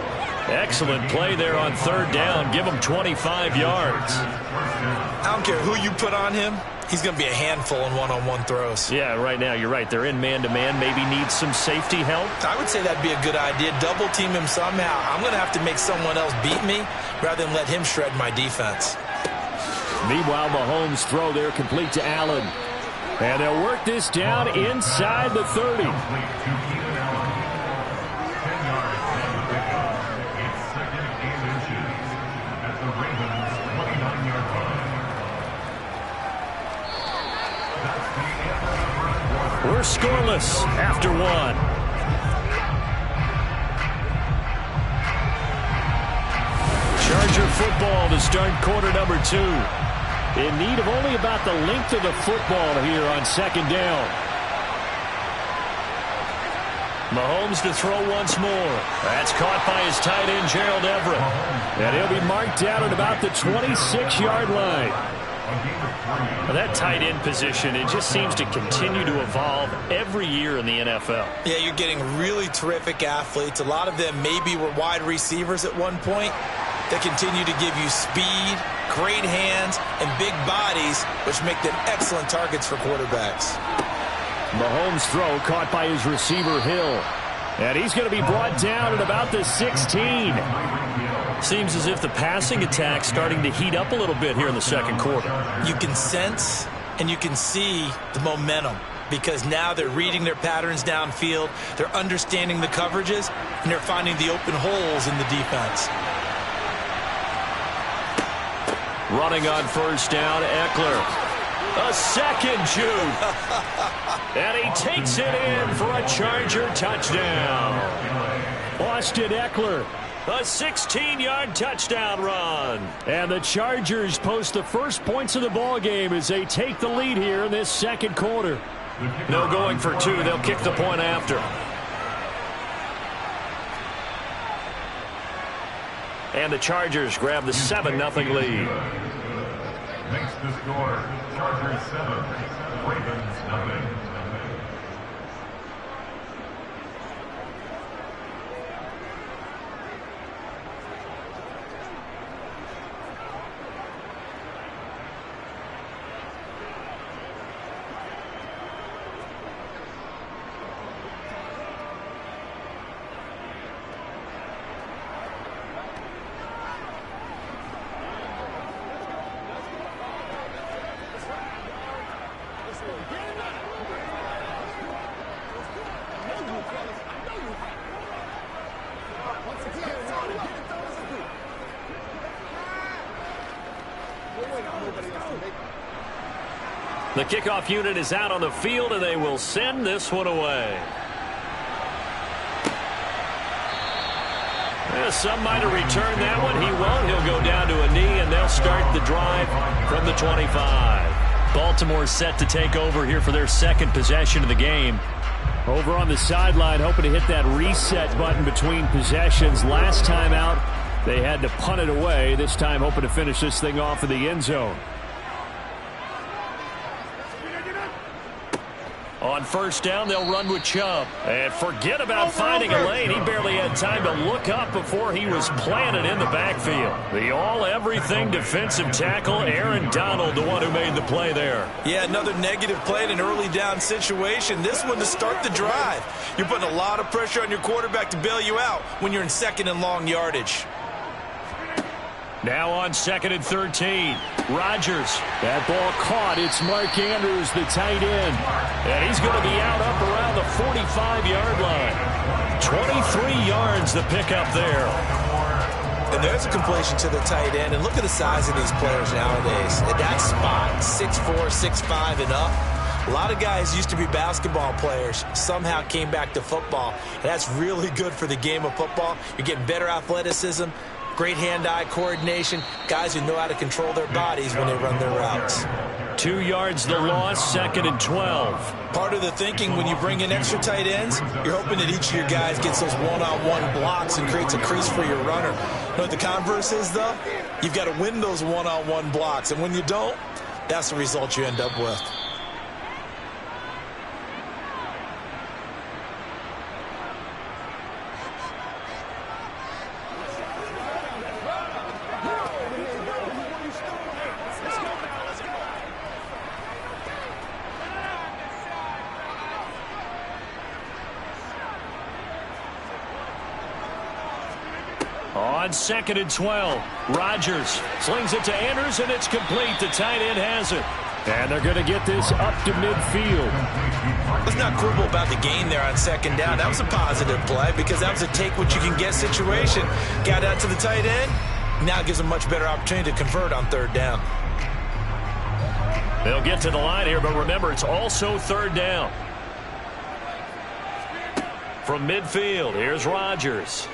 Excellent play there on 3rd down. Give him 25 yards. I don't care who you put on him. He's going to be a handful in one-on-one throws. Yeah, right now you're right. They're in man-to-man. Maybe needs some safety help. I would say that'd be a good idea. Double team him somehow. I'm going to have to make someone else beat me rather than let him shred my defense. Meanwhile, Mahomes' throw there complete to Allen. And they'll work this down inside the 30. We're scoreless after one. Charger football to start quarter number 2. In need of only about the length of the football here on second down. Mahomes to throw once more. That's caught by his tight end, Gerald Everett. And he'll be marked down at about the 26-yard line. That tight end position, it just seems to continue to evolve every year in the NFL. Yeah, you're getting really terrific athletes. A lot of them maybe were wide receivers at one point. They continue to give you speed, great hands, and big bodies, which make them excellent targets for quarterbacks. Mahomes' throw caught by his receiver, Hill. And he's going to be brought down at about the 16. Seems as if the passing attack's starting to heat up a little bit here in the second quarter. You can sense and you can see the momentum because now they're reading their patterns downfield, they're understanding the coverages, and they're finding the open holes in the defense. Running on first down, Eckler. A second juke. And he takes it in for a Charger touchdown. Austin Eckler. A 16-yard touchdown run. And the Chargers post the first points of the ball game as they take the lead here in this second quarter. No going for 2. They'll kick the point after. And the Chargers grab the 7-0 lead. Makes the score Chargers 7, Ravens 0. The kickoff unit is out on the field, and they will send this one away. Some might have returned that one. He won't. He'll go down to a knee, and they'll start the drive from the 25. Baltimore set to take over here for their second possession of the game. Over on the sideline, hoping to hit that reset button between possessions. Last time out, they had to punt it away. This time, hoping to finish this thing off in the end zone. On first down, they'll run with Chubb. And forget about finding a lane. He barely had time to look up before he was planted in the backfield. The all-everything defensive tackle, Aaron Donald, the one who made the play there. Yeah, another negative play in an early down situation. This one to start the drive. You're putting a lot of pressure on your quarterback to bail you out when you're in second and long yardage. Now on 2nd and 13. Rodgers. That ball caught. It's Mark Andrews, the tight end. And he's going to be out up around the 45-yard line. 23 yards the pickup there. And there's a completion to the tight end. And look at the size of these players nowadays. At that spot, 6'4", 6'5", and up. A lot of guys used to be basketball players, somehow came back to football. And that's really good for the game of football. You're getting better athleticism, great hand-eye coordination, guys who know how to control their bodies when they run their routes. 2 yards the loss, 2nd and 12. Part of the thinking when you bring in extra tight ends, you're hoping that each of your guys gets those one-on-one blocks and creates a crease for your runner. You know what the converse is, though? You've got to win those one-on-one blocks, and when you don't, that's the result you end up with. On 2nd and 12, Rodgers slings it to Andrews, and it's complete. The tight end has it. And they're going to get this up to midfield. Let's not quibble about the gain there on 2nd down. That was a positive play because that was a take-what-you-can-get situation. Got out to the tight end. Now gives them a much better opportunity to convert on 3rd down. They'll get to the line here, but remember, it's also 3rd down. From midfield, here's Rodgers.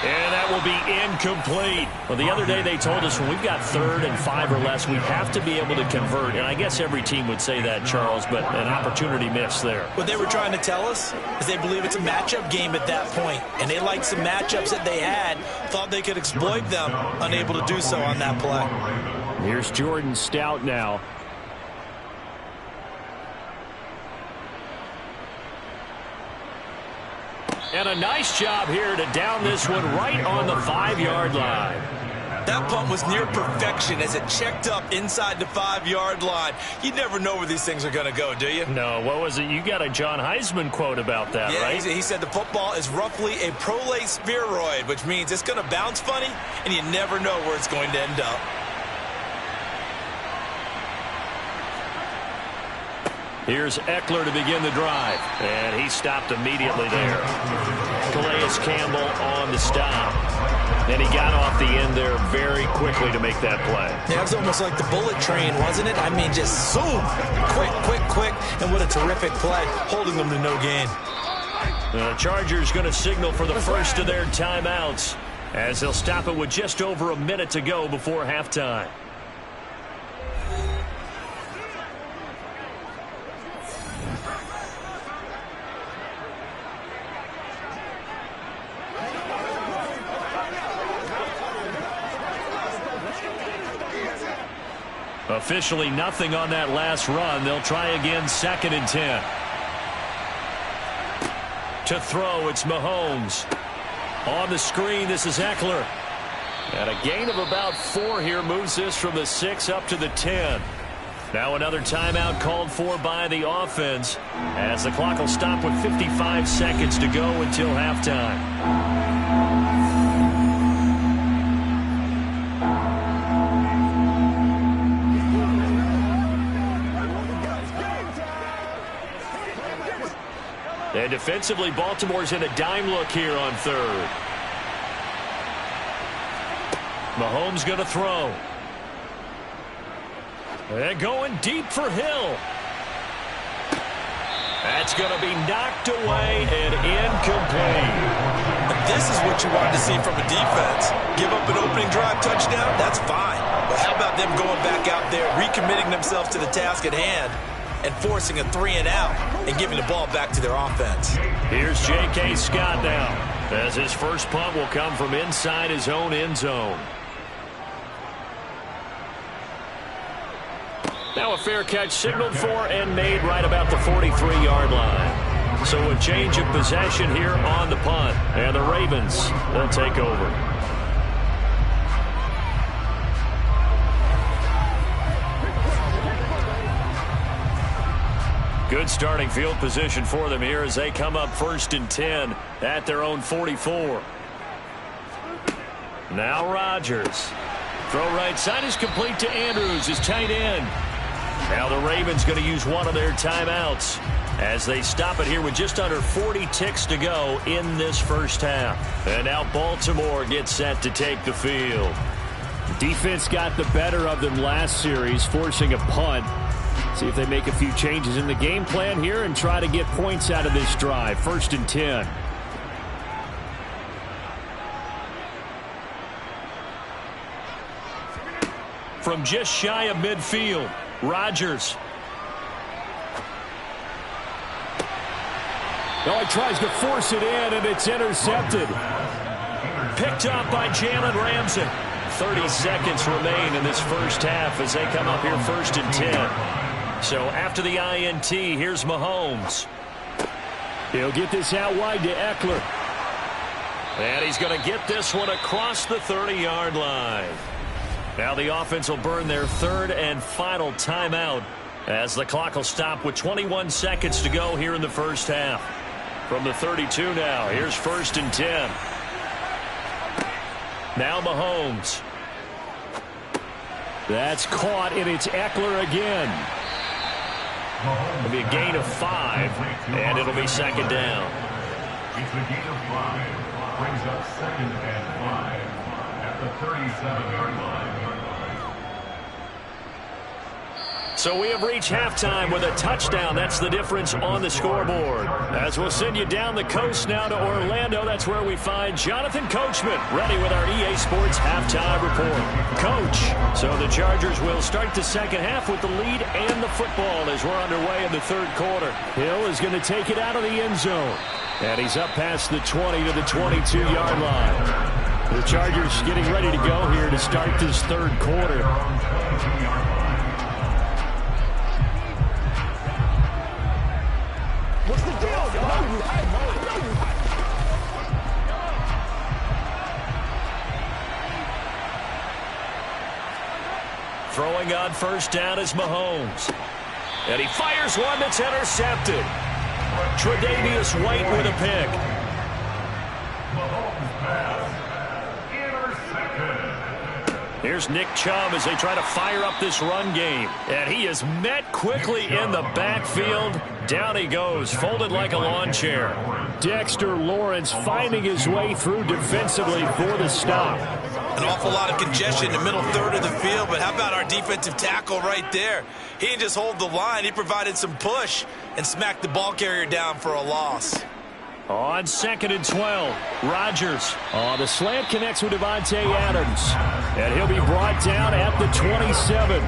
And that will be incomplete. Well, the other day they told us when we've got 3rd and 5 or less, we have to be able to convert. And I guess every team would say that, Charles, but an opportunity missed there. What they were trying to tell us is they believe it's a matchup game at that point. And they liked some matchups that they had, thought they could exploit them, unable to do so on that play. Here's Jordan Stout now. And a nice job here to down this one right on the 5-yard line. That punt was near perfection as it checked up inside the 5-yard line. You never know where these things are going to go, do you? No, what was it? You got a John Heisman quote about that, yeah, right? He said the football is roughly a prolate spheroid, which means it's going to bounce funny, and you never know where it's going to end up. Here's Eckler to begin the drive, and he stopped immediately there. Calais Campbell on the stop, and he got off the end there very quickly to make that play. Yeah, it was almost like the bullet train, wasn't it? I mean, just zoom, quick, and what a terrific play, holding them to no gain. The Chargers going to signal for the first of their timeouts as they'll stop it with just over a minute to go before halftime. Officially nothing on that last run. They'll try again, 2nd and 10. To throw, it's Mahomes. On the screen, this is Eckler. And a gain of about 4 here moves this from the 6 up to the 10. Now another timeout called for by the offense as the clock will stop with 55 seconds to go until halftime. And defensively, Baltimore's in a dime look here on 3rd. Mahomes going to throw. And going deep for Hill. That's going to be knocked away and incomplete. This is what you wanted to see from a defense. Give up an opening drive touchdown, that's fine. But how about them going back out there, recommitting themselves to the task at hand, and forcing a 3-and-out and giving the ball back to their offense. Here's J.K. Scott now, as his first punt will come from inside his own end zone. Now a fair catch signaled for and made right about the 43-yard line. So a change of possession here on the punt, and the Ravens will take over. Good starting field position for them here as they come up 1st and 10 at their own 44. Now Rodgers. Throw right side is complete to Andrews, his tight end. Now the Ravens going to use one of their timeouts as they stop it here with just under 40 ticks to go in this first half. And now Baltimore gets set to take the field. Defense got the better of them last series, forcing a punt. See if they make a few changes in the game plan here and try to get points out of this drive. 1st and 10. From just shy of midfield, Rodgers. Oh, he tries to force it in, and it's intercepted. Picked up by Jalen Ramsey. 30 seconds remain in this first half as they come up here 1st and 10. So after the INT, here's Mahomes. He'll get this out wide to Eckler. And he's going to get this one across the 30-yard line. Now the offense will burn their 3rd and final timeout as the clock will stop with 21 seconds to go here in the first half. From the 32 now, here's 1st and 10. Now Mahomes. That's caught, and it's Eckler again. It'll be a gain of 5, and it'll be 2nd down. It's a gain of 5. Brings up 2nd and 5 at the 37-yard line. So we have reached halftime with a touchdown. That's the difference on the scoreboard. As we'll send you down the coast now to Orlando, that's where we find Jonathan Coachman ready with our EA Sports halftime report. Coach, so the Chargers will start the second half with the lead and the football as we're underway in the third quarter. Hill is going to take it out of the end zone. And he's up past the 20 to the 22-yard line. The Chargers getting ready to go here to start this third quarter. What's the deal? Throwing on first down is Mahomes. And he fires one that's intercepted. Tre'Davious White with a pick. Here's Nick Chubb as they try to fire up this run game. And he is met quickly in the backfield. Down he goes, folded like a lawn chair. Dexter Lawrence finding his way through defensively for the stop. An awful lot of congestion in the middle third of the field, but how about our defensive tackle right there? He didn't just hold the line, he provided some push and smacked the ball carrier down for a loss. On 2nd and 12, Rodgers. The slant connects with Devontae Adams. And he'll be brought down at the 27.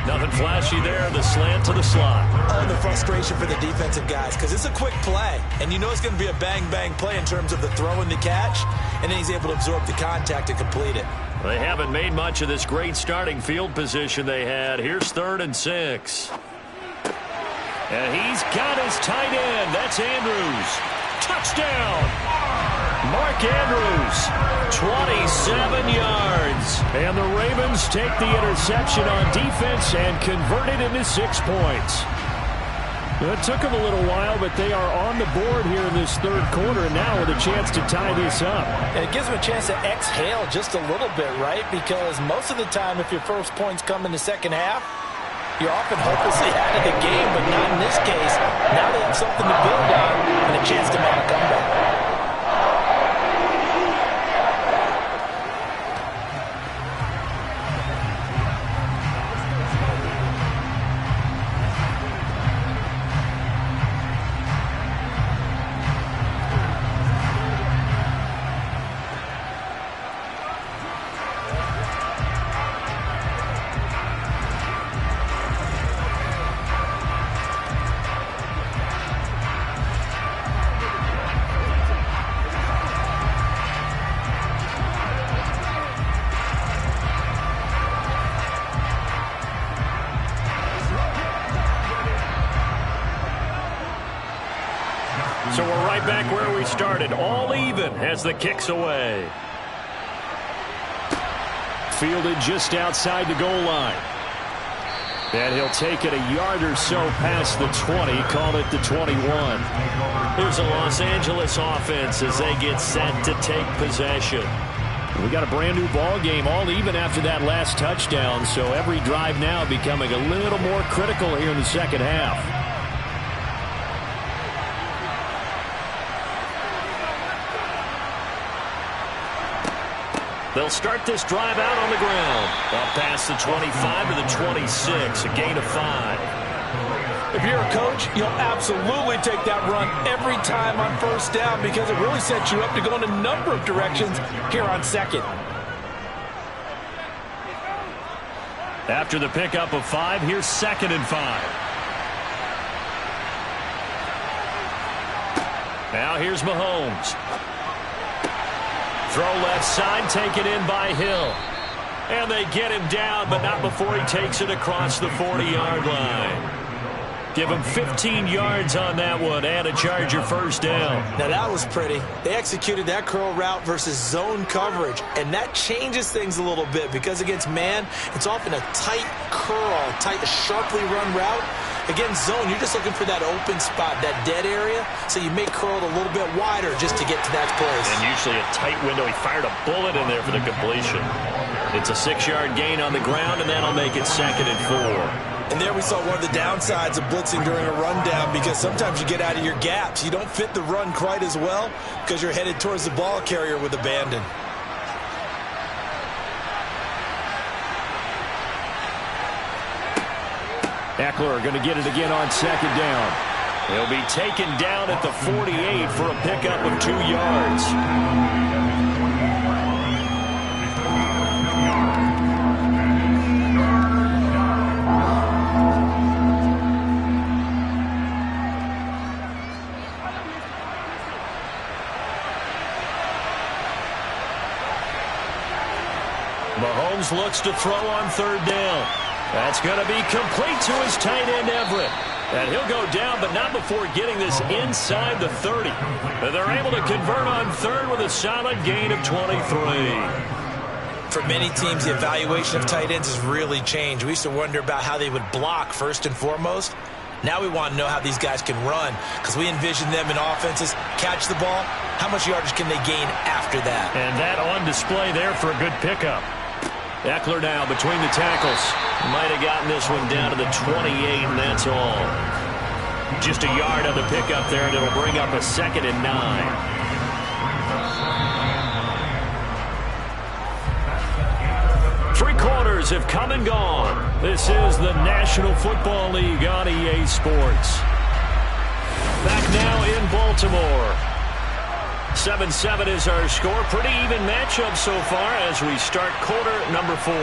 Nothing flashy there, the slant to the slot. Oh, the frustration for the defensive guys, because it's a quick play, and you know it's going to be a bang-bang play in terms of the throw and the catch, and then he's able to absorb the contact and complete it. They haven't made much of this great starting field position they had. Here's 3rd and 6. And he's got his tight end. That's Andrews. Touchdown! Mark Andrews, 27 yards. And the Ravens take the interception on defense and convert it into 6 points. It took them a little while, but they are on the board here in this third quarter, and now with a chance to tie this up. And it gives them a chance to exhale just a little bit, right? Because most of the time, if your first points come in the second half, you're often hopelessly out of the game, but not in this case. Now they have something to build on and a chance to mount a comeback. So we're right back where we started, all even as the kick's away. Fielded just outside the goal line. And he'll take it a yard or so past the 20, call it the 21. Here's a Los Angeles offense as they get set to take possession. We got a brand new ball game, all even after that last touchdown, so every drive now becoming a little more critical here in the second half. They'll start this drive out on the ground. Up past the 25 to the 26, a gain of 5. If you're a coach, you'll absolutely take that run every time on first down because it really sets you up to go in a number of directions here on second. After the pickup of 5, here's 2nd and 5. Now here's Mahomes. Throw left side, taken in by Hill. And they get him down, but not before he takes it across the 40-yard line. Give him 15 yards on that one and a Charger first down. Now that was pretty. They executed that curl route versus zone coverage, and that changes things a little bit because against man, it's often a tight curl, sharply run route. Against zone, you're just looking for that open spot, that dead area, so you may curl it a little bit wider just to get to that place. And usually a tight window. He fired a bullet in there for the completion. It's a 6-yard gain on the ground, and that'll make it 2nd and 4. And there we saw one of the downsides of blitzing during a rundown because sometimes you get out of your gaps. You don't fit the run quite as well because you're headed towards the ball carrier with abandon. Eckler going to get it again on second down. He'll be taken down at the 48 for a pickup of 2 yards. Mahomes looks to throw on third down. That's going to be complete to his tight end, Everett. And he'll go down, but not before getting this inside the 30. And they're able to convert on third with a solid gain of 23. For many teams, the evaluation of tight ends has really changed. We used to wonder about how they would block first and foremost. Now we want to know how these guys can run, because we envision them in offenses catch the ball. How much yardage can they gain after that? And that on display there for a good pickup. Eckler now between the tackles. Might have gotten this one down to the 28, and that's all. Just a yard on the pickup there, and it'll bring up a 2nd and 9. Three quarters have come and gone. This is the National Football League on EA Sports. Back now in Baltimore. 7-7 is our score. Pretty even matchup so far as we start quarter number 4.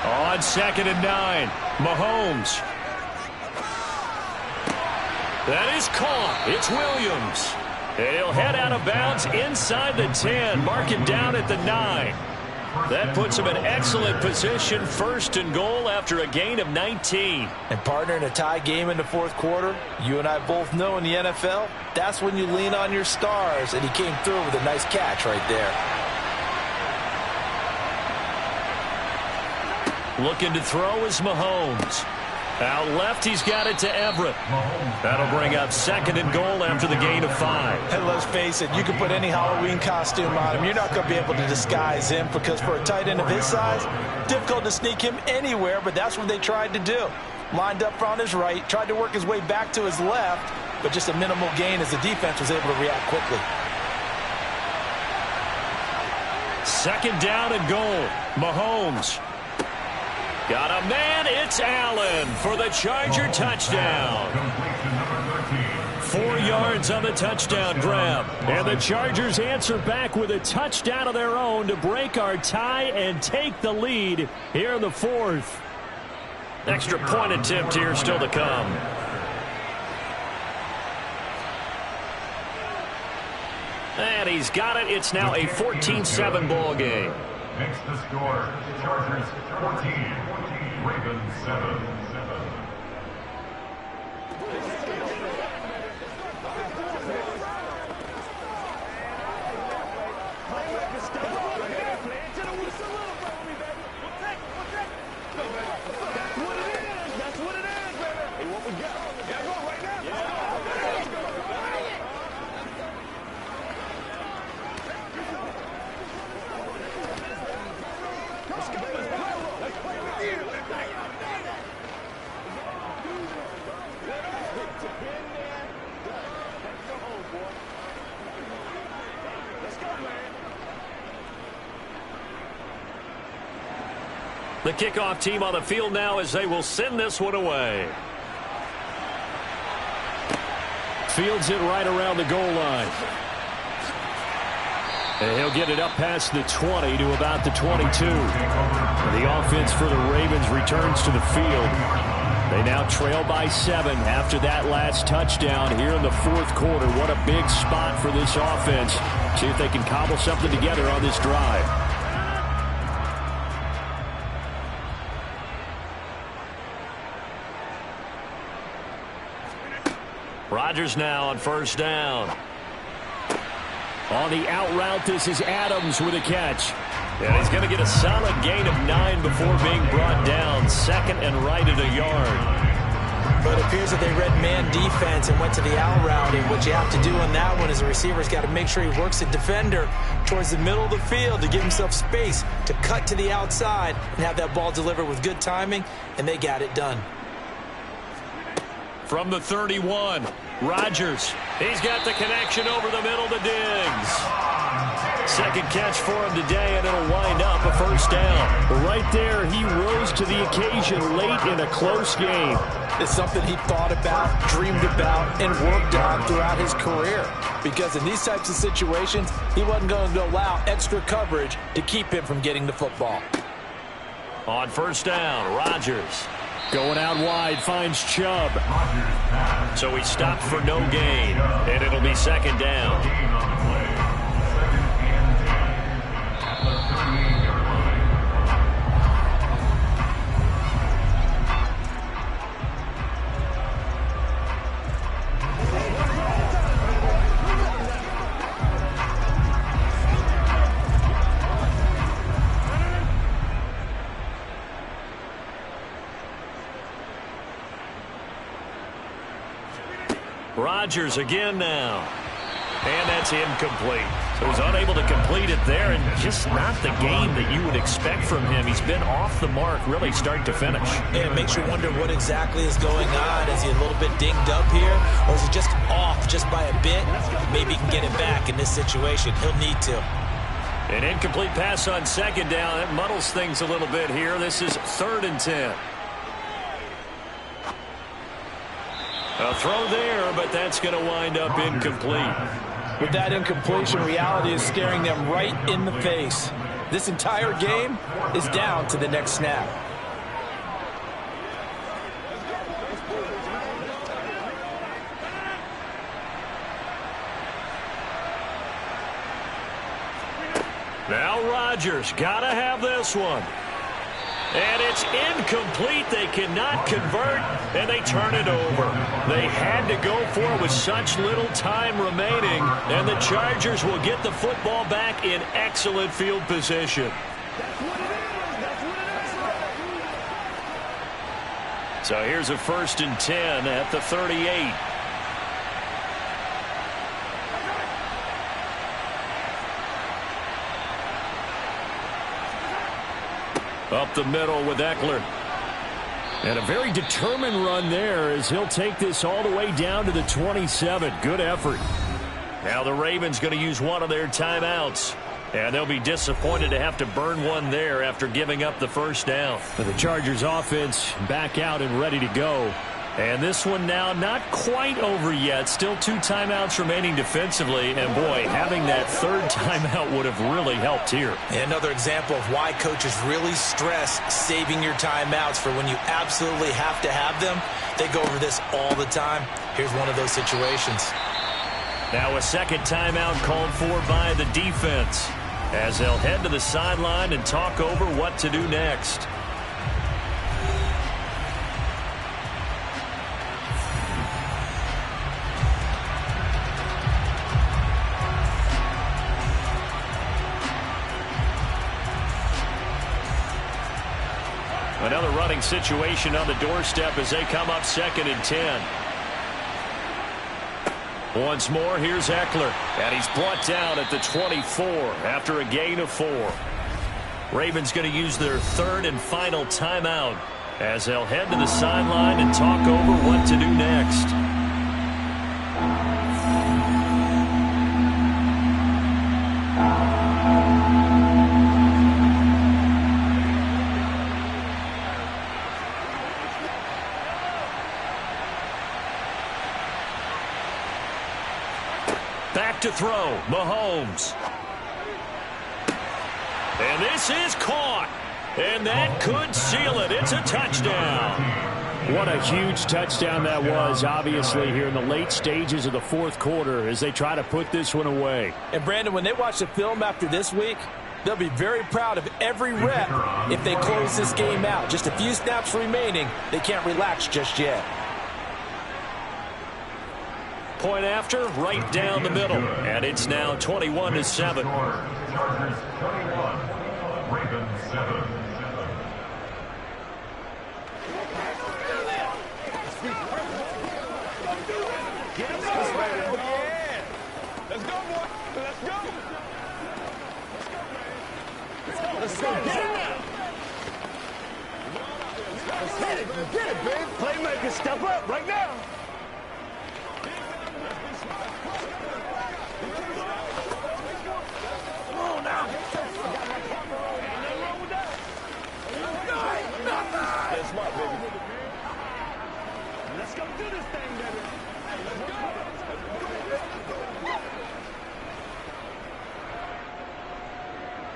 On 2nd and 9, Mahomes. That is caught. It's Williams. And he'll head out of bounds inside the 10. Mark it down at the 9. That puts him in excellent position, 1st and goal after a gain of 19. And partner, in a tie game in the 4th quarter, you and I both know in the NFL, that's when you lean on your stars, and he came through with a nice catch right there. Looking to throw is Mahomes. Out left, he's got it to Everett. That'll bring up 2nd and goal after the gain of 5. And let's face it, you can put any Halloween costume on him. You're not going to be able to disguise him, because for a tight end of his size, difficult to sneak him anywhere, but that's what they tried to do. Lined up on his right, tried to work his way back to his left, but just a minimal gain as the defense was able to react quickly. 2nd down and goal. Mahomes. Got a man, it's Allen for the Charger touchdown. 4 yards on the touchdown grab. And the Chargers answer back with a touchdown of their own to break our tie and take the lead here in the 4th. Extra point attempt here still to come. And he's got it. It's now a 14-7 ball game. Next to score, Chargers 14, Ravens 7. The kickoff team on the field now as they will send this one away. Fields it right around the goal line. And he'll get it up past the 20 to about the 22. The offense for the Ravens returns to the field. They now trail by 7 after that last touchdown here in the 4th quarter. What a big spot for this offense. See if they can cobble something together on this drive. Rodgers now on 1st down. On the out route, this is Adams with a catch. And he's going to get a solid gain of 9 before being brought down. 2nd and right at a yard. But it appears that they read man defense and went to the out route. And what you have to do on that one is the receiver's got to make sure he works the defender towards the middle of the field to give himself space to cut to the outside and have that ball delivered with good timing, and they got it done. From the 31, Rodgers. He's got the connection over the middle to Diggs. Second catch for him today, and it'll wind up a first down. Right there, he rose to the occasion late in a close game. It's something he thought about, dreamed about, and worked on throughout his career. Because in these types of situations, he wasn't going to allow extra coverage to keep him from getting the football. On first down, Rodgers. Going out wide, finds Chubb. So he stopped for no gain, and it'll be second down. Rodgers again now. And that's incomplete. So he's unable to complete it there, and just not the game that you would expect from him. He's been off the mark really start to finish. And it makes you wonder what exactly is going on. Is he a little bit dinged up here, or is he just off just by a bit? Maybe he can get it back in this situation. He'll need to. An incomplete pass on second down. That muddles things a little bit here. This is 3rd and 10. A throw there, but that's going to wind up incomplete. With that incompletion, reality is staring them right in the face. This entire game is down to the next snap. Now Rodgers, gotta have this one. And it's incomplete. They cannot convert, and they turn it over. They had to go for it with such little time remaining, and the Chargers will get the football back in excellent field position. So here's a 1st and 10 at the 38. Up the middle with Eckler. And a very determined run there as he'll take this all the way down to the 27. Good effort. Now the Ravens going to use one of their timeouts. And they'll be disappointed to have to burn one there after giving up the first down. And the Chargers offense back out and ready to go. And this one now not quite over yet. Still 2 timeouts remaining defensively. And, boy, having that 3rd timeout would have really helped here. Another example of why coaches really stress saving your timeouts for when you absolutely have to have them. They go over this all the time. Here's one of those situations. Now a 2nd timeout called for by the defense as they'll head to the sideline and talk over what to do next. Another running situation on the doorstep as they come up 2nd and 10. Once more, here's Eckler. And he's brought down at the 24 after a gain of 4. Ravens going to use their 3rd and final timeout as they'll head to the sideline and talk over what to do next. Back to throw, Mahomes. And this is caught. And that could seal it. It's a touchdown. What a huge touchdown that was, obviously, here in the late stages of the 4th quarter as they try to put this one away. And, Brandon, when they watch the film after this week, they'll be very proud of every rep if they close this game out. Just a few snaps remaining. They can't relax just yet. Point after, right down the middle. And it's now 21-7. Chargers 21, Ravens 7. Let's go, boy. Let's go. Let's go. Get it now. Let's hit it. Get it, babe. Playmaker, step up right now.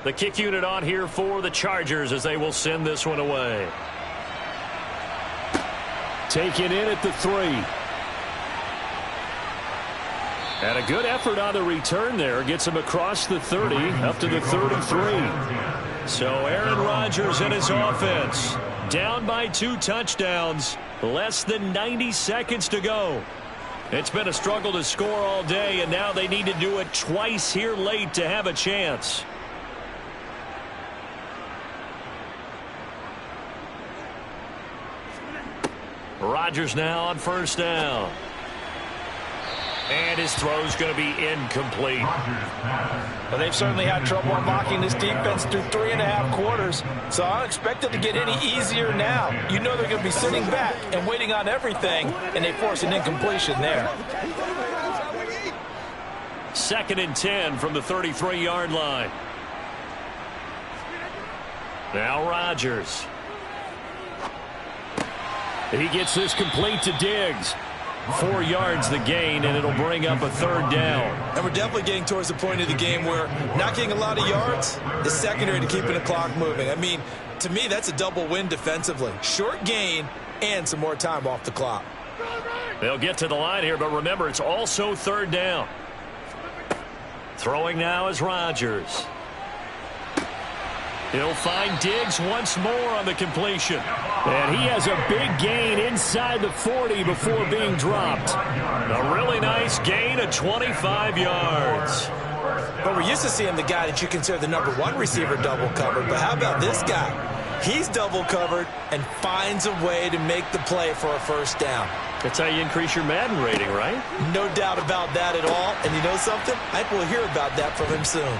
The kick unit on here for the Chargers as they will send this one away. Taken in at the 3. And a good effort on the return there. Gets him across the 30, up to the 33. So Aaron Rodgers and his offense down by 2 touchdowns. Less than 90 seconds to go. It's been a struggle to score all day, and now they need to do it twice here late to have a chance. Rodgers now on first down. And his throw's going to be incomplete. Well, they've certainly had trouble unlocking this defense through 3.5 quarters, so I don't expect it to get any easier now. You know they're going to be sitting back and waiting on everything, and they force an incompletion there. 2nd and 10 from the 33-yard line. Now Rodgers. He gets this complete to Diggs. 4 yards the gain, and it'll bring up a 3rd down. And we're definitely getting towards the point of the game where not getting a lot of yards is secondary to keeping the clock moving. I mean, to me, that's a double win defensively. Short gain and some more time off the clock. They'll get to the line here, but remember, it's also 3rd down. Throwing now is Rodgers. He'll find Diggs once more on the completion. And he has a big gain inside the 40 before being dropped. A really nice gain of 25 yards. But we're used to seeing the guy that you consider the #1 receiver double covered. But how about this guy? He's double covered and finds a way to make the play for a 1st down. That's how you increase your Madden rating, right? No doubt about that at all. And you know something? I think we'll hear about that from him soon.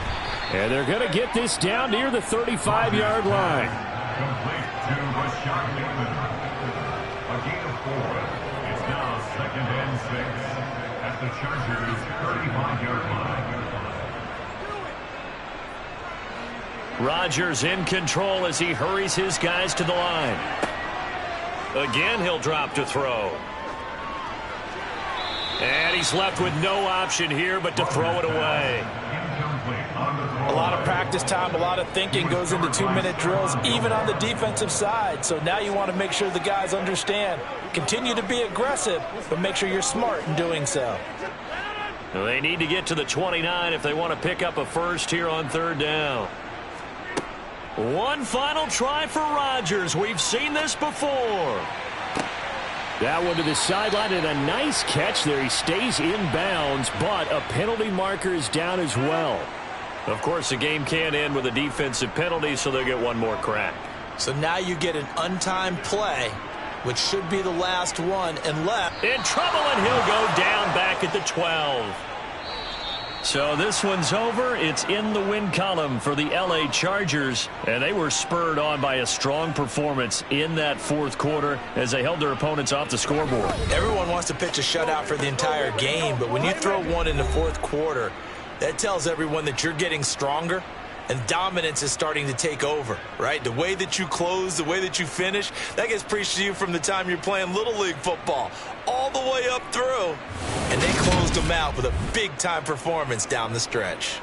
And they're going to get this down near the 35-yard line. Complete to Rashad Bateman. A gain of 4. It's now 2nd and 6 at the Chargers' 35-yard line. Rodgers in control as he hurries his guys to the line. Again, he'll drop to throw. And he's left with no option here but to throw it away. A lot of practice time, a lot of thinking goes into 2-minute drills, even on the defensive side. So now you want to make sure the guys understand. Continue to be aggressive, but make sure you're smart in doing so. They need to get to the 29 if they want to pick up a 1st here on 3rd down. One final try for Rodgers. We've seen this before. That one to the sideline, and a nice catch there. He stays in bounds, but a penalty marker is down as well. Of course, the game can end with a defensive penalty, so they'll get one more crack. So now you get an untimed play, which should be the last one, and left. In trouble, and he'll go down back at the 12. So this one's over. It's in the win column for the L.A. Chargers, and they were spurred on by a strong performance in that 4th quarter as they held their opponents off the scoreboard. Everyone wants to pitch a shutout for the entire game, but when you throw one in the 4th quarter, that tells everyone that you're getting stronger and dominance is starting to take over, right? The way that you close, the way that you finish, that gets preached to you from the time you're playing Little League football all the way up through. And they closed them out with a big-time performance down the stretch.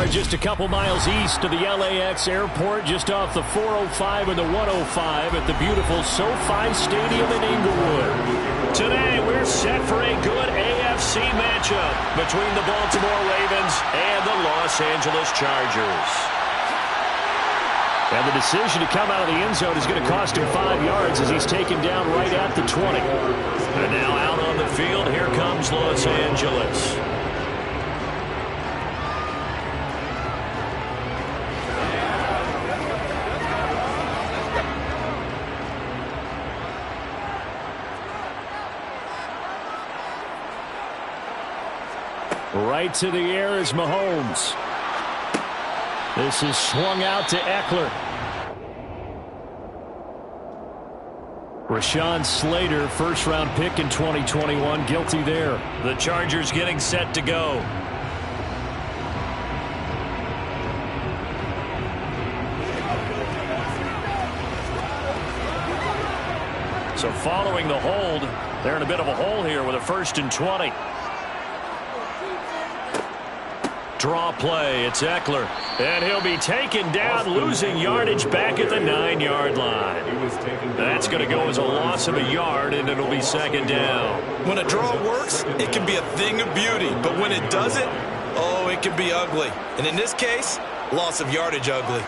are just a couple miles east of the LAX airport, just off the 405 and the 105 at the beautiful SoFi Stadium in Inglewood. Today, we're set for a good AFC matchup between the Baltimore Ravens and the Los Angeles Chargers. And the decision to come out of the end zone is going to cost him 5 yards as he's taken down right at the 20. And now out on the field, here comes Los Angeles. Right to the air is Mahomes. This is swung out to Eckler. Rashawn Slater, first-round pick in 2021, guilty there. The Chargers getting set to go. So following the hold, they're in a bit of a hole here with a 1st and 20. Draw play, it's Eckler. And he'll be taken down, losing yardage back at the 9-yard line. That's going to go as a loss of a yard, and it'll be 2nd down. When a draw works, it can be a thing of beauty. But when it doesn't, oh, it can be ugly. And in this case, loss of yardage ugly.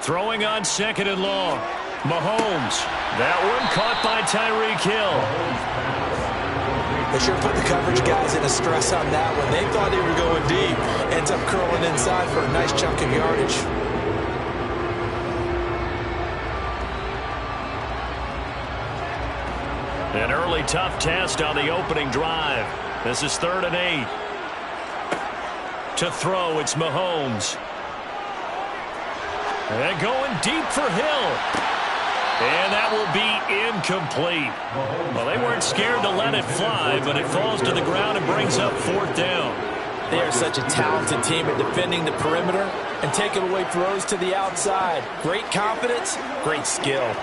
Throwing on 2nd and long. Mahomes. That one caught by Tyreek Hill. They sure put the coverage guys in a stress on that one. They thought they were going deep. Ends up curling inside for a nice chunk of yardage. An early tough test on the opening drive. This is 3rd and 8. To throw, it's Mahomes. And going deep for Hill. And that will be incomplete. Well, they weren't scared to let it fly, but it falls to the ground and brings up 4th down. They are such a talented team at defending the perimeter and taking away throws to the outside. Great confidence, great skill.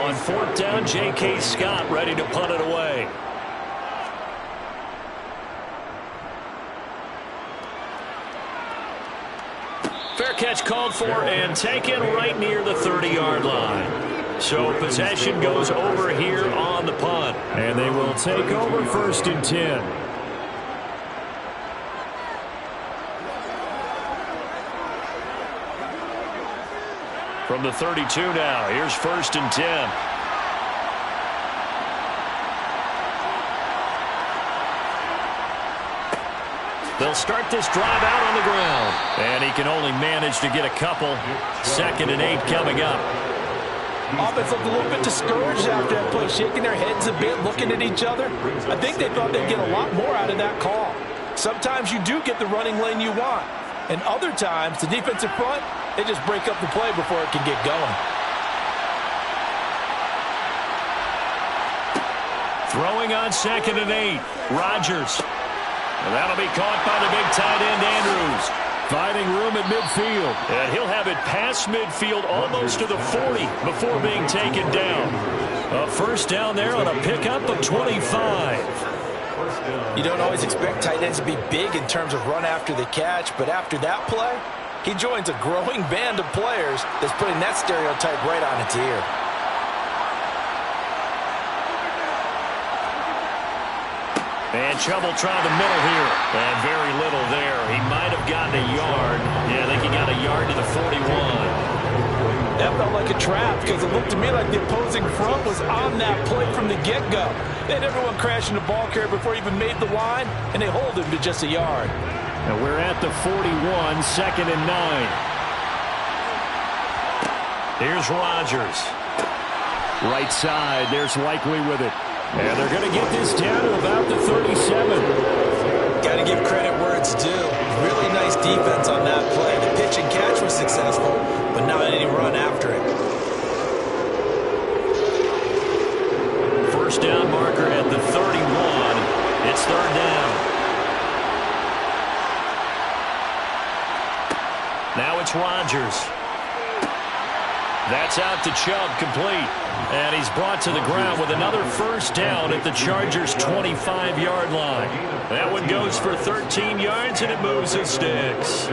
On 4th down, J.K. Scott ready to punt it away. Fair catch called for and taken right near the 30-yard line. So possession goes over here on the punt. And they will take over 1st and 10. From the 32 now, here's 1st and 10. They'll start this drive out on the ground. And he can only manage to get a couple. 2nd and 8 coming up. Offense looked a little bit discouraged after that play, shaking their heads a bit, looking at each other. I think they thought they'd get a lot more out of that call. Sometimes you do get the running lane you want. And other times, the defensive front, they just break up the play before it can get going. Throwing on 2nd and 8. Rodgers. And that'll be caught by the big tight end, Andrews. Finding room at midfield. And he'll have it past midfield almost to the 40 before being taken down. A 1st down there on a pickup of 25. You don't always expect tight ends to be big in terms of run after the catch, but after that play, he joins a growing band of players that's putting that stereotype right on its ear. And trouble trying the middle here. And very little there. He might have gotten a yard. Yeah, I think he got a yard to the 41. That felt like a trap because it looked to me like the opposing front was on that play from the get-go. They had everyone crashing the ball carrier before he even made the line, and they hold him to just a yard. And we're at the 41, 2nd and 9. Here's Rodgers. Right side, there's Likely with it. And they're going to get this down to about the 37. Got to give credit where it's due. Really nice defense on that play. The pitch and catch was successful, but not any run after it. 1st down marker at the 31. It's 3rd down. Now it's Rodgers. That's out to Chubb, complete. And he's brought to the ground with another first down at the Chargers' 25-yard line. That one goes for 13 yards, and it moves the sticks.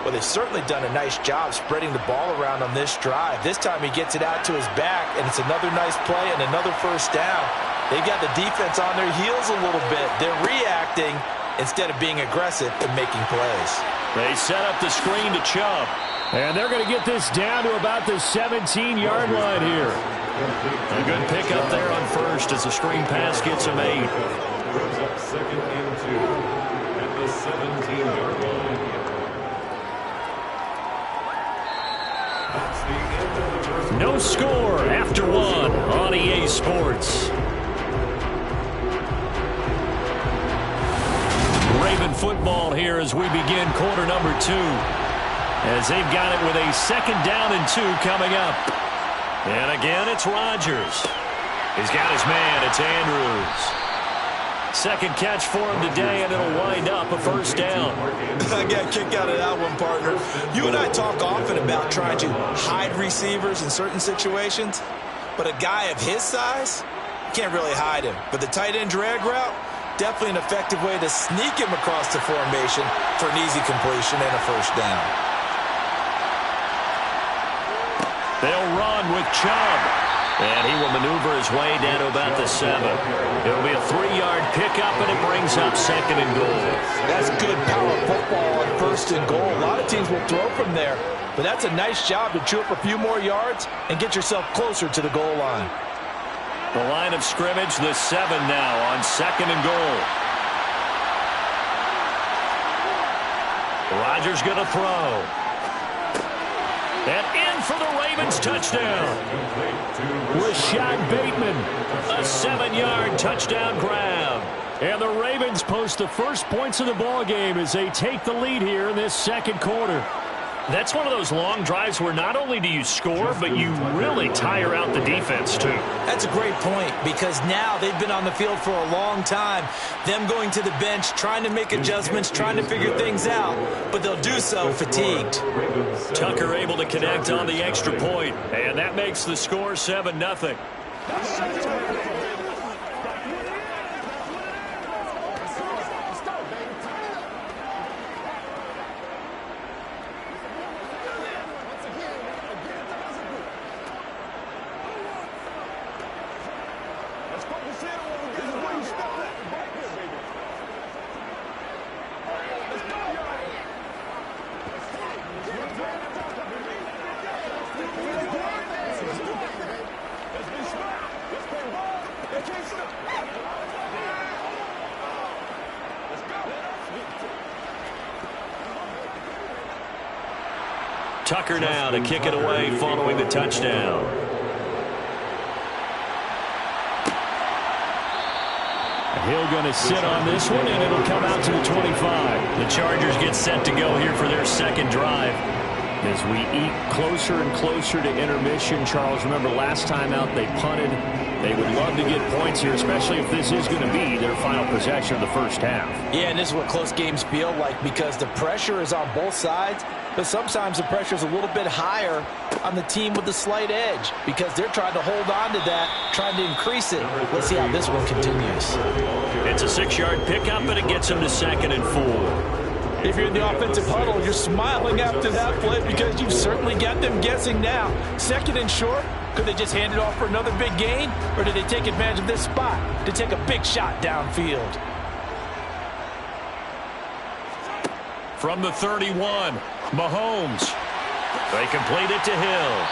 Well, they've certainly done a nice job spreading the ball around on this drive. This time he gets it out to his back, and it's another nice play and another first down. They've got the defense on their heels a little bit. They're reacting instead of being aggressive and making plays. They set up the screen to Chubb. And they're going to get this down to about the 17-yard line here. A good pickup there on first as the screen pass gets him 8. Brings up 2nd and 2 at the 17-yard line. That's the end of the first. No score after 1 on EA Sports. Raven football here as we begin quarter number 2. As they've got it with a 2nd down and 2 coming up. And again, it's Rodgers. He's got his man. It's Andrews. Second catch for him today, and it'll wind up a first down. I got a kick out of that one, partner. You and I talk often about trying to hide receivers in certain situations, but a guy of his size, you can't really hide him. But the tight end drag route, definitely an effective way to sneak him across the formation for an easy completion and a first down. They'll run with Chubb. And he will maneuver his way down to about the 7. It'll be a 3-yard pickup, and it brings up 2nd and goal. That's good power football on 1st and goal. A lot of teams will throw from there, but that's a nice job to chew up a few more yards and get yourself closer to the goal line. The line of scrimmage, the 7 now on 2nd and goal. Rodgers going to throw. And in for the Ravens touchdown. Rashad Bateman, a 7-yard touchdown grab. And the Ravens post the first points of the ball game as they take the lead here in this second quarter. That's one of those long drives where not only do you score, but you really tire out the defense, too. That's a great point, because now they've been on the field for a long time. Them going to the bench, trying to make adjustments, trying to figure things out, but they'll do so fatigued. Tucker able to connect on the extra point, and that makes the score 7-0. Tucker now to kick it away following the touchdown. Hill going to sit on this one, and it'll come out to the 25. The Chargers get set to go here for their second drive. As we eat closer and closer to intermission, Charles, remember last time out they punted. They would love to get points here, especially if this is going to be their final possession of the first half. Yeah, and this is what close games feel like, because the pressure is on both sides, but sometimes the pressure is a little bit higher on the team with the slight edge, because they're trying to hold on to that, trying to increase it. Let's see how this one continues. It's a 6-yard pickup, and it gets them to 2nd and 4. If you're in the offensive huddle, you're smiling after that play because you've certainly got them guessing now. 2nd and short, could they just hand it off for another big gain, or did they take advantage of this spot to take a big shot downfield? From the 31, Mahomes. They complete it to Hill.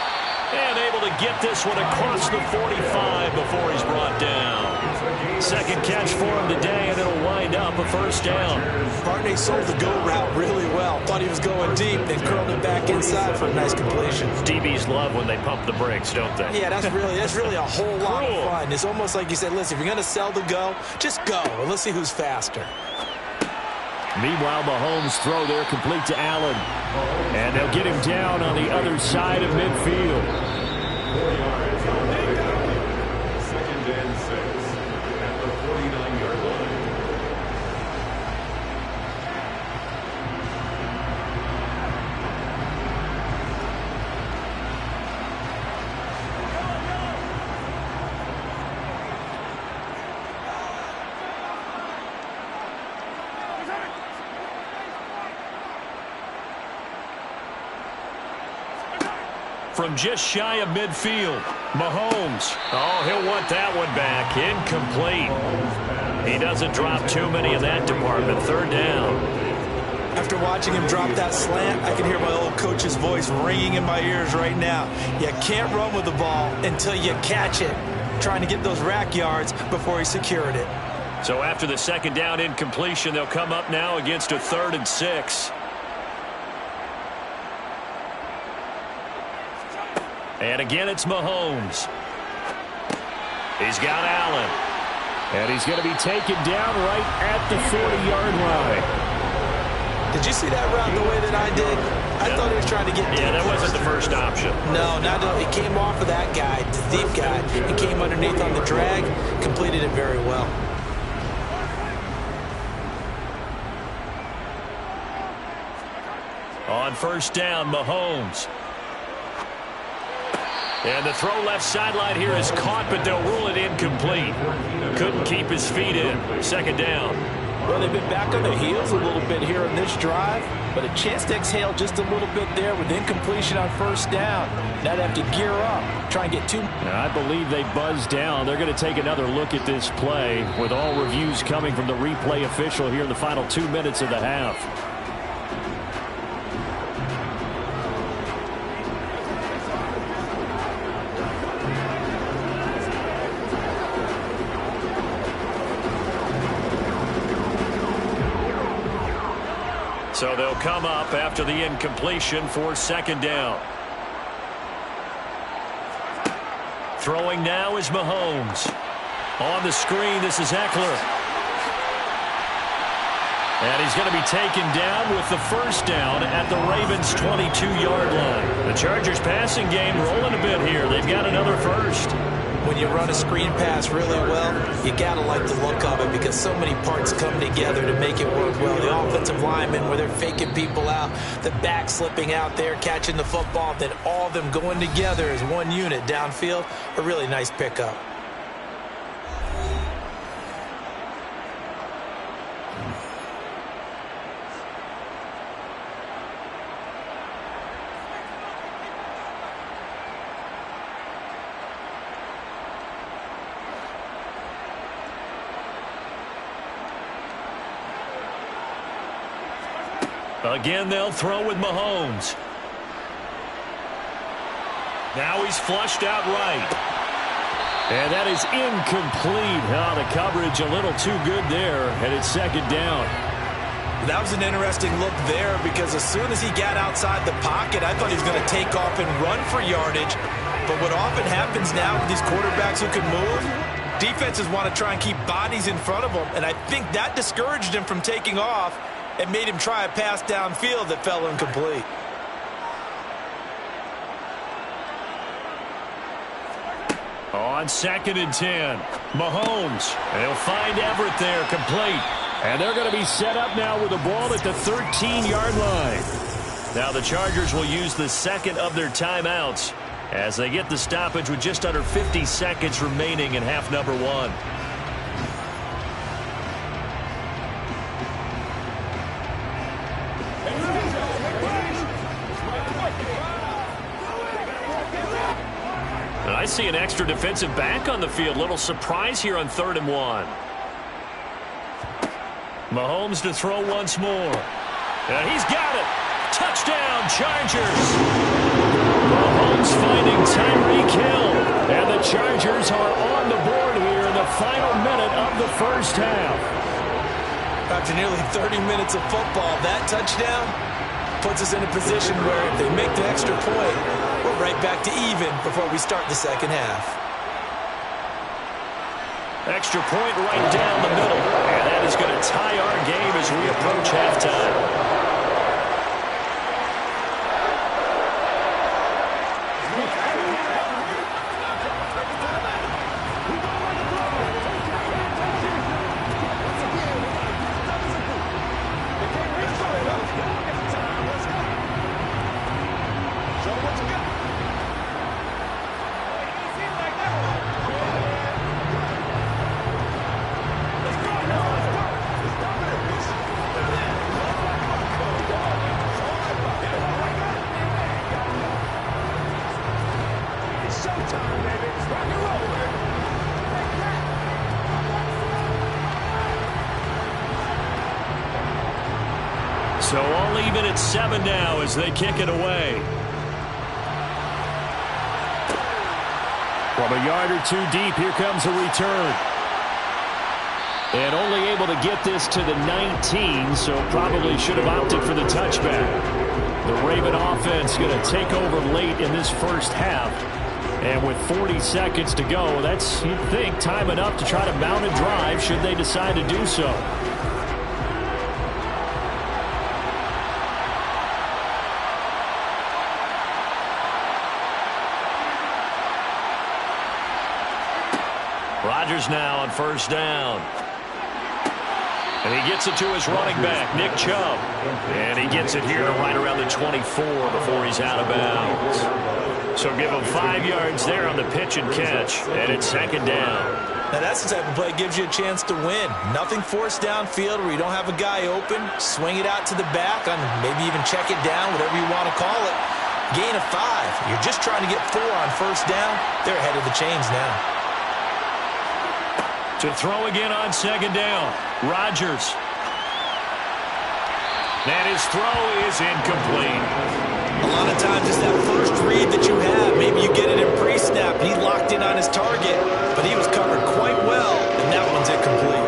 And able to get this one across the 45 before he's brought down. Second catch for him today, and it'll wind up a first down. Barney sold the go route really well. Thought he was going deep, then curled it back inside for a nice completion. DBs love when they pump the brakes, don't they? Yeah, that's really a whole lot of fun. It's almost like you said, listen, if you're going to sell the go, just go, and let's see who's faster. Meanwhile, Mahomes' throw there complete to Allen. And they'll get him down on the other side of midfield. 4 yards on the pickup. 2nd and 6 at the 49-yard line. from just shy of midfield. Mahomes. Oh, he'll want that one back. Incomplete. He doesn't drop too many in that department. Third down. After watching him drop that slant, I can hear my old coach's voice ringing in my ears right now. You can't run with the ball until you catch it. Trying to get those rack yards before he secured it. So after the second down incompletion, they'll come up now against a 3rd and 6. And again, it's Mahomes. He's got Allen. And he's going to be taken down right at the 40-yard line. Did you see that route the way that I did? I thought he was trying to get deep. Yeah, that wasn't the first option. No, not at all. He came off of that guy, the deep guy, and came underneath on the drag, completed it very well. On first down, Mahomes. And the throw left sideline here is caught, but they'll rule it incomplete. Couldn't keep his feet in. Second down. Well, they've been back on their heels a little bit here in this drive, but a chance to exhale just a little bit there with incompletion on first down. Now they have to gear up, try and get two. I believe they buzzed down. They're going to take another look at this play with all reviews coming from the replay official here in the final 2 minutes of the half. So they'll come up after the incompletion for second down. Throwing now is Mahomes. On the screen, this is Eckler. And he's going to be taken down with the first down at the Ravens' 22-yard line. The Chargers passing game rolling a bit here. They've got another first. When you run a screen pass really well, you got to like the look of it because so many parts come together to make it work well. The offensive linemen, where they're faking people out, the back slipping out there, catching the football, then all of them going together as one unit downfield. A really nice pickup. Again, they'll throw with Mahomes. Now he's flushed out right. And that is incomplete. Oh, the coverage a little too good there, and it's second down. That was an interesting look there because as soon as he got outside the pocket, I thought he was going to take off and run for yardage. But what often happens now with these quarterbacks who can move, defenses want to try and keep bodies in front of them, and I think that discouraged him from taking off and made him try a pass downfield that fell incomplete. On second and 10, Mahomes. They'll find Everett there, complete. And they're going to be set up now with the ball at the 13-yard line. Now the Chargers will use the second of their timeouts as they get the stoppage with just under 50 seconds remaining in half number one. I see an extra defensive back on the field. Little surprise here on 3rd and 1. Mahomes to throw once more. And he's got it. Touchdown, Chargers. Mahomes finding Tyreek Hill. And the Chargers are on the board here in the final minute of the first half. After nearly 30 minutes of football, that touchdown puts us in a position where if they make the extra point, we're right back to even before we start the second half. Extra point right down the middle. And that is going to tie our game as we approach halftime. So all even at 7 now as they kick it away. From a yard or two deep, here comes a return. And only able to get this to the 19, so probably should have opted for the touchback. The Raven offense going to take over late in this first half. And with 40 seconds to go, that's, you'd think, time enough to try to mount a drive should they decide to do so. Rodgers now on first down. And he gets it to his running back, Nick Chubb. And he gets it here to right around the 24 before he's out of bounds. So give him 5 yards there on the pitch and catch. And it's second down. Now that's the type of play that gives you a chance to win. Nothing forced downfield where you don't have a guy open. Swing it out to the back, on maybe even check it down, whatever you want to call it. Gain of 5. You're just trying to get 4 on first down. They're ahead of the chains now. To throw again on second down, Rodgers. And his throw is incomplete. A lot of times it's that first read that you have. Maybe you get it in pre-snap. He locked in on his target, but he was covered quite well, and that one's incomplete.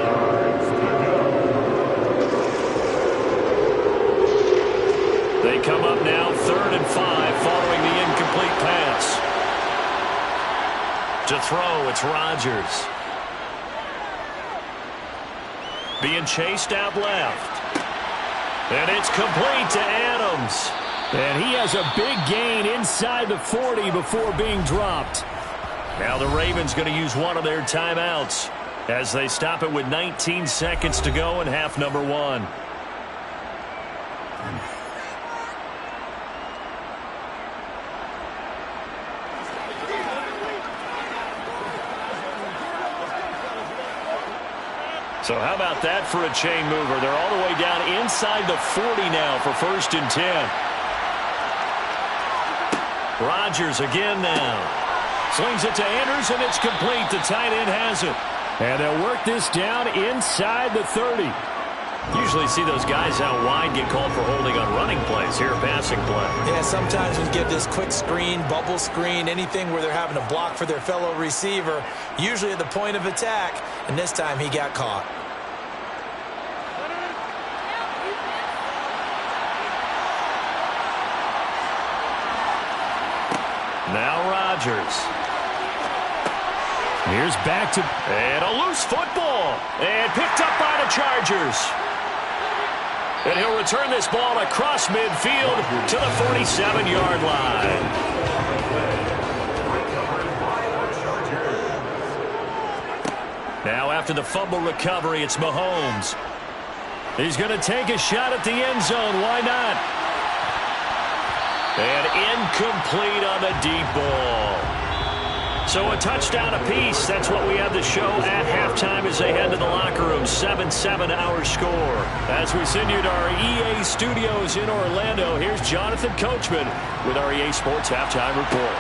They come up now 3rd and 5 following the incomplete pass. To throw, it's Rodgers. Being chased out left. And it's complete to Adams. And he has a big gain inside the 40 before being dropped. Now the Ravens going to use one of their timeouts as they stop it with 19 seconds to go in half number 1. So how about that for a chain mover? They're all the way down inside the 40 now for 1st and 10. Rodgers again now. Slings it to Andrews, and it's complete. The tight end has it. And they'll work this down inside the 30. Usually see those guys out wide get called for holding on running plays. Here, a passing play. Yeah, sometimes we get this quick screen, bubble screen, anything where they're having to block for their fellow receiver, usually at the point of attack, and this time he got caught. Now Rodgers. Here's back to... And a loose football. And picked up by the Chargers. And he'll return this ball across midfield to the 47-yard line. Now after the fumble recovery, it's Mahomes. He's going to take a shot at the end zone. Why not? And incomplete on the deep ball. So a touchdown apiece. That's what we have to show at halftime as they head to the locker room. 7-7 our score. As we send you to our EA studios in Orlando, here's Jonathan Coachman with our EA Sports Halftime Report.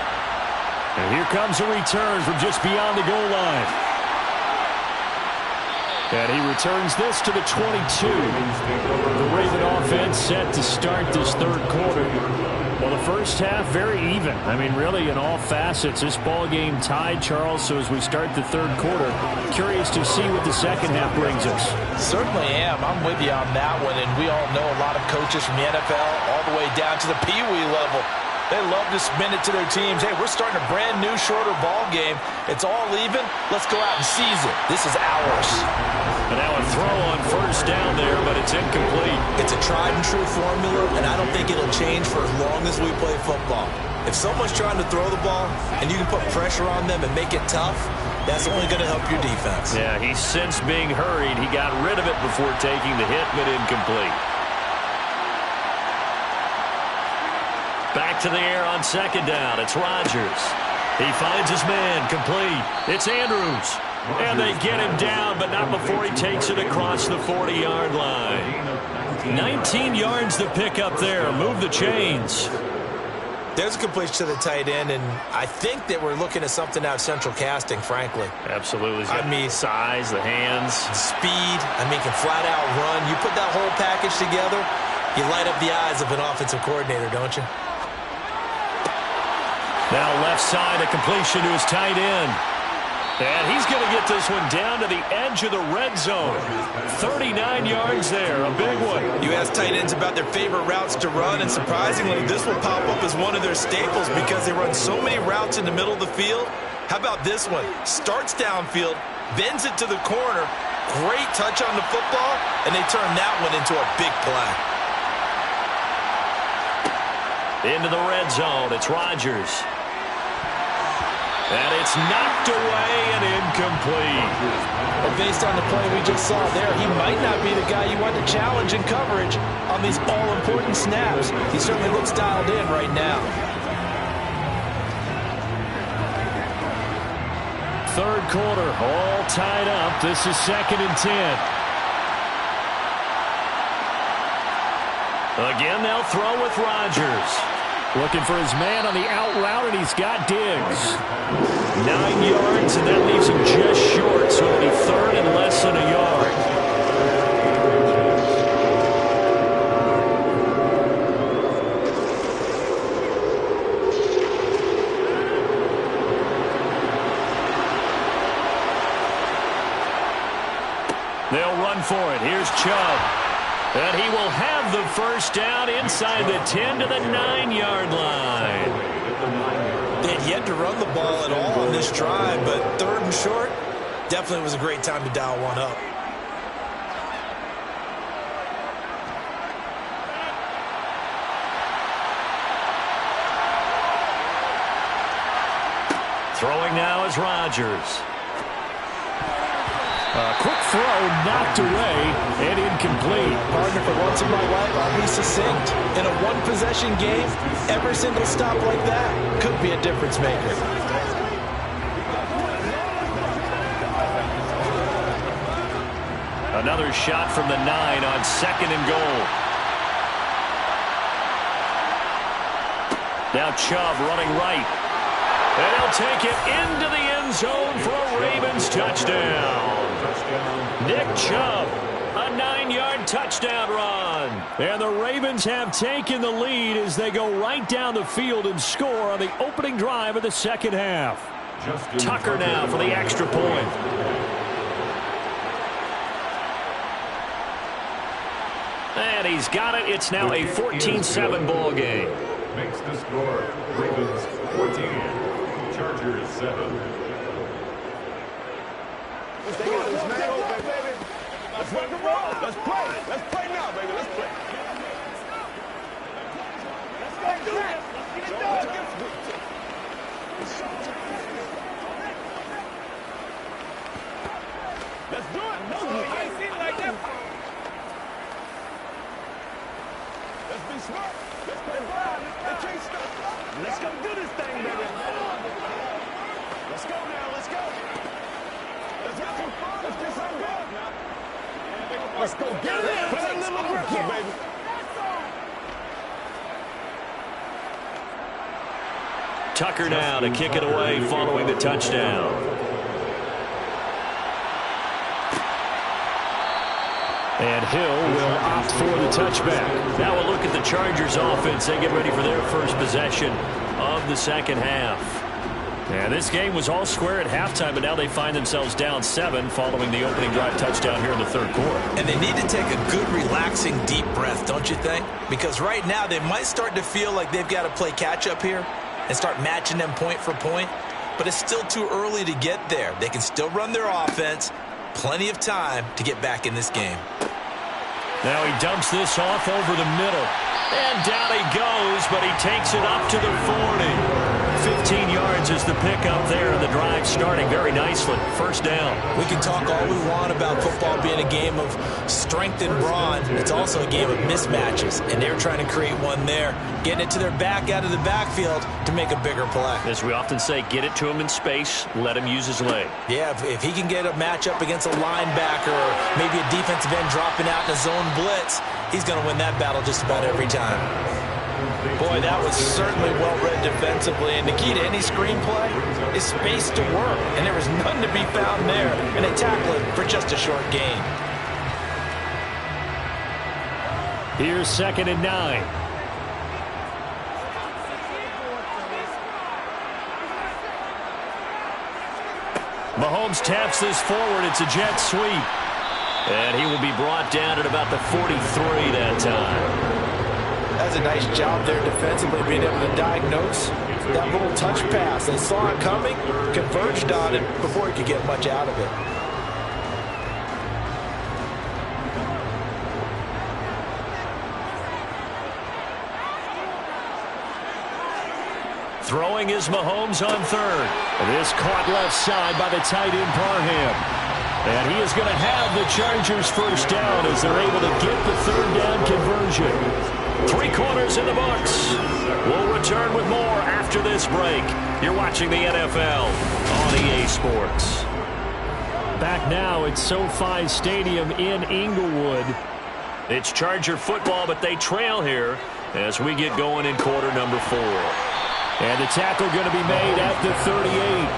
And here comes a return from just beyond the goal line. And he returns this to the 22. The Raven offense set to start this third quarter. Well, the first half, very even. I mean, really, in all facets, this ball game tied, Charles. So as we start the third quarter, curious to see what the second half brings us. Certainly am. I'm with you on that one. And we all know a lot of coaches from the NFL all the way down to the Pee Wee level. They love to spin it to their teams. Hey, we're starting a brand new, shorter ball game. It's all even. Let's go out and seize it. This is ours. And now a throw on first down there, but it's incomplete. It's a tried-and-true formula, and I don't think it'll change for as long as we play football. If someone's trying to throw the ball and you can put pressure on them and make it tough, that's only going to help your defense. Yeah, he sensed being hurried. He got rid of it before taking the hit, but incomplete. Back to the air on second down. It's Rodgers. He finds his man, complete. It's Andrews. And they get him down, but not before he takes it across the 40-yard line. 19 yards to pick up there. Move the chains. There's a completion to the tight end, and I think that we're looking at something out of Central Casting, frankly. Absolutely. I mean, size, the hands. Speed, can flat out run. You put that whole package together, You light up the eyes of an offensive coordinator, don't you? Now left side, a completion to his tight end. And he's going to get this one down to the edge of the red zone. 39 yards there, a big one. You ask tight ends about their favorite routes to run, and surprisingly, this will pop up as one of their staples because they run so many routes in the middle of the field. How about this one? Starts downfield, bends it to the corner, great touch on the football, and they turn that one into a big play. Into the red zone, it's Rodgers. And it's knocked away and incomplete. Well, based on the play we just saw there, he might not be the guy you want to challenge in coverage on these all-important snaps. He certainly looks dialed in right now. Third quarter, all tied up. This is 2nd and 10. Again, they'll throw with Rodgers. Looking for his man on the out route, and he's got Diggs. 9 yards, and that leaves him just short, so it'll be 3rd and less than a yard. They'll run for it. Here's Chubb. And he will have the first down inside the 10 to the 9-yard line. They had yet to run the ball at all on this drive, but 3rd and short, definitely was a great time to dial one up. Throwing now is Rodgers. A quick throw knocked away and incomplete. Partner, for once in my life, I'll be succinct. In a one-possession game, every single stop like that could be a difference maker. Another shot from the 9 on 2nd and goal. Now Chubb running right. And he'll take it into the end zone for a Ravens touchdown. Nick Chubb, a 9-yard touchdown run. And the Ravens have taken the lead as they go right down the field and score on the opening drive of the second half. Tucker now for the extra point. And he's got it. It's now a 14-7 ball game. Makes the score Ravens 14, Chargers 7. Let's go, let's man open, baby. Let's rock and roll. Let's play. Let's play now, baby. Let's play. Let's go, do this. Let's get it done. Let's do it. No, I ain't seen it like that. Let's be smart. Let's play blind. They can't stop. Let's go do this thing, baby. Let's go now. Let's go. Let's have some fun. Let's get some good now. Let's go get it. Play a little aggressive, baby. Tucker now to kick it away following the touchdown. And Hill will opt for the touchback. Now we'll look at the Chargers offense. They get ready for their first possession of the second half. And this game was all square at halftime, but now they find themselves down 7 following the opening drive touchdown here in the third quarter. And they need to take a good, relaxing, deep breath, don't you think? Because right now they might start to feel like they've got to play catch-up here and start matching them point for point. But it's still too early to get there. They can still run their offense. Plenty of time to get back in this game. Now he dumps this off over the middle. And down he goes, but he takes it up to the 40. 15 yards is the pickup there, and the drive starting very nicely. First down. We can talk all we want about football being a game of strength and brawn. It's also a game of mismatches, and they're trying to create one there, getting it to their back out of the backfield to make a bigger play. As we often say, get it to him in space, let him use his leg. Yeah, if he can get a matchup against a linebacker or maybe a defensive end dropping out in a zone blitz, he's going to win that battle just about every time. Boy, that was certainly well-read defensively, and the key to any screenplay is space to work, and there was none to be found there, and they tackle it for just a short gain. Here's 2nd and 9. Mahomes taps this forward. It's a jet sweep. And he will be brought down at about the 43 that time. That's a nice job there defensively, being able to diagnose that little touch pass. They saw it coming, converged on it before he could get much out of it. Throwing is Mahomes on 3rd. This caught left side by the tight end Parham. And he is going to have the Chargers first down as they're able to get the 3rd down conversion. 3 quarters in the books. We'll return with more after this break. You're watching the NFL on EA Sports. Back now at SoFi Stadium in Inglewood. It's Charger football, but they trail here as we get going in quarter number 4. And the tackle going to be made at the 38.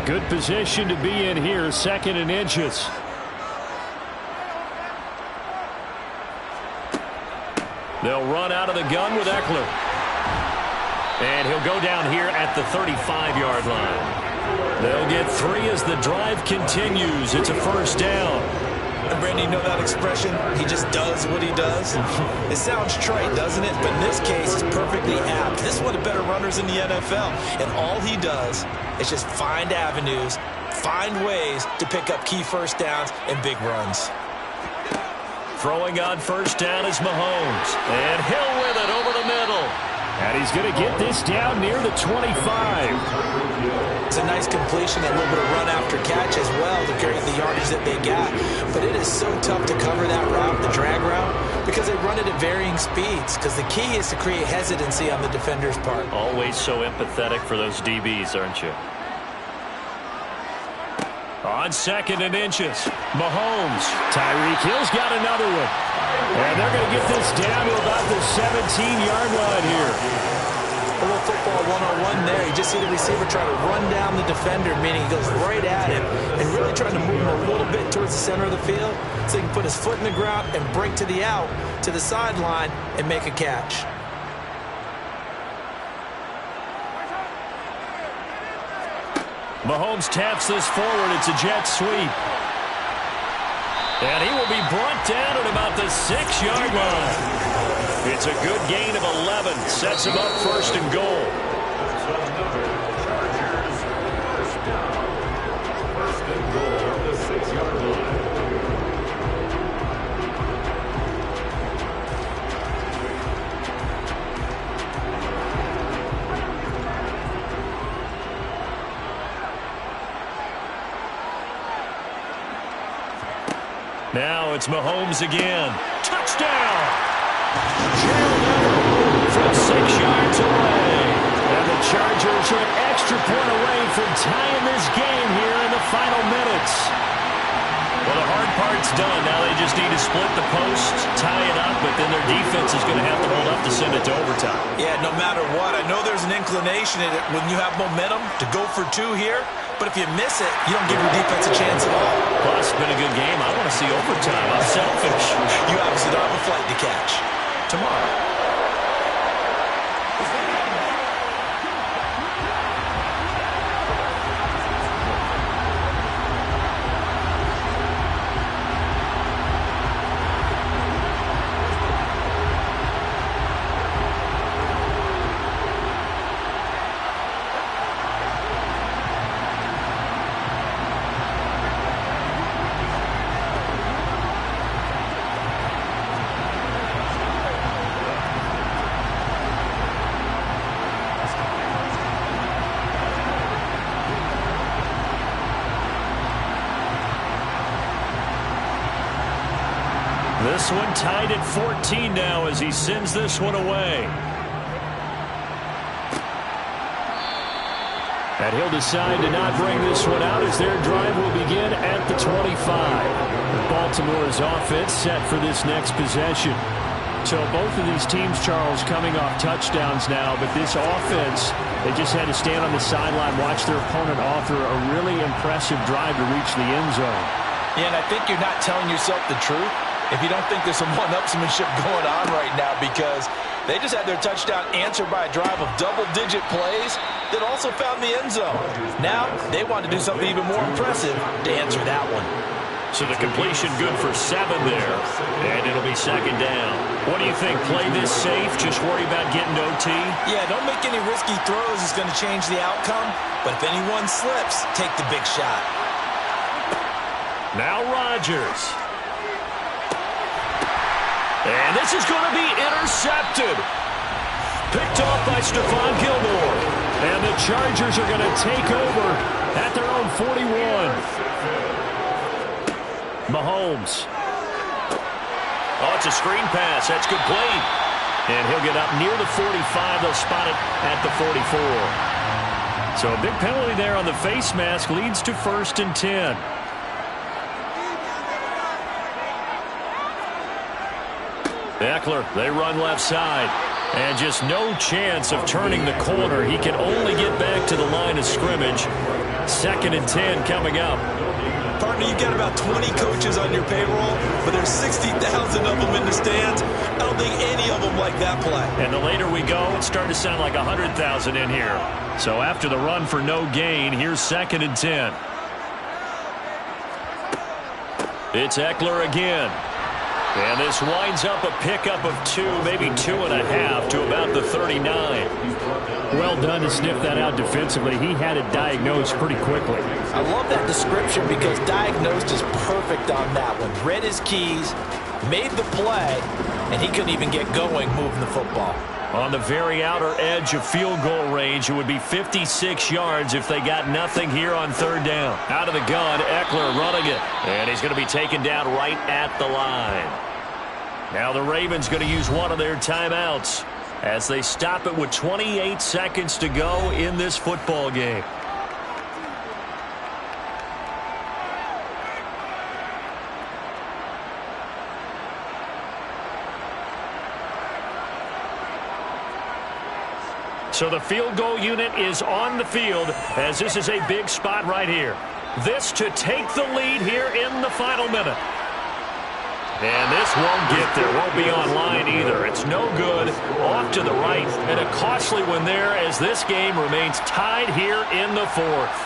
Good position to be in here, 2nd and inches. They'll run out of the gun with Eckler. And he'll go down here at the 35-yard line. They'll get 3 as the drive continues. It's a first down. And Brandon, you know that expression, he just does what he does? It sounds trite, doesn't it? But in this case, it's perfectly apt. This is one of the better runners in the NFL. And all he does is just find avenues, find ways to pick up key first downs and big runs. Throwing on first down is Mahomes. And Hill with it over the middle. And he's going to get this down near the 25. It's a nice completion, a little bit of run after catch as well to carry the yardage that they got. But it is so tough to cover that route, the drag route, because they run it at varying speeds. Because the key is to create hesitancy on the defender's part. Always so empathetic for those DBs, aren't you? On 2nd and inches, Mahomes. Tyreek Hill's got another one. And they're going to get this down to about the 17-yard line here. A little football 101 there. You just see the receiver try to run down the defender, meaning he goes right at him and really trying to move him a little bit towards the center of the field so he can put his foot in the ground and break to the out, to the sideline, and make a catch. Mahomes taps this forward. It's a jet sweep. And he will be brought down at about the 6-yard line. It's a good gain of 11. Sets him up 1st and goal. First and goal at the 6-yard line. Now it's Mahomes again. Touchdown! From 6 yards away. And the Chargers are an extra point away from tying this game here in the final minutes. Well, the hard part's done. Now they just need to split the posts, tie it up, but then their defense is going to have to hold up to send it to overtime. Yeah, no matter what. I know there's an inclination in it when you have momentum to go for 2 here, but if you miss it, you don't give your defense a chance at all. Plus, it's been a good game. I want to see overtime. I'm selfish. You obviously don't have a flight to catch. Tomorrow. This one tied at 14 now as he sends this one away. And he'll decide to not bring this one out as their drive will begin at the 25. Baltimore's offense set for this next possession. So both of these teams, Charles, coming off touchdowns now, but this offense, they just had to stand on the sideline, watch their opponent offer a really impressive drive to reach the end zone. Yeah, and I think you're not telling yourself the truth if you don't think there's some one-upsmanship going on right now, because they just had their touchdown answered by a drive of double-digit plays that also found the end zone. Now they want to do something even more impressive to answer that one. So the completion good for 7 there, and it'll be second down. What do you think? Play this safe? Just worry about getting OT? Yeah, don't make any risky throws. It's going to change the outcome. But if anyone slips, take the big shot. Now Rodgers. And this is going to be intercepted. Picked off by Stephon Gilmore. And the Chargers are going to take over at their own 41. Mahomes. Oh, it's a screen pass. That's complete. And he'll get up near the 45. They'll spot it at the 44. So a big penalty there on the face mask leads to 1st and 10. Eckler, they run left side. And just no chance of turning the corner. He can only get back to the line of scrimmage. 2nd and 10 coming up. Partner, you've got about 20 coaches on your payroll, but there's 60,000 of them in the stands. I don't think any of them like that play. And the later we go, it's starting to sound like 100,000 in here. So after the run for no gain, here's 2nd and 10. It's Eckler again. And this winds up a pickup of 2, maybe 2.5 to about the 39. Well done to sniff that out defensively. He had it diagnosed pretty quickly. I love that description because diagnosed is perfect on that one. Read his keys, made the play, and he couldn't even get going moving the football. On the very outer edge of field goal range, it would be 56 yards if they got nothing here on 3rd down. Out of the gun, Eckler running it. And he's going to be taken down right at the line. Now the Ravens going to use one of their timeouts as they stop it with 28 seconds to go in this football game. So the field goal unit is on the field as this is a big spot right here. This to take the lead here in the final minute. And this won't get there. Won't be online either. It's no good. Off to the right. And a costly one there as this game remains tied here in the 4th.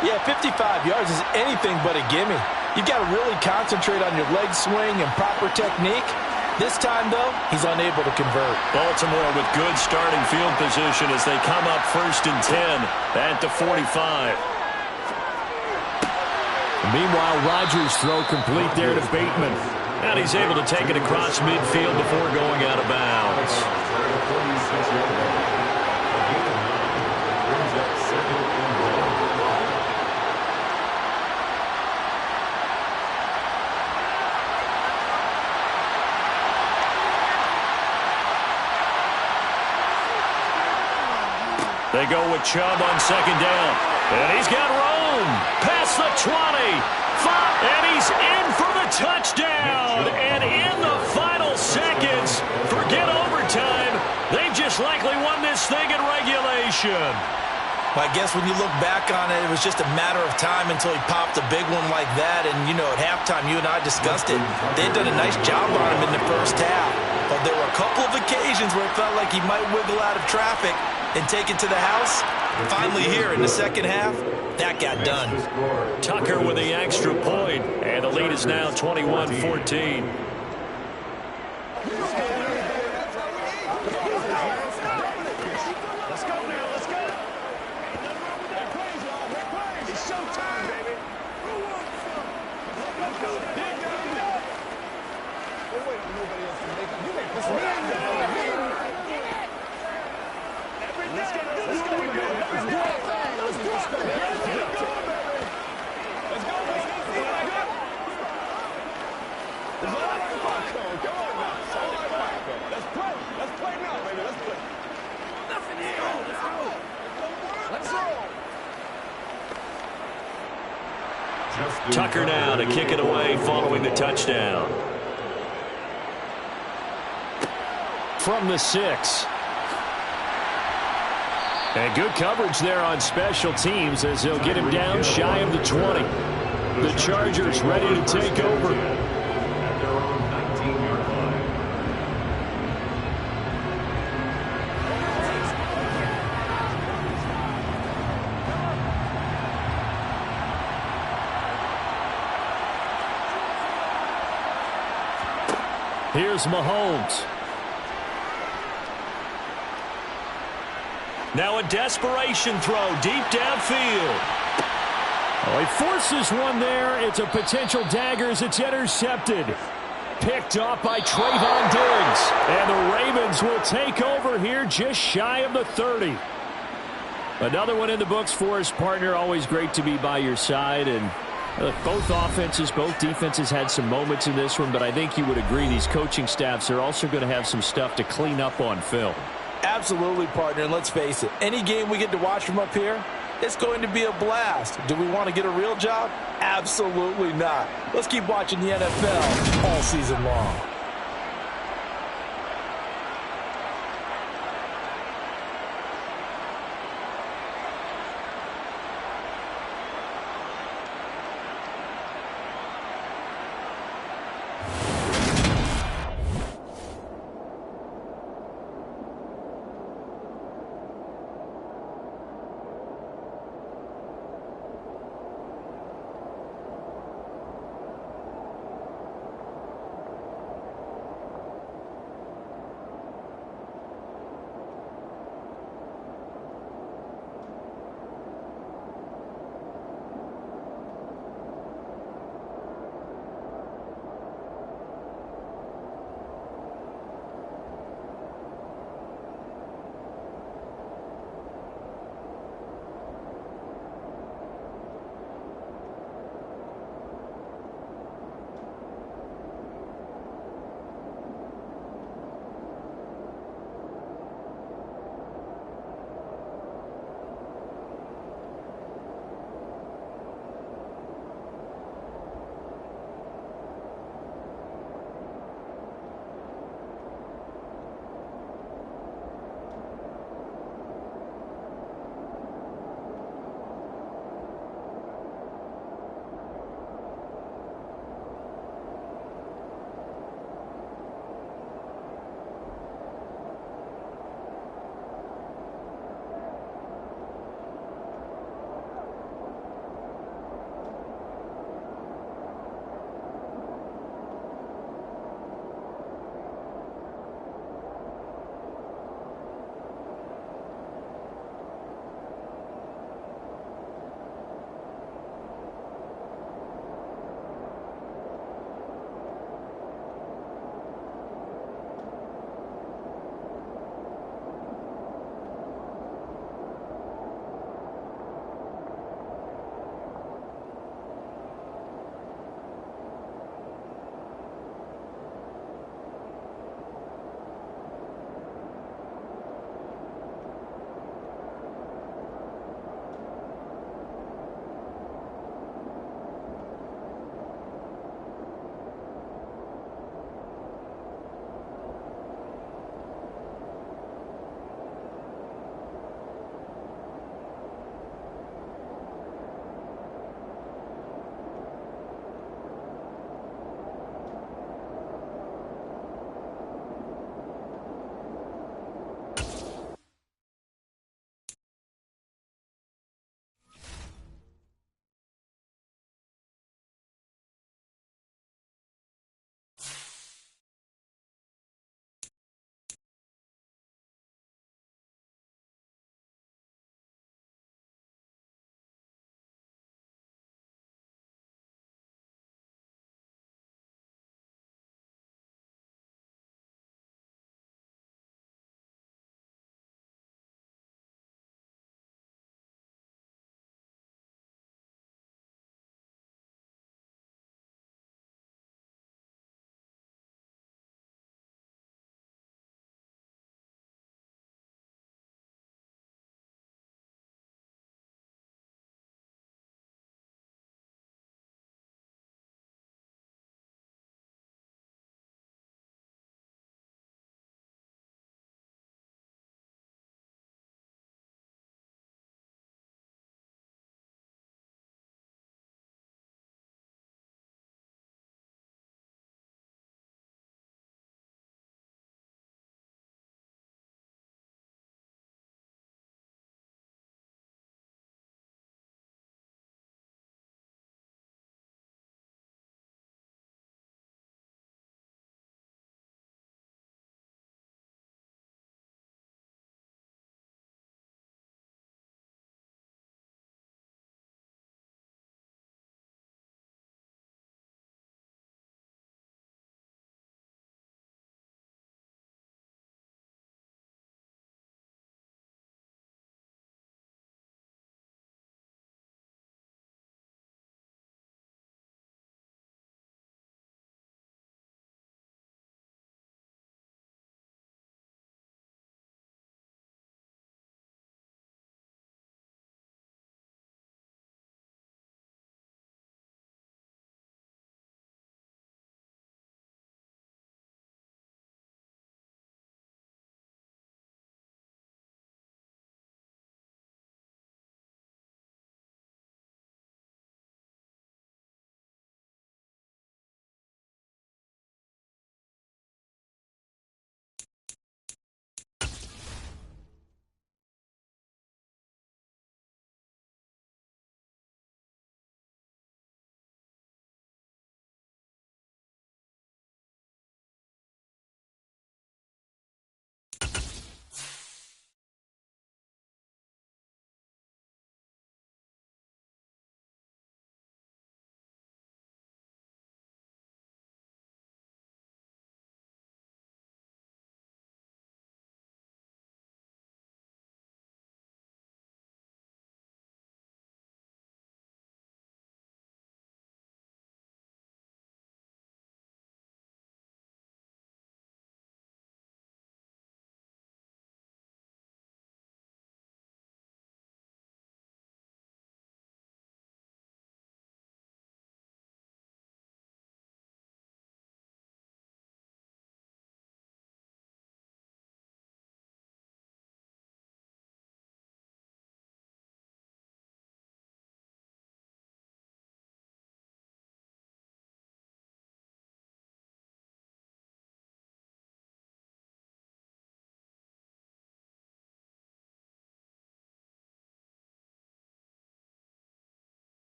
Yeah, 55 yards is anything but a gimme. You've got to really concentrate on your leg swing and proper technique. This time, though, he's unable to convert. Baltimore with good starting field position as they come up 1st and 10 at the 45. Meanwhile, Rodgers' throw complete there to Bateman. And he's able to take it across midfield before going out of bounds. They go with Chubb on 2nd down. And he's got room. Past the 20. 5, and he's in for the touchdown. And in the final seconds, forget overtime. They've just likely won this thing in regulation. Well, I guess when you look back on it, it was just a matter of time until he popped a big one like that. And, you know, at halftime, you and I discussed it. They'd done a nice job on him in the first half. But there were a couple of occasions where it felt like he might wiggle out of traffic and take it to the house. Finally here in the second half, that got done. Tucker with the extra point, and the lead is now 21-14. Let's go now, let's go. It's showtime, baby. Let's go. Wait, nobody else can make it. You make this one. Let's go. Tucker now to kick it away following the touchdown. from the 6. And good coverage there on special teams as they'll get him down shy of the 20. The Chargers ready to take over. At their own 19-yard line. Here's Mahomes. Now a desperation throw deep downfield. Oh, he forces one there. It's a potential dagger as it's intercepted. Picked off by Trayvon Diggs. And the Ravens will take over here just shy of the 30. Another one in the books for his partner. Always great to be by your side. And both offenses, both defenses had some moments in this one, but I think you would agree these coaching staffs are also going to have some stuff to clean up on film. Absolutely, partner, and let's face it, any game we get to watch from up here, it's going to be a blast. Do we want to get a real job? Absolutely not. Let's keep watching the NFL all season long.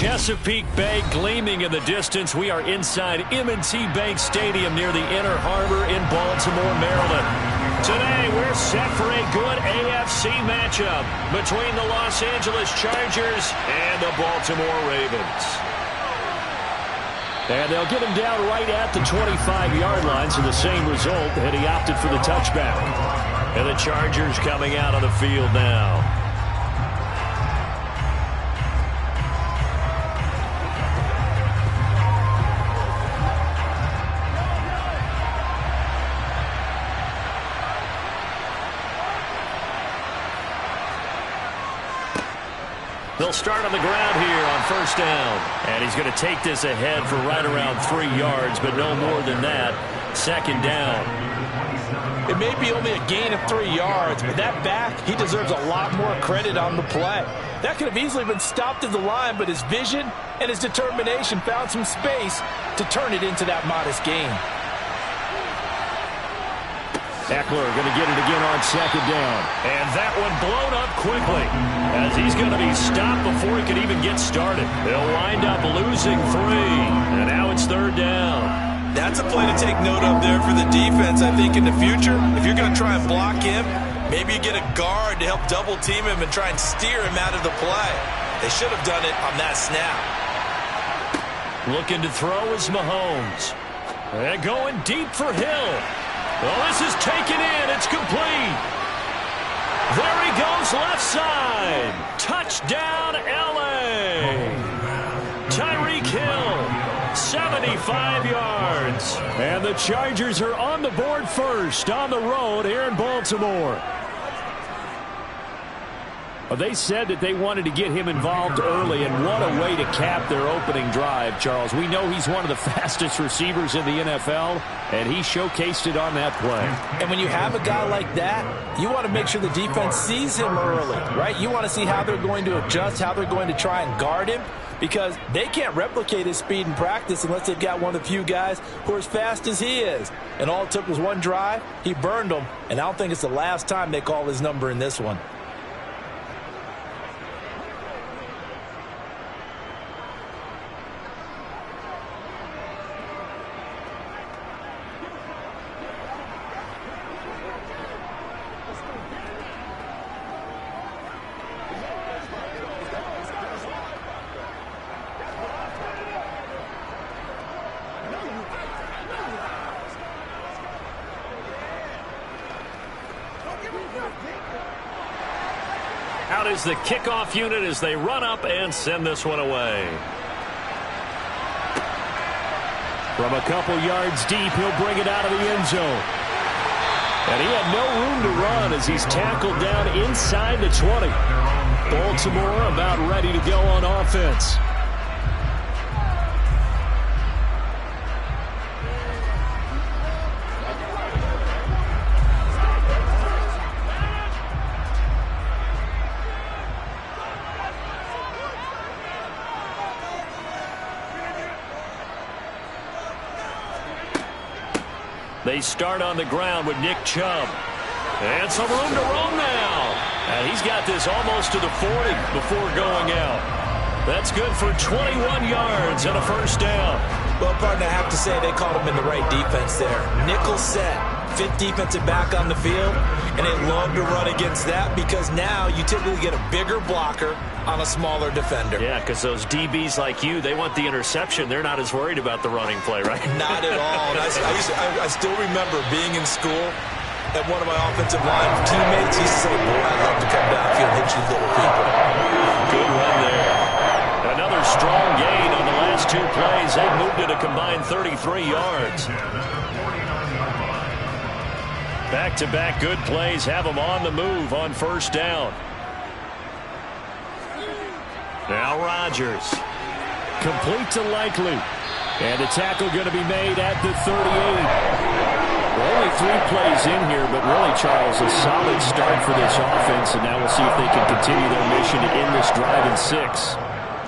Chesapeake Bay gleaming in the distance. We are inside M&T Bank Stadium near the Inner Harbor in Baltimore, Maryland. Today, we're set for a good AFC matchup between the Los Angeles Chargers and the Baltimore Ravens. And they'll get him down right at the 25-yard line, so the same result, and he opted for the touchback. And the Chargers coming out on the field now. They'll start on the ground here on first down. And he's going to take this ahead for right around 3 yards, but no more than that. Second down. It may be only a gain of 3 yards, but that back, he deserves a lot more credit on the play. That could have easily been stopped at the line, but his vision and his determination found some space to turn it into that modest gain. Eckler going to get it again on second down. And that one blown up quickly as he's going to be stopped before he can even get started. They'll wind up losing 3. And now it's third down. That's a play to take note of there for the defense, I think, in the future. If you're going to try and block him, maybe you get a guard to help double team him and try and steer him out of the play. They should have done it on that snap. Looking to throw is Mahomes. And going deep for Hill. Well, this is taken in. It's complete. There he goes left side. Touchdown, L.A. Tyreek Hill, 75 yards. And the Chargers are on the board first on the road here in Baltimore. Well, they said that they wanted to get him involved early, and what a way to cap their opening drive, Charles. We know he's one of the fastest receivers in the NFL, and he showcased it on that play. And when you have a guy like that, you want to make sure the defense sees him early, right? You want to see how they're going to adjust, how they're going to try and guard him, because they can't replicate his speed in practice unless they've got one of the few guys who are as fast as he is. And all it took was one drive. He burned them, and I don't think it's the last time they call his number in this one. Out is the kickoff unit as they run up and send this one away. From a couple yards deep, he'll bring it out of the end zone. And he had no room to run as he's tackled down inside the 20. Baltimore about ready to go on offense. They start on the ground with Nick Chubb. And some room to roam now. And he's got this almost to the 40 before going out. That's good for 21 yards and a first down. Well, partner, I have to say they called him in the right defense there. Nickel set. Fifth defensive back on the field. And they love to run against that because now you typically get a bigger blocker on a smaller defender. Yeah, because those DBs like you, they want the interception. They're not as worried about the running play, right? Not at all. And I still remember being in school and one of my offensive line teammates used to say, boy, I'd love to come downfield and hit you little people. Good run there. Another strong gain on the last 2 plays. They've moved it a combined 33 yards. Back-to-back good plays have them on the move on first down. Now Rodgers. Complete to Likely. And the tackle going to be made at the 38. Only 3 plays in here, but really, Charles, a solid start for this offense. And now we'll see if they can continue their mission to end this drive in 6.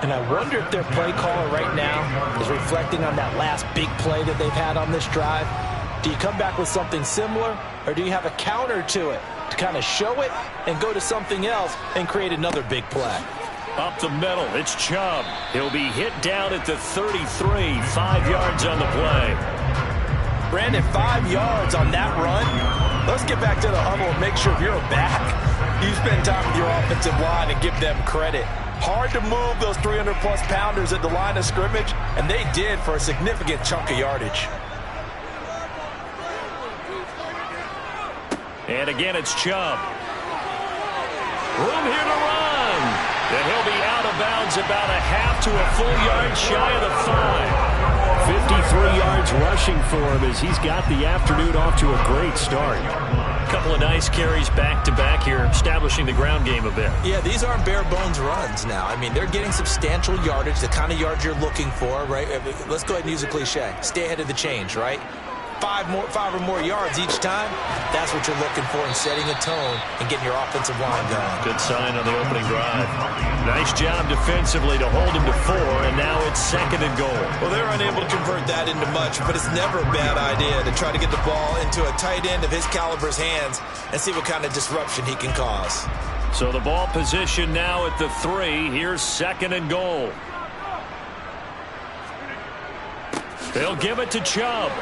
And I wonder if their play caller right now is reflecting on that last big play that they've had on this drive. Do you come back with something similar, or do you have a counter to it to kind of show it and go to something else and create another big play? Up the middle, it's Chubb. He'll be hit down at the 33, 5 yards on the play. Brandon, 5 yards on that run. Let's get back to the huddle and make sure you're back. You spend time with your offensive line and give them credit. Hard to move those 300-plus pounders at the line of scrimmage, and they did for a significant chunk of yardage. And again, it's Chubb. Room here to run. And he'll be out of bounds about a half to a full yard shy of the 5. 53 yards rushing for him as he's got the afternoon off to a great start. A couple of nice carries back-to-back here, establishing the ground game a bit. Yeah, these aren't bare-bones runs now. I mean, they're getting substantial yardage, the kind of yards you're looking for, right? Let's go ahead and use a cliche. Stay ahead of the change, right? 5 or more yards each time, that's what you're looking for in setting a tone and getting your offensive line going. Good sign on the opening drive. Nice job defensively to hold him to 4, and now it's 2nd and goal. Well, they're unable to convert that into much, but it's never a bad idea to try to get the ball into a tight end of his caliber's hands and see what kind of disruption he can cause. So the ball position now at the 3. Here's 2nd and goal. They'll give it to Chubb.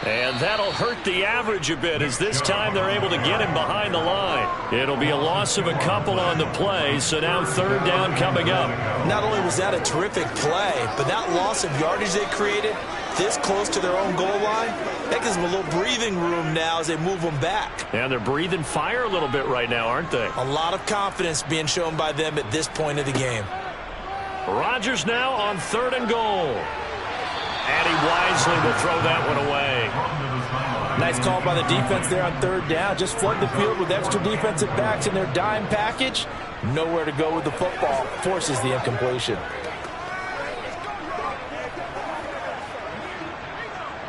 And that'll hurt the average a bit as this time they're able to get him behind the line. It'll be a loss of a couple on the play, so now 3rd down coming up. Not only was that a terrific play, but that loss of yardage they created this close to their own goal line, that gives them a little breathing room now as they move them back. And they're breathing fire a little bit right now, aren't they? A lot of confidence being shown by them at this point of the game. Rodgers now on 3rd and goal. And he wisely will throw that one away. Nice call by the defense there on 3rd down. Just flood the field with extra defensive backs in their dime package. Nowhere to go with the football. Forces the incompletion.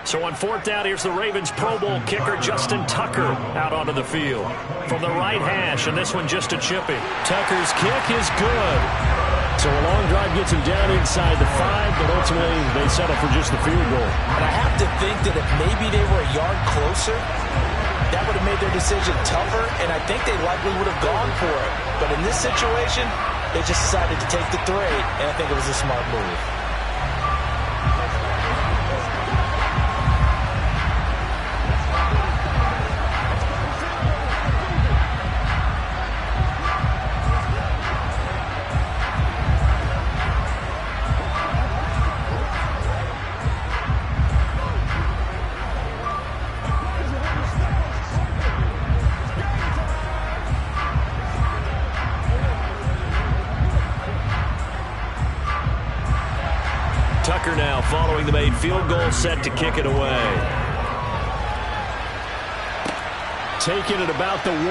So on 4th down, here's the Ravens Pro Bowl kicker Justin Tucker out onto the field. From the right hash, and this one just a chippy. Tucker's kick is good. So a long drive gets him down inside the 5, but ultimately they settle for just the field goal. And I have to think that if maybe they were a yard closer, that would have made their decision tougher, and I think they likely would have gone for it. But in this situation, they just decided to take the 3, and I think it was a smart move. Tucker now following the made field goal, set to kick it away. Taking it about the 1.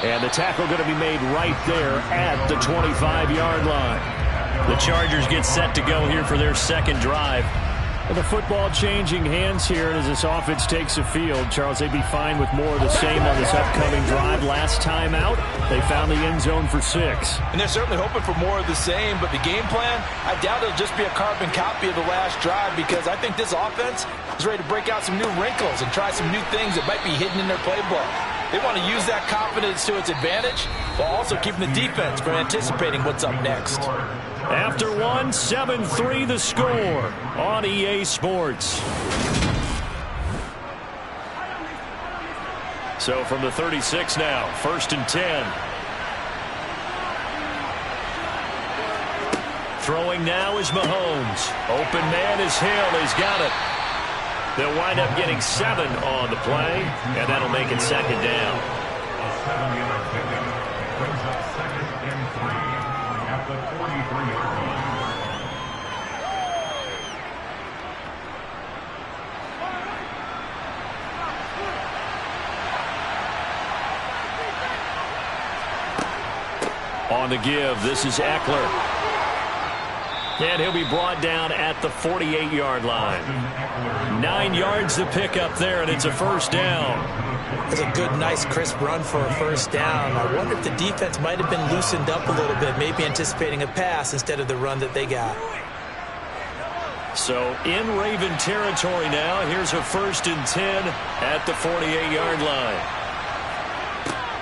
And the tackle going to be made right there at the 25-yard line. The Chargers get set to go here for their 2nd drive. And the football changing hands here as this offense takes the field. Charles, they'd be fine with more of the same on this upcoming drive. Last time out, they found the end zone for 6. And they're certainly hoping for more of the same, but the game plan, I doubt it'll just be a carbon copy of the last drive because I think this offense is ready to break out some new wrinkles and try some new things that might be hidden in their playbook. They want to use that confidence to its advantage while also keeping the defense from anticipating what's up next. After 1, 7-3 the score on EA Sports. So from the 36 now, 1st and 10. Throwing now is Mahomes. Open man is Hill. He's got it. They'll wind up getting 7 on the play, and that'll make it 2nd down. A 7-yard pickup brings up 2nd and 3 at the 43-yard line. On the give, this is Eckler. And he'll be brought down at the 48-yard line. 9 yards to pick up there, and it's a 1st down. It's a good, nice, crisp run for a 1st down. I wonder if the defense might have been loosened up a little bit, maybe anticipating a pass instead of the run that they got. So in Raven territory now, here's a 1st and 10 at the 48-yard line.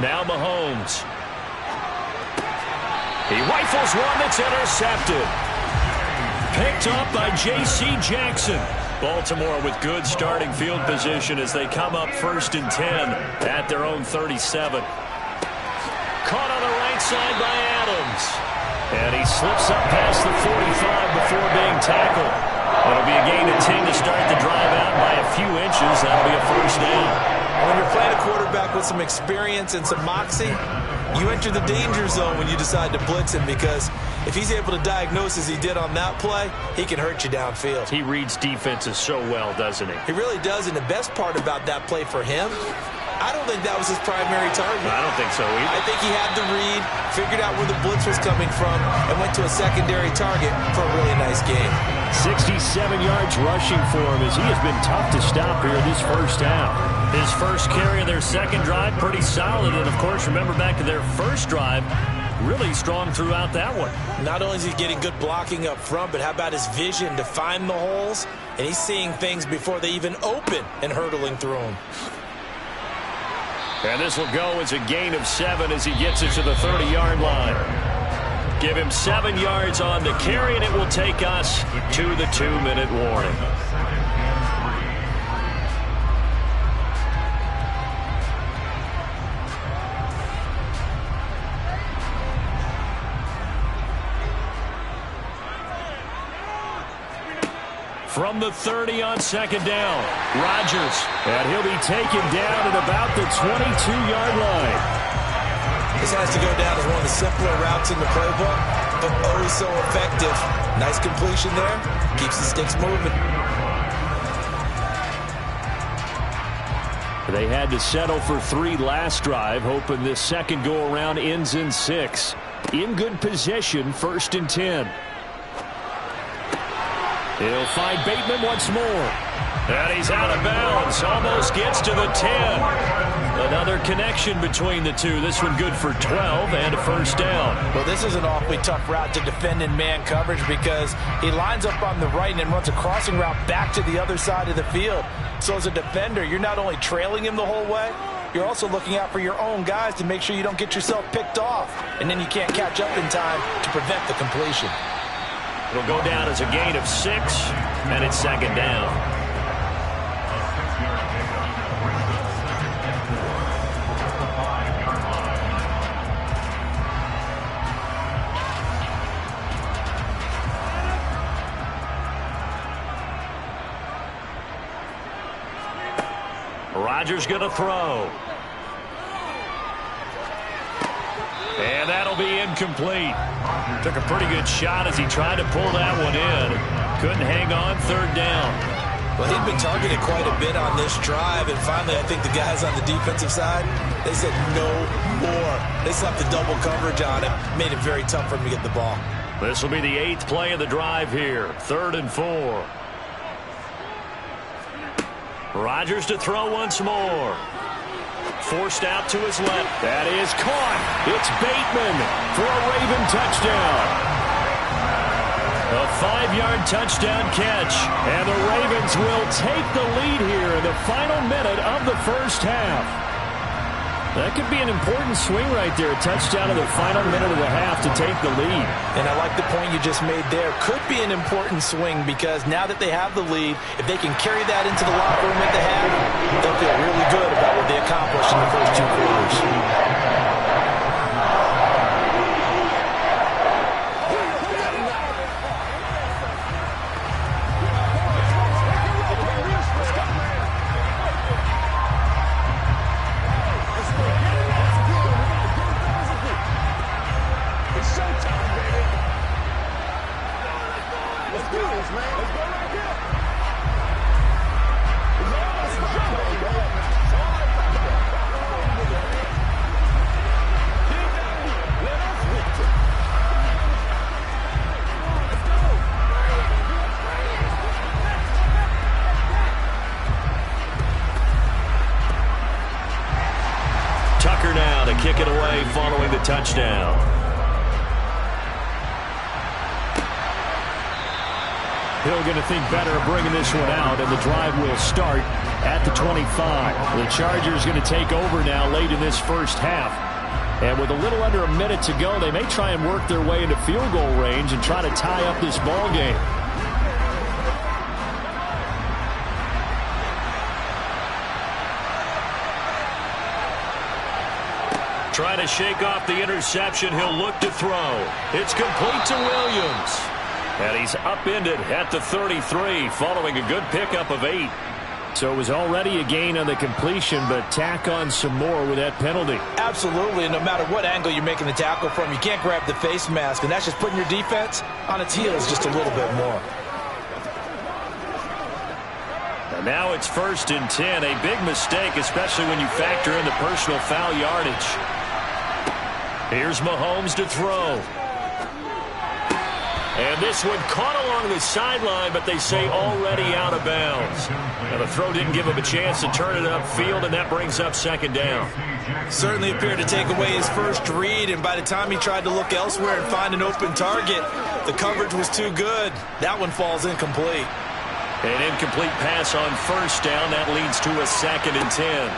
Now Mahomes. He rifles one that's intercepted. Picked up by J.C. Jackson. Baltimore with good starting field position as they come up 1st and 10 at their own 37. Caught on the right side by Adams. And he slips up past the 45 before being tackled. It'll be a gain of 10 to start the drive out by a few inches. That'll be a first down. When you're playing a quarterback with some experience and some moxie, you enter the danger zone when you decide to blitz him, because if he's able to diagnose as he did on that play, he can hurt you downfield. He reads defenses so well, doesn't he? He really does, and the best part about that play for him, I don't think that was his primary target. I don't think so either. I think he had the read, figured out where the blitz was coming from, and went to a secondary target for a really nice game. 67 yards rushing for him as he has been tough to stop here this first half. His first carry of their second drive, pretty solid. And, of course, remember back to their first drive, really strong throughout that one. Not only is he getting good blocking up front, but how about his vision to find the holes? And he's seeing things before they even open and hurtling through them. And this will go as a gain of 7 as he gets it to the 30-yard line. Give him 7 yards on the carry, and it will take us to the 2-minute warning. From the 30 on second down, Rodgers. And he'll be taken down at about the 22-yard line. This has to go down as one of the simpler routes in the playbook, but oh so effective. Nice completion there. Keeps the sticks moving. They had to settle for 3 last drive, hoping this second go-around ends in 6. In good position, 1st and 10. He'll find Bateman once more. And he's out of bounds. Almost gets to the 10. Another connection between the two. This one good for 12 and a first down. Well, this is an awfully tough route to defend in man coverage, because he lines up on the right and then runs a crossing route back to the other side of the field. So as a defender, you're not only trailing him the whole way, you're also looking out for your own guys to make sure you don't get yourself picked off. And then you can't catch up in time to prevent the completion. It'll go down as a gain of 6, and it's second down. Rodgers going to throw. And that'll be incomplete. Took a pretty good shot as he tried to pull that one in. Couldn't hang on, third down. Well, he'd been targeted quite a bit on this drive, and finally I think the guys on the defensive side, they said no more. They slapped the double coverage on him. Made it very tough for him to get the ball. This will be the 8th play of the drive here. 3rd and 4. Rodgers to throw once more. Forced out to his left. That is caught. It's Bateman for a Raven touchdown. A 5-yard touchdown catch. And the Ravens will take the lead here in the final minute of the first half. That could be an important swing right there. A touchdown in the final minute of the half to take the lead. And I like the point you just made there. Could be an important swing, because now that they have the lead, if they can carry that into the locker room at the half, they'll feel really good about what they accomplished in the first 2 quarters. Tucker now to kick it away following the touchdown. Hill going to think better of bringing this one out, and the drive will start at the 25. The Chargers going to take over now late in this first half. And with a little under a minute to go, they may try and work their way into field goal range and try to tie up this ball game. Trying to shake off the interception. He'll look to throw. It's complete to Williams. And he's upended at the 33 following a good pickup of 8. So it was already a gain on the completion, but tack on some more with that penalty. Absolutely, and no matter what angle you're making the tackle from, you can't grab the face mask, and that's just putting your defense on its heels just a little bit more. And now it's 1st and 10. A big mistake, especially when you factor in the personal foul yardage. Here's Mahomes to throw. And this one caught along the sideline, but they say already out of bounds. Now the throw didn't give him a chance to turn it upfield, and that brings up 2nd down. Certainly appeared to take away his first read, and by the time he tried to look elsewhere and find an open target, the coverage was too good. That one falls incomplete. An incomplete pass on 1st down. That leads to a 2nd and 10.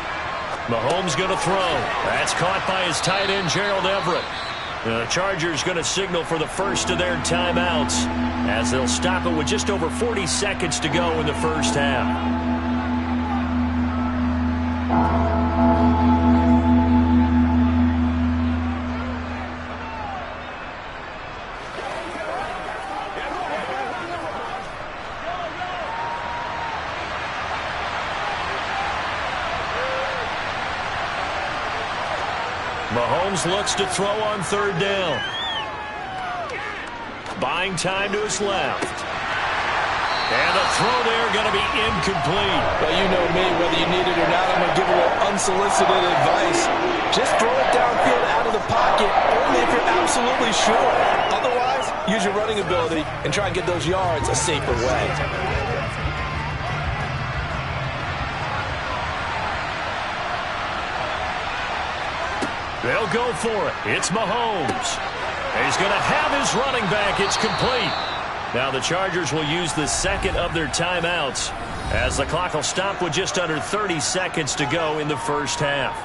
Mahomes going to throw. That's caught by his tight end, Gerald Everett. The Chargers going to signal for the first of their timeouts as they'll stop it with just over 40 seconds to go in the first half. Mahomes looks to throw on 3rd down. Buying time to his left. And a throw there going to be incomplete. Well, you know me, whether you need it or not, I'm going to give a little unsolicited advice. Just throw it downfield out of the pocket, only if you're absolutely sure. Otherwise, use your running ability and try and get those yards a safer way. They'll go for it. It's Mahomes. He's going to have his running back. It's complete. Now the Chargers will use the 2nd of their timeouts as the clock will stop with just under 30 seconds to go in the first half.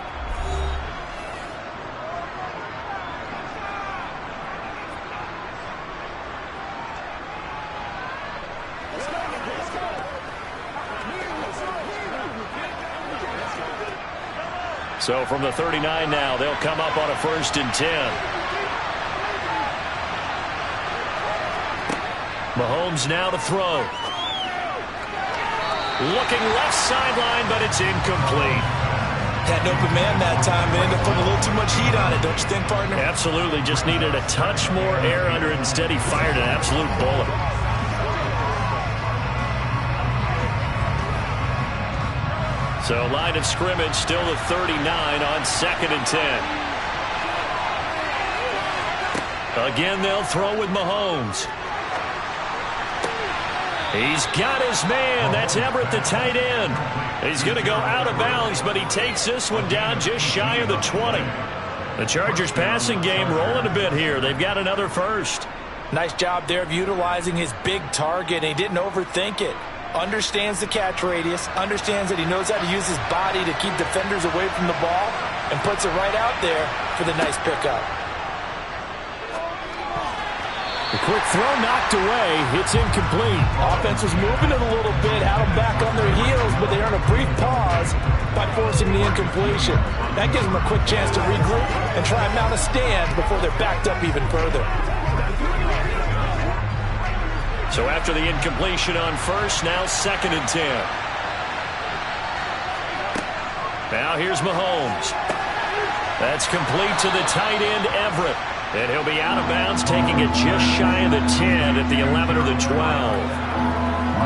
So from the 39 now, they'll come up on a 1st and 10. Mahomes now to throw. Looking left sideline, but it's incomplete. Had an open man that time, but ended up putting a little too much heat on it, don't you think, partner? Absolutely. Just needed a touch more air under it. Instead, he fired an absolute bullet. So line of scrimmage still the 39 on 2nd and 10. Again, they'll throw with Mahomes. He's got his man. That's Everett, the tight end. He's going to go out of bounds, but he takes this one down just shy of the 20. The Chargers passing game rolling a bit here. They've got another first. Nice job there of utilizing his big target. He didn't overthink it. Understands the catch radius, understands that he knows how to use his body to keep defenders away from the ball, and puts it right out there for the nice pickup. The quick throw knocked away. It's incomplete. Offense was moving it a little bit, had them back on their heels, but they earned a brief pause by forcing the incompletion. That gives them a quick chance to regroup and try and mount a stand before they're backed up even further. So after the incompletion on 1st, now 2nd and 10. Now here's Mahomes. That's complete to the tight end, Everett. And he'll be out of bounds, taking it just shy of the 10 at the 11 or the 12.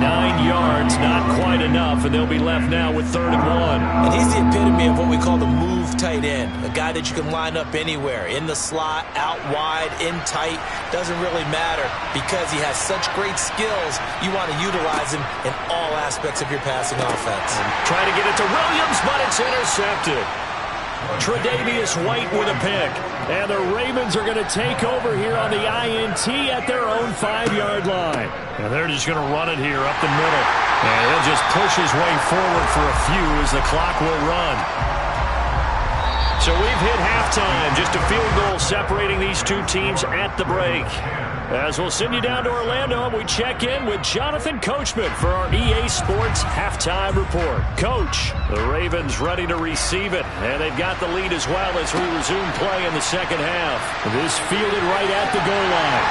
9 yards, not quite enough, and they'll be left now with 3rd and 1. And he's the epitome of what we call the move tight end, a guy that you can line up anywhere, in the slot, out wide, in tight, doesn't really matter because he has such great skills. You want to utilize him in all aspects of your passing offense. Trying to get it to Williams, but it's intercepted. Tre'Davious White with a pick. And the Ravens are going to take over here on the INT at their own 5-yard line. And they're just going to run it here up the middle. And he'll just push his way forward for a few as the clock will run. So we've hit halftime. Just a field goal separating these two teams at the break. As we'll send you down to Orlando, and we check in with Jonathan Coachman for our EA Sports Halftime Report. Coach, the Ravens ready to receive it, and they've got the lead as well as we resume play in the second half. This fielded right at the goal line.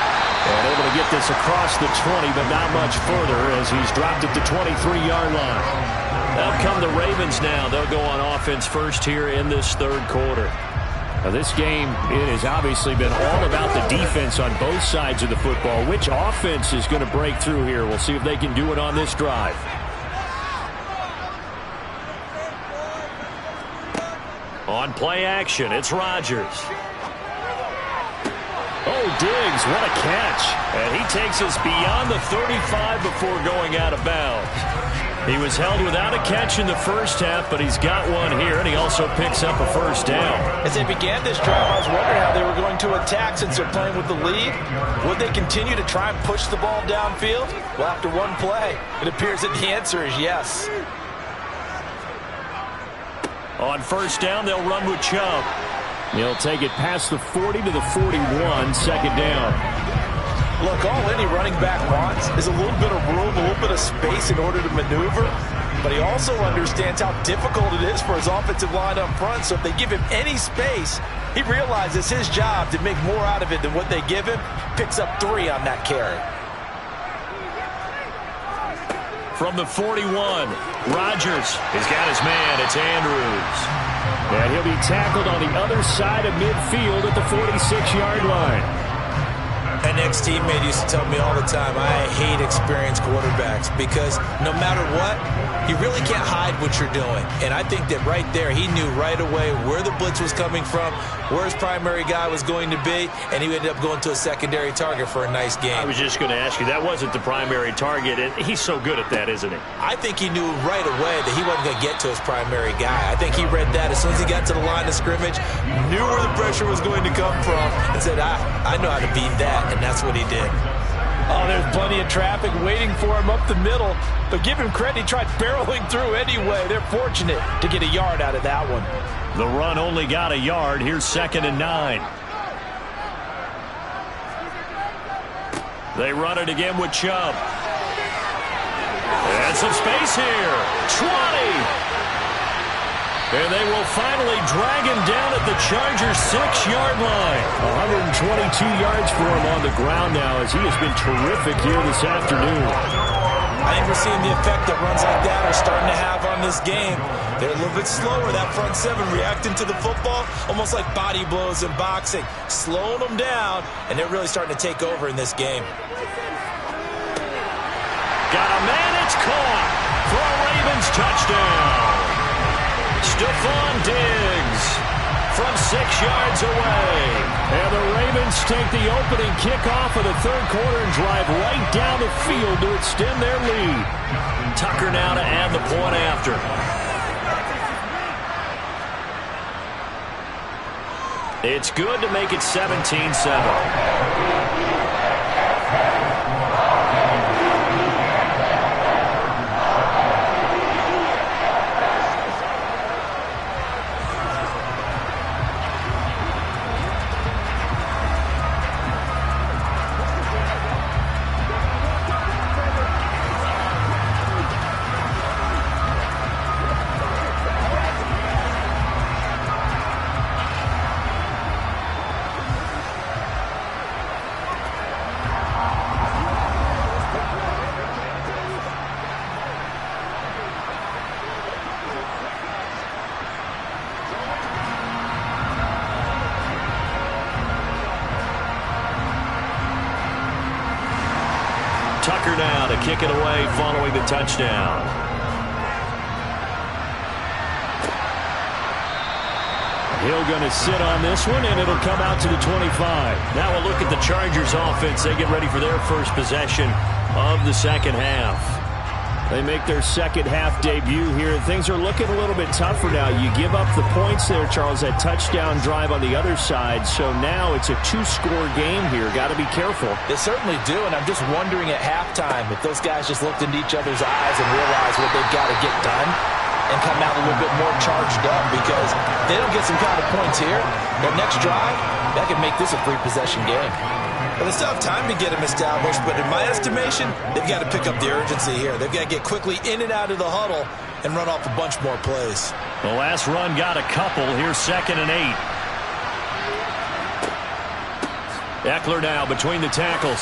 And able to get this across the 20, but not much further as he's dropped at the 23-yard line. Out come the Ravens now. They'll go on offense first here in this third quarter. Now this game, it has obviously been all about the defense on both sides of the football. Which offense is going to break through here? We'll see if they can do it on this drive. On play action, it's Rodgers. Oh, Diggs, what a catch. And he takes us beyond the 35 before going out of bounds. He was held without a catch in the first half, but he's got one here, and he also picks up a first down. As they began this drive, I was wondering how they were going to attack since they're playing with the lead. Would they continue to try and push the ball downfield? Well, after one play, it appears that the answer is yes. On first down, they'll run with Chubb. He'll take it past the 40 to the 41, second down. Look, all any running back wants is a little bit of room, a little bit of space in order to maneuver. But he also understands how difficult it is for his offensive line up front. So if they give him any space, he realizes his job to make more out of it than what they give him. Picks up 3 on that carry. From the 41, Rodgers has got his man. It's Andrews. And he'll be tackled on the other side of midfield at the 46-yard line. An ex-teammate used to tell me all the time, I hate experienced quarterbacks because no matter what, you really can't hide what you're doing. And I think that right there, he knew right away where the blitz was coming from, where his primary guy was going to be, and he ended up going to a secondary target for a nice game. I was just going to ask you, that wasn't the primary target, and he's so good at that, isn't he? I think he knew right away that he wasn't going to get to his primary guy. I think he read that as soon as he got to the line of scrimmage, knew where the pressure was going to come from, and said, I know how to beat that, and that's what he did. Oh, there's plenty of traffic waiting for him up the middle, but give him credit, he tried barreling through anyway. They're fortunate to get a yard out of that one. The run only got a yard. Here's 2nd and 9. They run it again with Chubb. And some space here. 20. And they will finally drag him down at the Chargers' 6-yard line. 122 yards for him on the ground now as he has been terrific here this afternoon. I think we're seeing the effect that runs like that are starting to have on this game. They're a little bit slower, that front 7 reacting to the football, almost like body blows in boxing, slowing them down, and they're really starting to take over in this game. Got a man, it's caught for a Ravens touchdown. Stephon Diggs from 6 yards away. And the Ravens take the opening kickoff of the third quarter and drive right down the field to extend their lead. Tucker now to add the point after. It's good to make it 17-7. Tucker now to kick it away following the touchdown. Hill going to sit on this one, and it'll come out to the 25. Now we'll look at the Chargers offense. They get ready for their first possession of the second half. They make their second half debut here. Things are looking a little bit tougher now. You give up the points there, Charles, that touchdown drive on the other side. So now it's a 2-score game here. Got to be careful. They certainly do, and I'm just wondering at halftime if those guys just looked into each other's eyes and realized what they've got to get done. and come out a little bit more charged up, because if they don't get some kind of points here, their next drive, that could make this a 3-possession game. Well, they still have time to get him established, but in my estimation, they've got to pick up the urgency here. They've got to get quickly in and out of the huddle and run off a bunch more plays. The last run got a couple. Here's 2nd and 8. Eckler now between the tackles.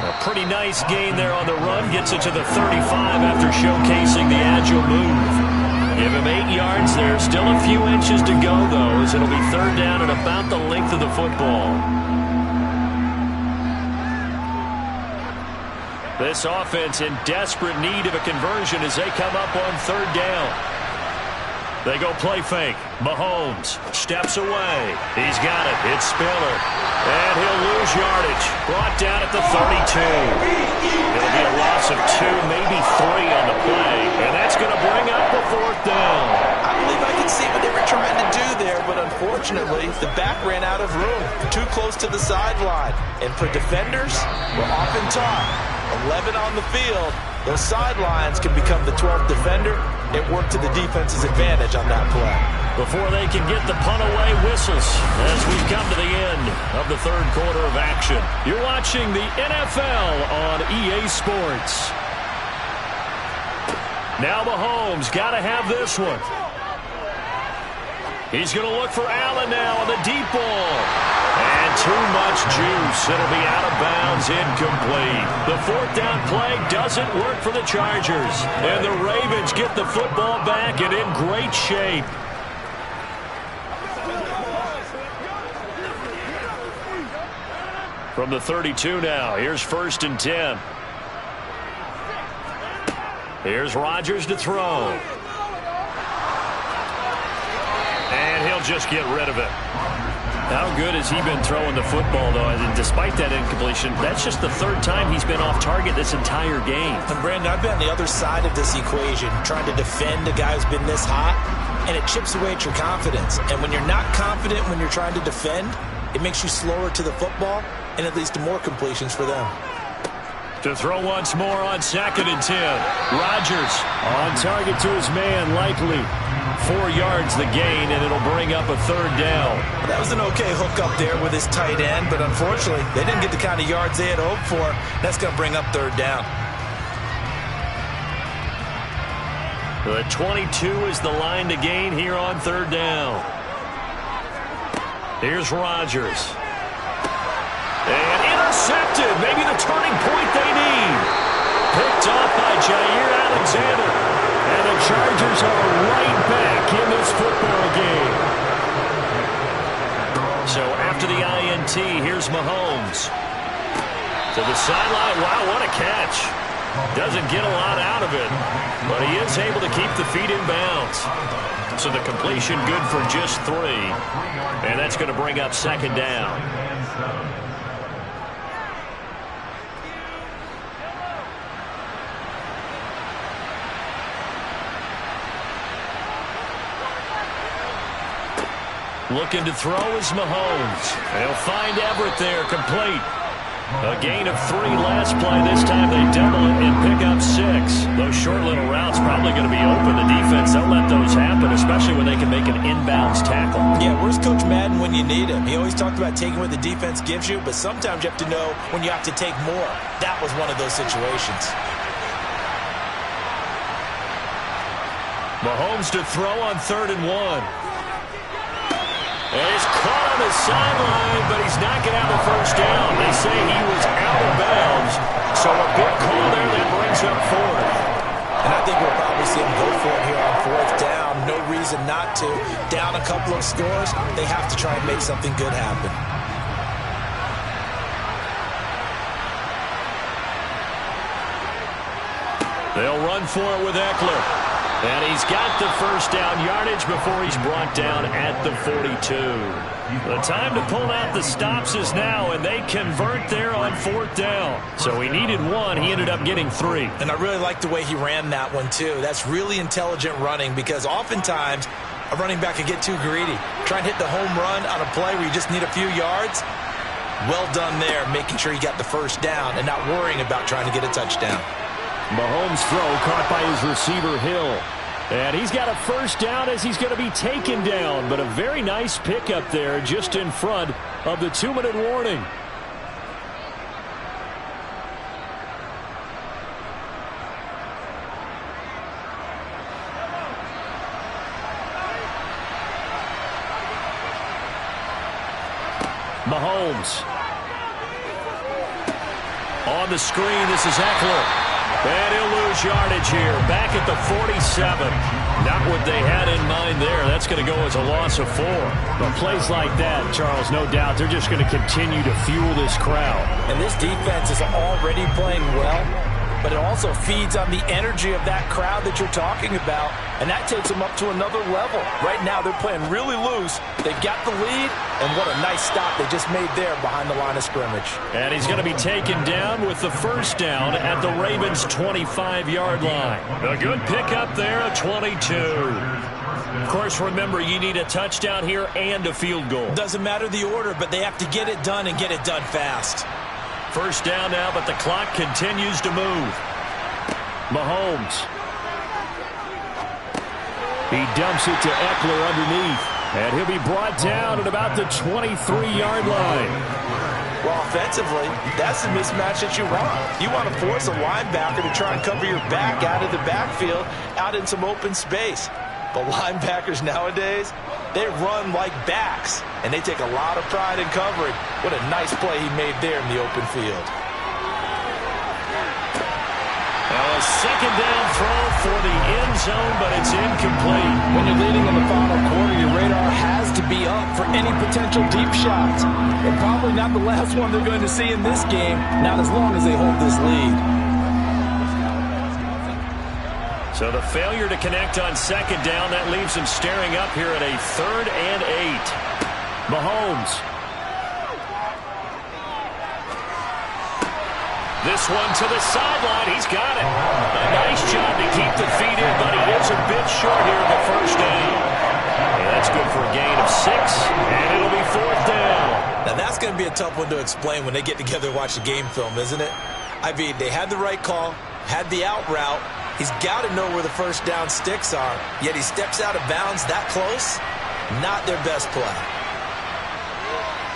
A pretty nice gain there on the run. Gets it to the 35 after showcasing the agile move. Give him 8 yards there. Still a few inches to go, though, as it'll be 3rd down and about the length of the football. This offense in desperate need of a conversion as they come up on 3rd down. They go play fake. Mahomes steps away. He's got it. It's Spiller. And he'll lose yardage. Brought down at the 32. It'll be a loss of 2, maybe 3 on the play. And that's going to bring up the 4th down. I believe I can see what they were trying to do there, but unfortunately, the back ran out of room. Too close to the sideline. And for defenders, we're often taught 11 on the field, those sidelines can become the 12th defender. It worked to the defense's advantage on that play. Before they can get the punt away, whistles as we come to the end of the 3rd quarter of action. You're watching the NFL on EA Sports. Now Mahomes got to have this one. He's going to look for Allen now on the deep ball. And too much juice. It'll be out of bounds, incomplete. The 4th down play doesn't work for the Chargers. And the Ravens get the football back and in great shape. From the 32 now, here's 1st and 10. Here's Rodgers to throw. And he'll just get rid of it. How good has he been throwing the football, though? And despite that incompletion, that's just the 3rd time he's been off target this entire game. And Brandon, I've been on the other side of this equation, trying to defend a guy who's been this hot, and it chips away at your confidence. And when you're not confident when you're trying to defend, it makes you slower to the football, and it leads to more completions for them. To throw once more on 2nd and 10. Rodgers on target to his man, likely 4 yards the gain, and it'll bring up a 3rd down. That was an okay hook up there with his tight end, but unfortunately, they didn't get the kind of yards they had hoped for. That's going to bring up 3rd down. The 22 is the line to gain here on 3rd down. Here's Rodgers. And intercepted. Maybe the turning point they need. Picked off by Jair Alexander. And the Chargers are right back in this football game. So after the INT, here's Mahomes. To the sideline. Wow, what a catch. Doesn't get a lot out of it, but he is able to keep the feet in bounds. So the completion good for just 3. And that's going to bring up 2nd down. Looking to throw is Mahomes. They'll find Everett there, complete. A gain of 3 last play. This time they double it and pick up 6. Those short little routes probably going to be open. The defense, they'll let those happen, especially when they can make an inbounds tackle. Yeah, where's Coach Madden when you need him? He always talked about taking what the defense gives you, but sometimes you have to know when you have to take more. That was one of those situations. Mahomes to throw on 3rd and 1. And he's caught on the sideline, but he's not going to have the 1st down. They say he was out of bounds, so a big call there that brings up 4th. And I think we'll probably see him go for it here on 4th down. No reason not to. Down a couple of scores, they have to try and make something good happen. They'll run for it with Eckler. And he's got the 1st down yardage before he's brought down at the 42. The time to pull out the stops is now, and they convert there on 4th down. So he needed 1. He ended up getting 3. And I really like the way he ran that one, too. That's really intelligent running, because oftentimes a running back can get too greedy. Try and hit the home run on a play where you just need a few yards. Well done there, making sure you got the 1st down and not worrying about trying to get a touchdown. Mahomes' throw caught by his receiver, Hill. And he's got a first down as he's going to be taken down. But a very nice pickup there just in front of the 2-minute warning. Mahomes. On the screen, this is Eckler. And he'll lose yardage here. Back at the 47. Not what they had in mind there. That's going to go as a loss of 4. But plays like that, Charles, no doubt, they're just going to continue to fuel this crowd. And this defense is already playing well, but it also feeds on the energy of that crowd that you're talking about, and that takes them up to another level. Right now, they're playing really loose. They've got the lead, and what a nice stop they just made there behind the line of scrimmage. And he's going to be taken down with the first down at the Ravens' 25-yard line. A good pickup there, a 22. Of course, remember, you need a touchdown here and a field goal. Doesn't matter the order, but they have to get it done and get it done fast. First down now, but the clock continues to move. Mahomes. He dumps it to Eckler underneath. And he'll be brought down at about the 23-yard line. Well, offensively, that's the mismatch that you want. You want to force a linebacker to try and cover your back out of the backfield, out in some open space. But linebackers nowadays, they run like backs, and they take a lot of pride in covering. What a nice play he made there in the open field. A second down throw for the end zone, but it's incomplete. When you're leading in the final quarter, your radar has to be up for any potential deep shots. And probably not the last one they're going to see in this game, not as long as they hold this lead. So the failure to connect on second down, that leaves him staring up here at a 3rd and 8. Mahomes. This one to the sideline. He's got it. A nice job to keep the feet in, but he is a bit short here of the first down. And that's good for a gain of 6, and it'll be 4th down. Now that's going to be a tough one to explain when they get together and watch the game film, isn't it? I mean, they had the right call, had the out route. He's got to know where the first down sticks are, yet he steps out of bounds that close. Not their best play.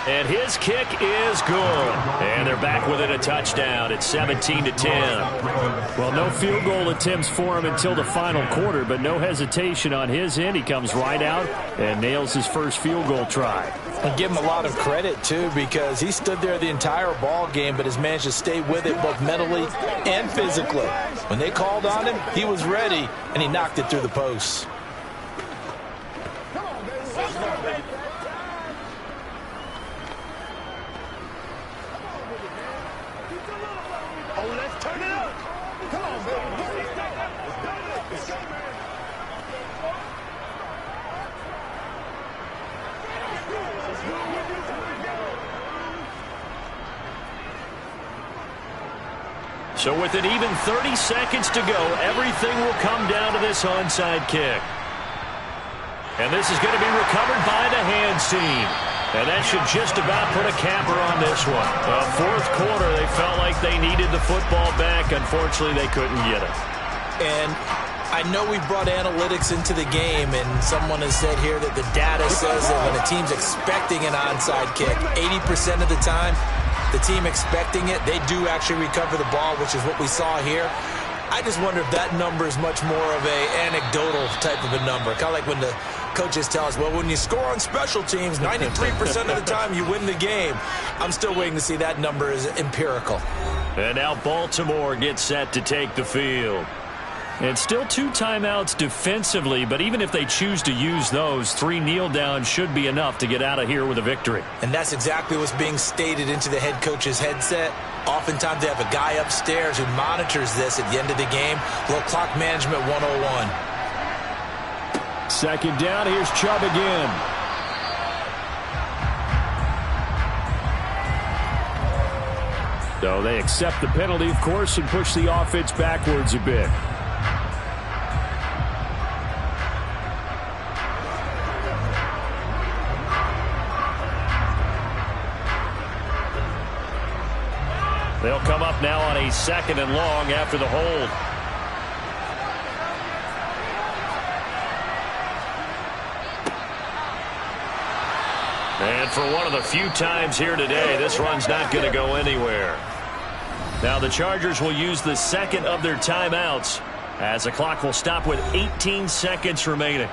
And his kick is good. And they're back within a touchdown. It's 17-10. Well, no field goal attempts for him until the final quarter, but no hesitation on his end. He comes right out and nails his first field goal try. And give him a lot of credit, too, because he stood there the entire ball game, but has managed to stay with it both mentally and physically. When they called on him, he was ready, and he knocked it through the posts. So with an even 30 seconds to go, everything will come down to this onside kick. And this is going to be recovered by the hands team. And that should just about put a capper on this one. Fourth quarter, they felt like they needed the football back. Unfortunately, they couldn't get it. And I know we brought analytics into the game, and someone has said here that the data says that when a team's expecting an onside kick, 80% of the time, the team expecting it, they do actually recover the ball, which is what we saw here. I just wonder if that number is much more of a anecdotal type of a number. Kind of like when the coaches tell us, well, when you score on special teams, 93% of the time you win the game. I'm still waiting to see that number is empirical. And now Baltimore gets set to take the field. And still 2 timeouts defensively, but even if they choose to use those, 3 kneel downs should be enough to get out of here with a victory. And that's exactly what's being stated into the head coach's headset. Oftentimes they have a guy upstairs who monitors this at the end of the game. Little clock management 101. Second down, here's Chubb again. So they accept the penalty, of course, and push the offense backwards a bit. They'll come up now on a 2nd and long after the hold. And for one of the few times here today, this run's not going to go anywhere. Now the Chargers will use the 2nd of their timeouts as the clock will stop with 18 seconds remaining.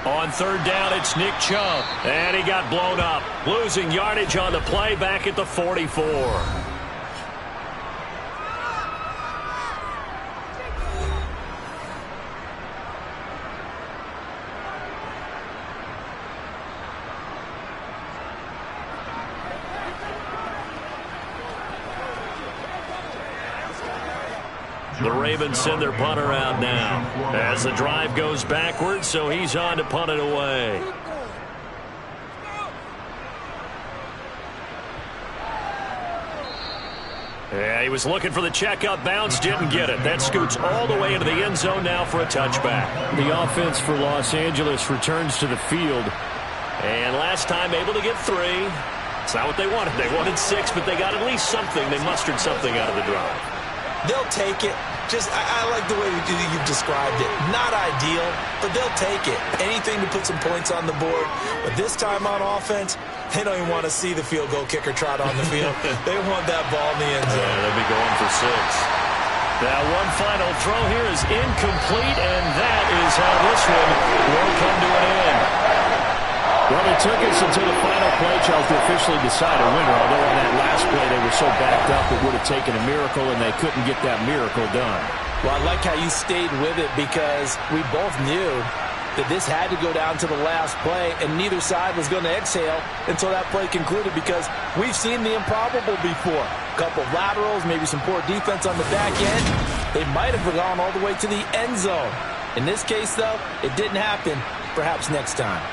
On 3rd down, it's Nick Chubb. And he got blown up. Losing yardage on the play back at the 44. The Ravens send their punter out now as the drive goes backwards, so he's on to punt it away. Yeah, he was looking for the checkup bounce, didn't get it. That scoots all the way into the end zone now for a touchback. The offense for Los Angeles returns to the field. And last time able to get 3. It's not what they wanted. They wanted 6, but they got at least something. They mustered something out of the drive. They'll take it. I like the way you've described it. Not ideal, but they'll take it. Anything to put some points on the board. But this time on offense, they don't even want to see the field goal kicker trot on the field. They want that ball in the end zone. Yeah, they'll be going for 6. Now one final throw here is incomplete, and that is how this one will come to an end. Well, it took us until the final play, Charles, to officially decide a winner. Although on that last play they were so backed up it would have taken a miracle, and they couldn't get that miracle done. Well, I like how you stayed with it because we both knew that this had to go down to the last play, and neither side was going to exhale until that play concluded because we've seen the improbable before. A couple of laterals, maybe some poor defense on the back end. They might have gone all the way to the end zone. In this case, though, it didn't happen. Perhaps next time.